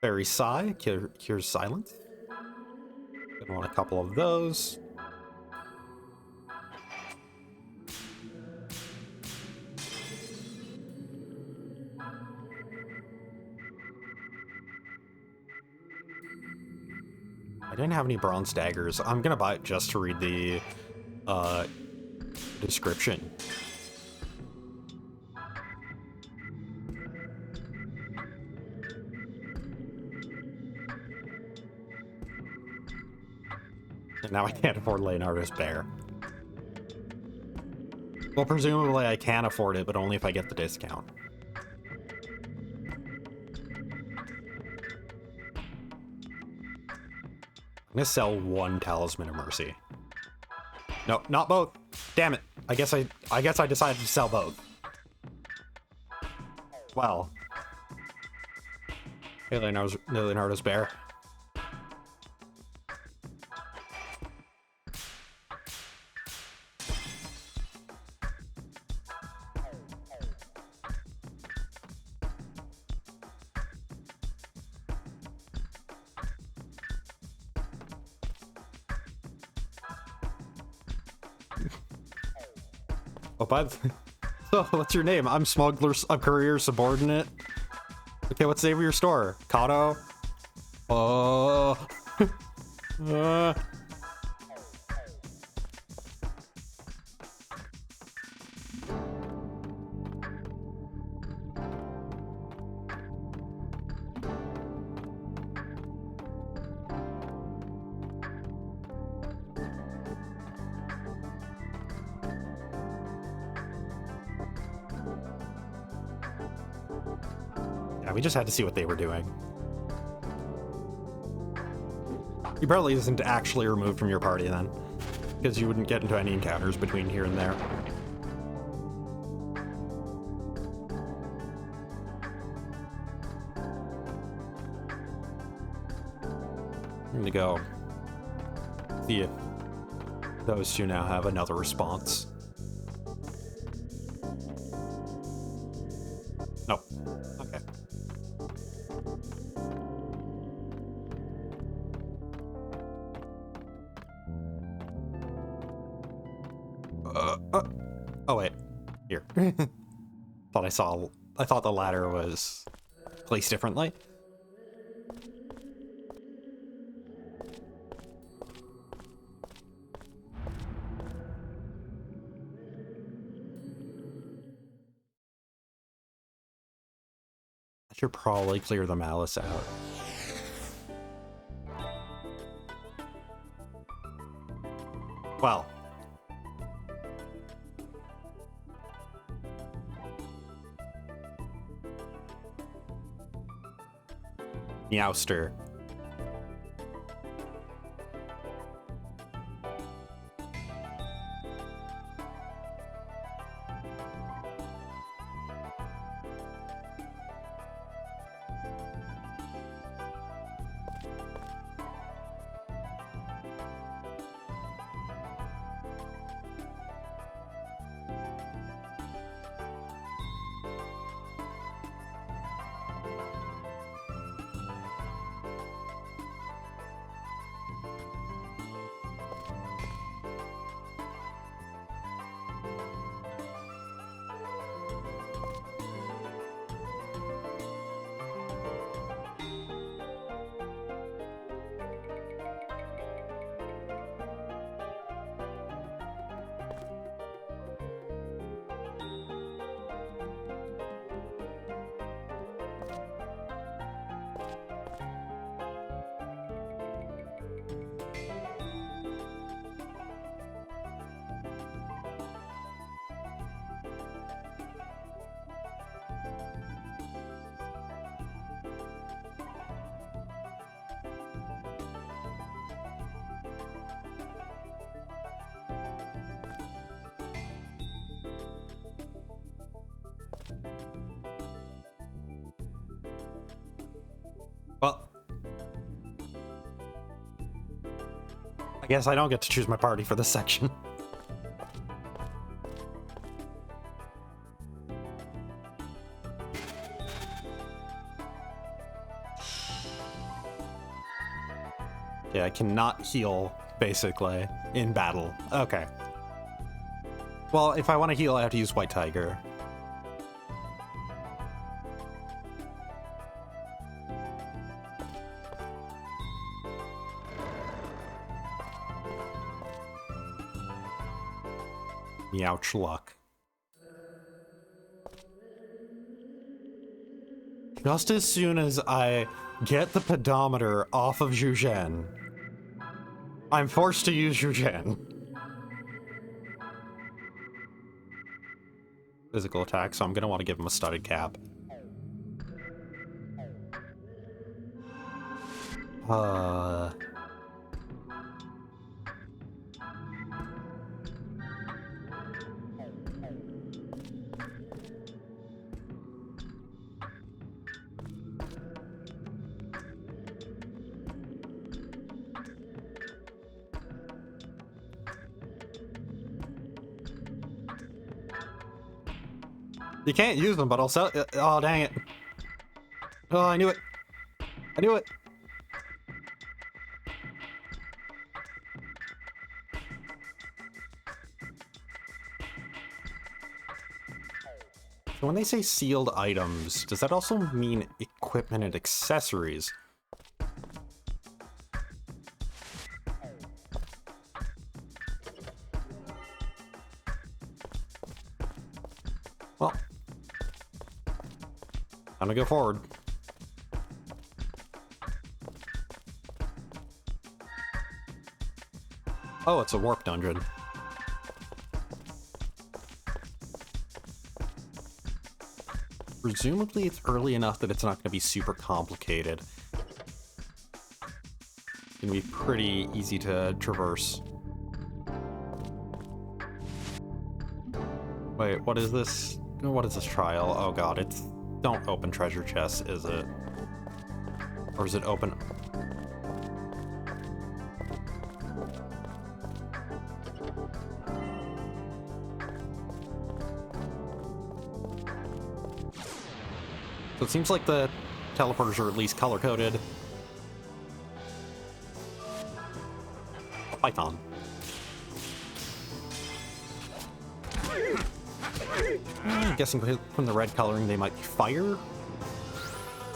Fairy sigh cures silence. Gonna want a couple of those. I didn't have any bronze daggers. I'm gonna buy it just to read the description. And now I can't afford Leonardo's bear. Well, presumably I can afford it, but only if I get the discount. I'm gonna sell one Talisman of Mercy. No, not both. Damn it. I guess I decided to sell both. Well. Hey, Leonardo's bear. Oh, so what's your name? I'm a courier subordinate. Okay, what's the name of your store? Kato? Oh. Yeah, we just had to see what they were doing. He probably isn't actually removed from your party then, because you wouldn't get into any encounters between here and there. I'm gonna go see if those two now have another response. No. Okay. Oh wait, here. I thought the ladder was placed differently. I should probably clear the malice out. Well. Meowster. Well, I guess I don't get to choose my party for this section. Yeah, cannot heal, basically, in battle. Okay. Well, if I want to heal, I have to use White Tiger. Meowch luck. Just as soon as I get the pedometer off of Zhuzhen, I'm forced to use Zhuzhen. Physical attack, so I'm gonna want to give him a studded cap. You can't use them, but I'll sell. Oh, dang it. Oh, I knew it. I knew it. So when they say sealed items, does that also mean equipment and accessories? Well, time to go forward. Oh, it's a warp dungeon. Presumably it's early enough that it's not going to be super complicated. It's going to be pretty easy to traverse. Wait, what is this? What is this trial? Oh god, it's... Don't open treasure chests, is it? Or is it open... So it seems like the teleporters are at least color-coded. Python. I'm guessing from the red coloring they might be fire.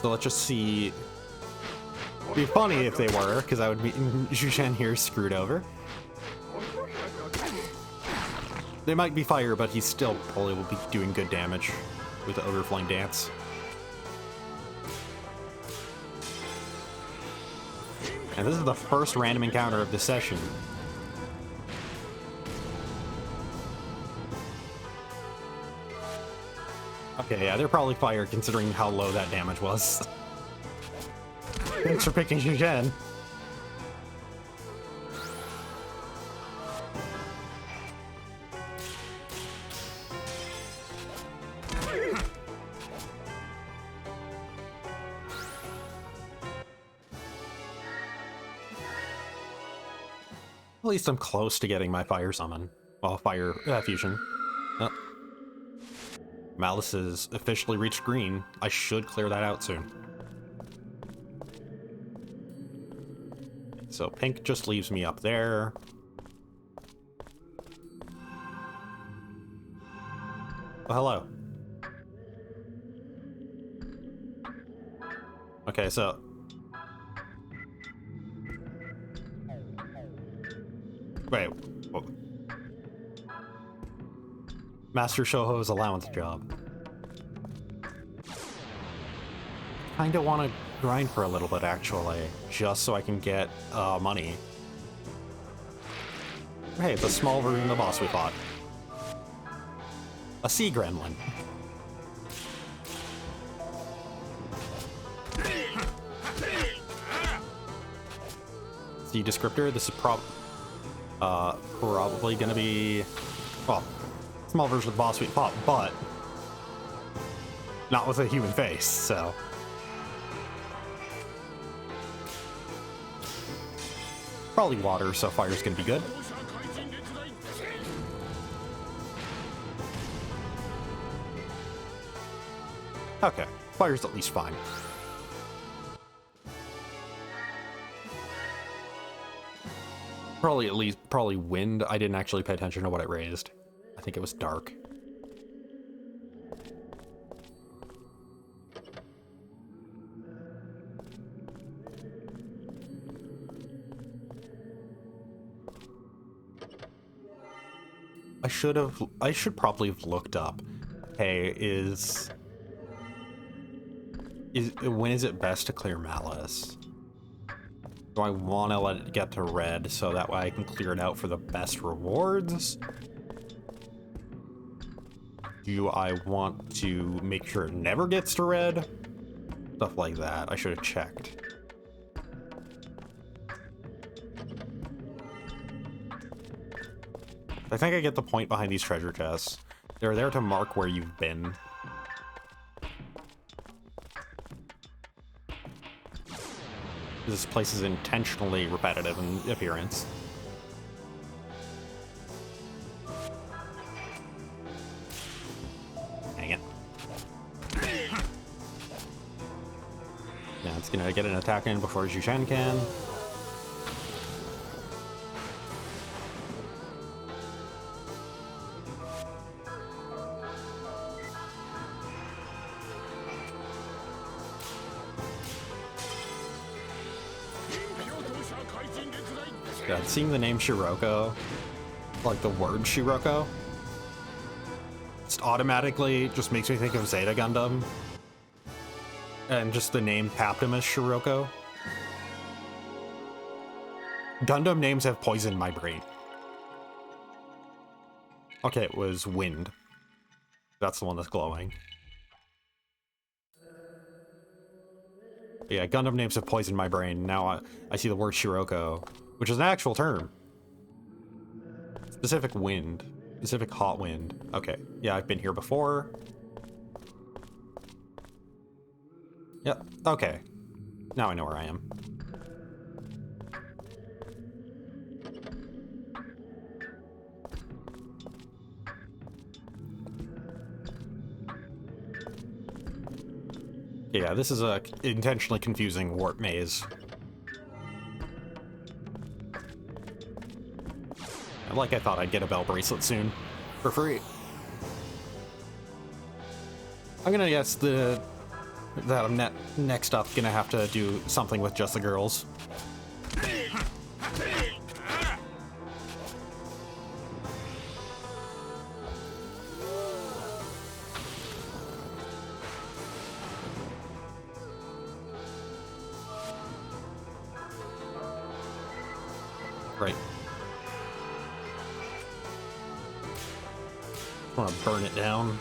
So let's just see. It'd be funny if they were, because I would be Zhuzhen here screwed over. They might be fire, but he still probably will be doing good damage with the Ogre Flame Dance. And this is the first random encounter of the session. Okay, yeah, they're probably fire considering how low that damage was. Thanks for picking Zhuzhen. At least I'm close to getting my fire summon. Well, fire fusion. Oh. Malice has officially reached green. I should clear that out soon. So pink just leaves me up there. Oh, hello. Okay, so... Wait. Whoa. Master Shoho's allowance job. Kinda wanna grind for a little bit, actually. Just so I can get, money. Hey, it's a small version of the boss we fought. A sea gremlin. Sea descriptor, this is probably gonna be, well, small version of the boss we fought, but not with a human face, so. Probably water, so fire's gonna be good. Okay, fire's at least fine. Probably wind. I didn't actually pay attention to what it raised. I think it was dark. I should probably have looked up. Hey, when is it best to clear malice? Do I want to let it get to red so that way I can clear it out for the best rewards? Do I want to make sure it never gets to red? Stuff like that. I should have checked. I think I get the point behind these treasure chests. They're there to mark where you've been. This place is intentionally repetitive in appearance. Dang it. Yeah, it's gonna get an attack in before Zhushan can. God, seeing the name Shiroko, like the word Shiroko, just automatically just makes me think of Zeta Gundam. And just the name Paptimus Shiroko. Gundam names have poisoned my brain. Okay, it was wind. That's the one that's glowing. Yeah, Gundam names have poisoned my brain. Now I see the word Shiroko, which is an actual term. Specific wind. Specific hot wind. Okay, yeah, I've been here before. Yep, okay. Now I know where I am. Yeah, this is a intentionally confusing warp maze. Like I thought I'd get a bell bracelet soon. For free. I'm gonna guess that I'm next up gonna have to do something with just the girls. Right. I want to burn it down.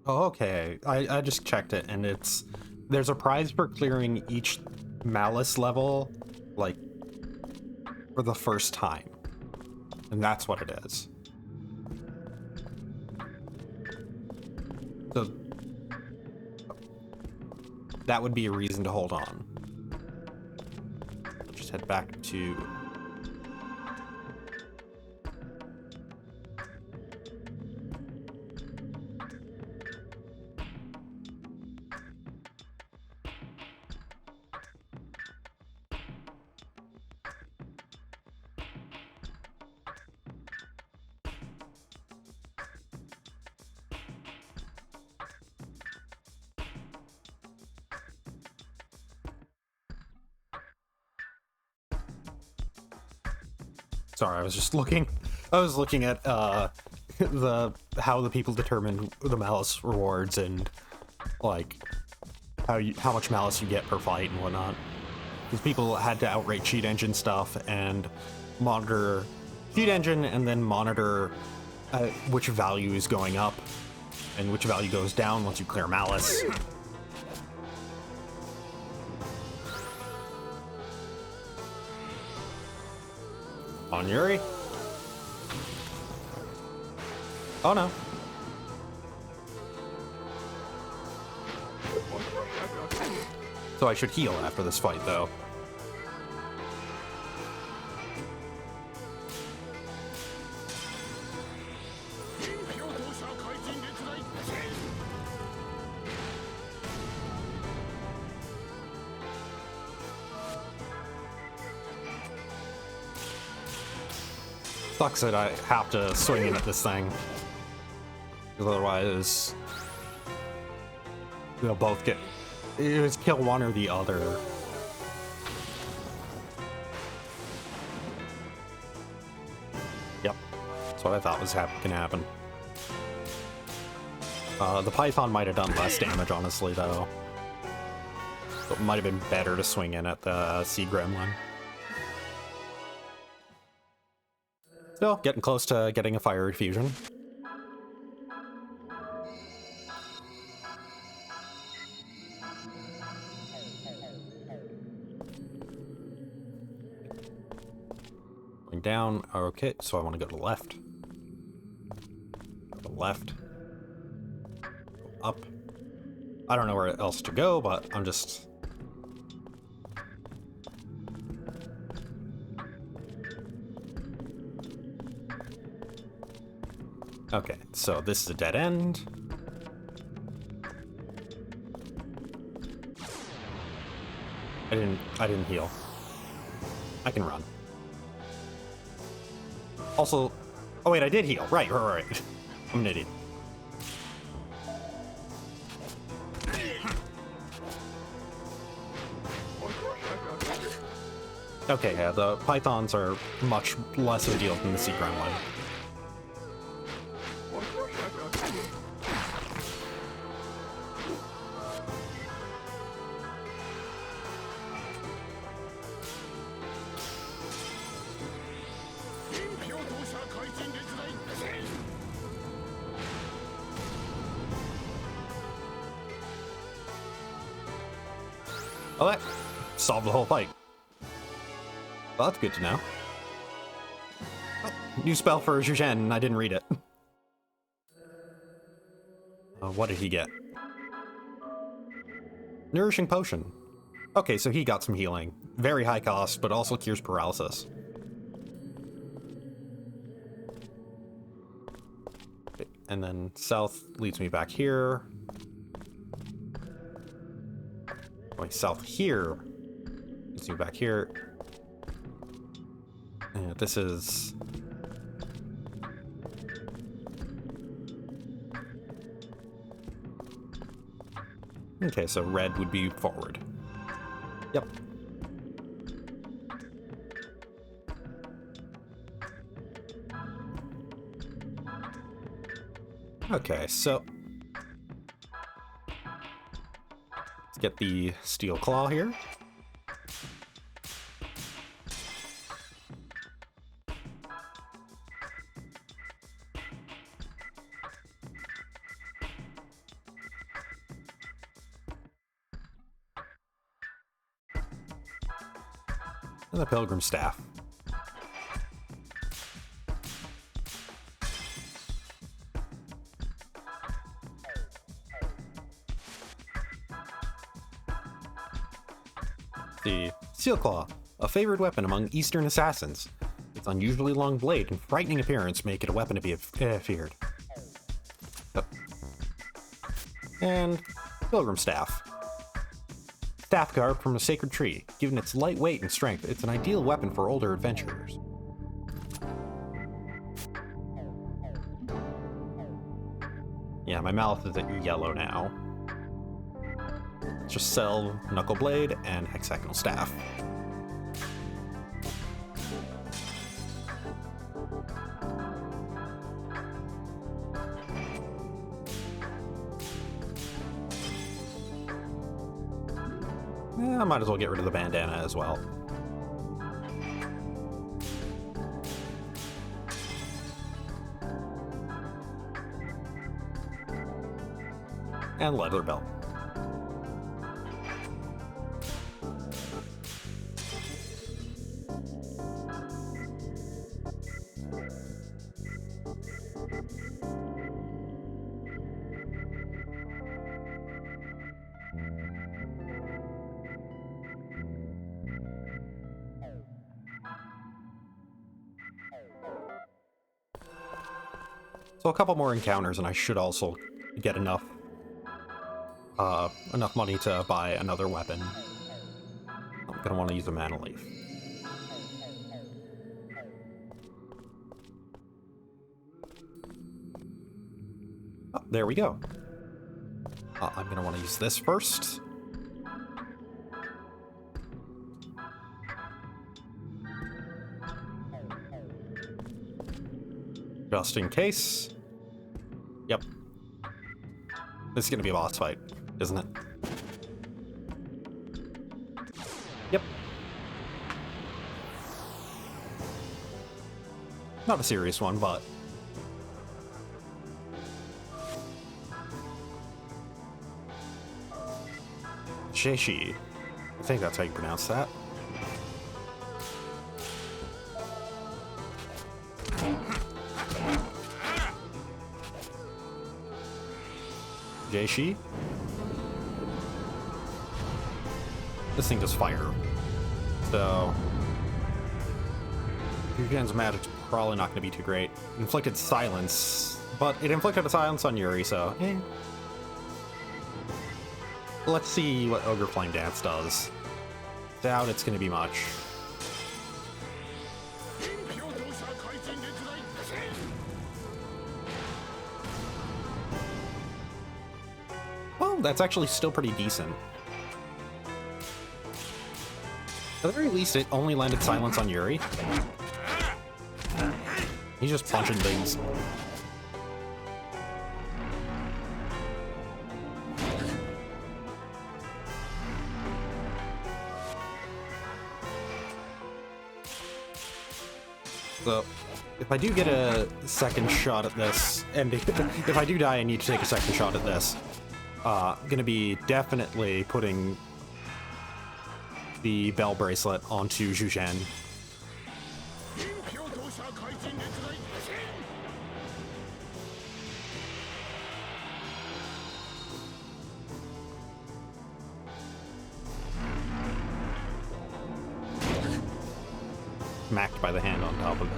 Oh, okay. I just checked it, and there's a prize for clearing each malice level, like, for the first time. And that's what it is. So that would be a reason to hold on. Just head back to... Sorry, I was just looking. I was looking at how the people determine the malice rewards and like how much malice you get per fight and whatnot. because people had to outrate cheat engine stuff and monitor cheat engine and then monitor which value is going up and which value goes down once you clear malice. On Yuri. Oh no. So I should heal after this fight, though. Sucks that I have to swing in at this thing. Because otherwise, they'll both get... It was kill one or the other. Yep. That's what I thought was gonna happen. The Python might have done less damage, honestly, though. So it might have been better to swing in at the Sea Gremlin. Still, getting close to getting a Fire Fusion. Going down. Okay, so I want to go to the left. Go to the left. Go up. I don't know where else to go, but I'm just... Okay, so this is a dead end. I didn't heal. I can run. Also, oh wait, I did heal. Right. I'm an idiot. Okay, yeah, the pythons are much less of a deal than the sea gremlin. Oh, that solved the whole fight. Well, that's good to know. Oh, new spell for Zhuzhen, I didn't read it. What did he get? Nourishing Potion. Okay, so he got some healing. Very high cost, but also cures paralysis. Okay, and then south leads me back here. Going south here leads me back here. And this is... Okay, so red would be forward. Yep. Okay, so... Let's get the Steel Claw here. And the Pilgrim Staff. The Steel Claw, a favored weapon among Eastern assassins. Its unusually long blade and frightening appearance make it a weapon to be feared. Oh. And Pilgrim Staff. Staff carved from a sacred tree. Given its light weight and strength, it's an ideal weapon for older adventurers. Yeah, my mouth is yellow now. Let's just sell Knuckle Blade and Hexagonal Staff. I might as well get rid of the bandana as well. And leather belt. So a couple more encounters and I should also get enough money to buy another weapon. I'm gonna want to use a mana leaf. Oh, there we go. I'm gonna want to use this first. Just in case. Yep. This is gonna be a boss fight, isn't it? Yep. Not a serious one, but... Sheshi. I think that's how you pronounce that. Jaishi. This thing does fire. So... Yugen's magic's probably not going to be too great. Inflicted silence. But it inflicted a silence on Yuri, so... Let's see what Ogre Flame Dance does. Doubt it's going to be much. Well, that's actually still pretty decent. At the very least, it only landed silence on Yuri. He's just punching things. So, if I do get a second shot at this, and if I do die, I need to take a second shot at this. Gonna be definitely putting the bell bracelet onto Zhuzhen. Smacked by the hand on top of it.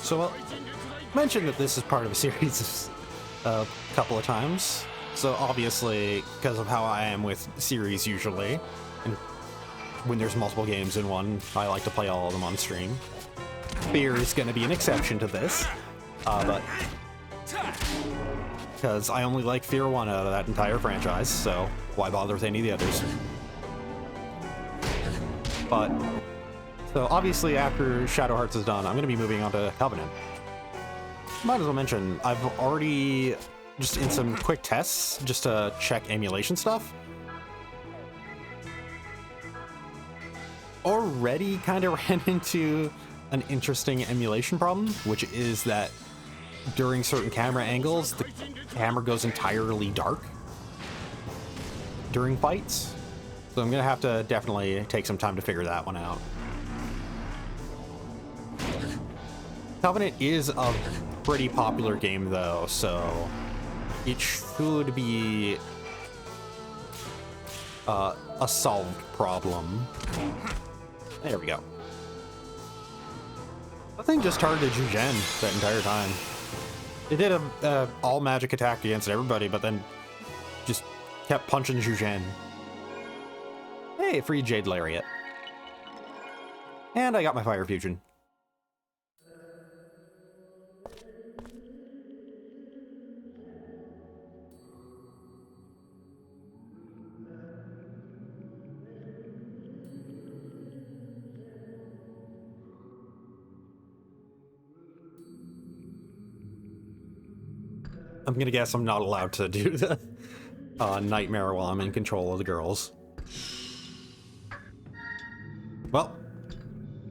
So I'll mention that this is part of a series a couple of times. So obviously, because of how I am with series usually, and when there's multiple games in one, I like to play all of them on stream. Fear is going to be an exception to this, but because I only like Fear 1 out of that entire franchise, so why bother with any of the others? But, so obviously after Shadow Hearts is done, I'm going to be moving on to Covenant. Might as well mention, I've already, just in some quick tests, just to check emulation stuff, already kind of ran into an interesting emulation problem, which is that during certain camera angles, the camera goes entirely dark during fights. So I'm gonna have to definitely take some time to figure that one out. Covenant is a pretty popular game though, so it should be a solved problem. There we go. The thing just targeted Zhuzhen that entire time. It did a all magic attack against everybody, but then just kept punching Zhuzhen. Hey, free Jade Lariat. And I got my Fire Fusion. I'm gonna guess I'm not allowed to do the nightmare while I'm in control of the girls. Well,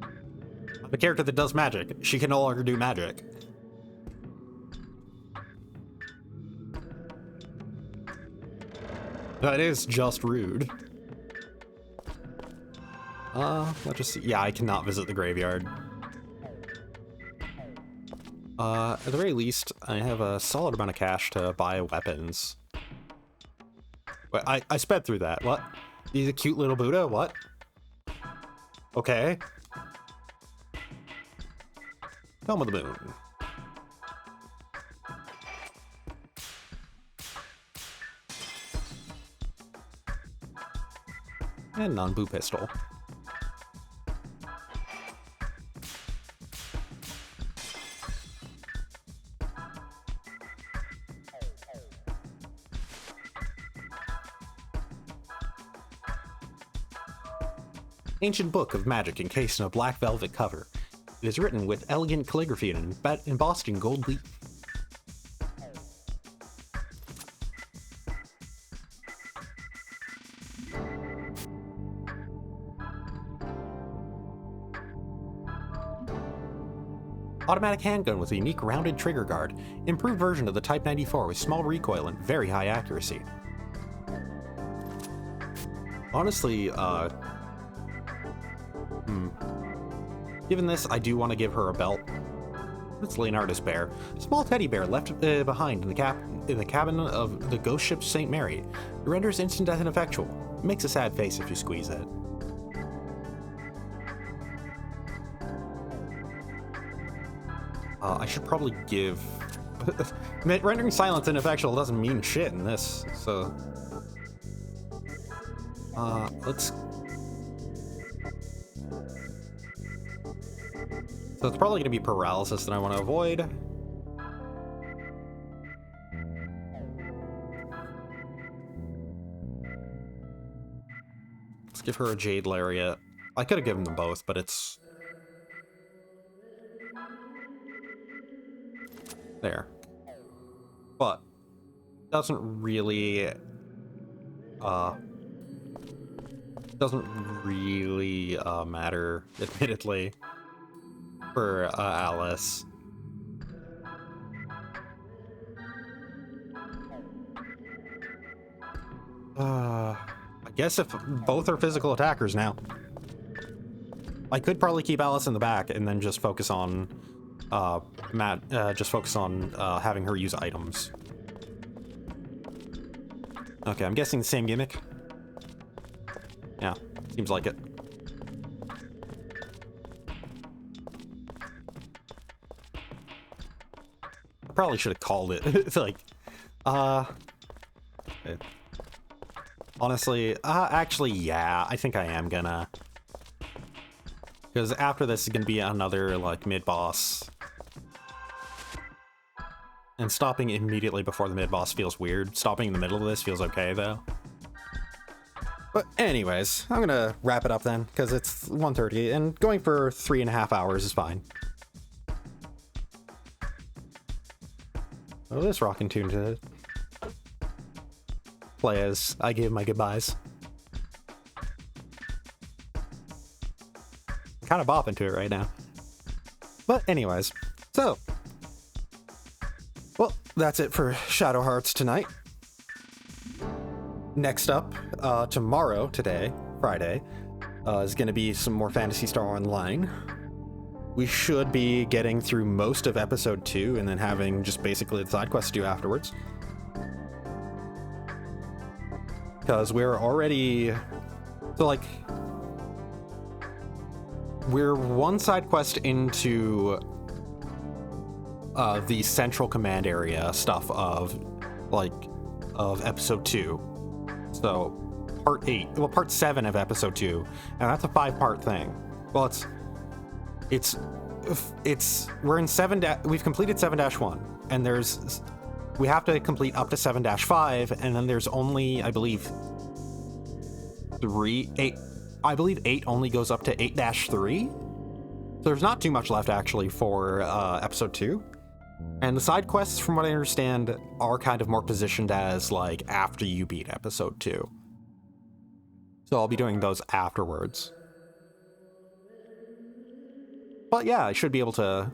I'm a character that does magic. She can no longer do magic. That is just rude. Let's just see. Yeah, I cannot visit the graveyard. At the very least, I have a solid amount of cash to buy weapons. Wait, I sped through that. What? He's a cute little Buddha? What? Okay. Dome of the Moon. And non-boo pistol. Ancient book of magic encased in a black velvet cover. It is written with elegant calligraphy and embossed in gold leaf. Automatic handgun with a unique rounded trigger guard. Improved version of the Type 94 with small recoil and very high accuracy. Honestly, given this, I do want to give her a belt. It's Leonardo's bear. A small teddy bear left behind in the cabin of the ghost ship St. Mary. It renders instant death ineffectual. It makes a sad face if you squeeze it. I should probably give... Rendering silence ineffectual doesn't mean shit in this, so... let's... So it's probably going to be paralysis that I want to avoid. Let's give her a Jade Lariat. I could have given them both, but it's... There. But doesn't really matter, admittedly, for Alice. I guess if both are physical attackers now, I could probably keep Alice in the back and then just focus on having her use items. Okay, I'm guessing the same gimmick. Yeah, seems like it. I probably should have called it. It's like, honestly, actually, yeah, I think I am gonna. Because after this is gonna be another, like, mid-boss. And stopping immediately before the mid-boss feels weird. Stopping in the middle of this feels okay, though. But anyways, I'm gonna wrap it up then, because it's 1:30, and going for 3.5 hours is fine. Oh, this rockin' tune to play as I give my goodbyes. Kind of bopping to it right now. But anyways, so... Well, that's it for Shadow Hearts tonight. Next up, today, Friday, is going to be some more Phantasy Star Online. We should be getting through most of episode 2 and then having just basically the side quests to do afterwards. Because we're already... So, like... We're one side quest into the central command area stuff of episode 2. So part 7 of episode 2, and that's a 5-part thing. Well, we're in 7 we've completed 7-1, and we have to complete up to 7-5, and then there's only, I believe, 8 only goes up to 8-3. So there's not too much left actually for episode 2. And the side quests, from what I understand, are kind of more positioned as, like, after you beat episode 2. So I'll be doing those afterwards. But yeah, I should be able to,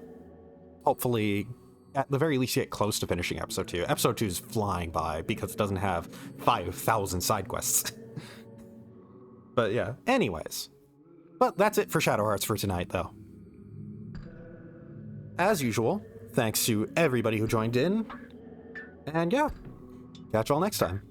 hopefully, at the very least, get close to finishing episode 2. Episode 2 is flying by because it doesn't have 5,000 side quests. But yeah, anyways. But that's it for Shadow Hearts for tonight, though. As usual, thanks to everybody who joined in. And yeah, catch you all next time.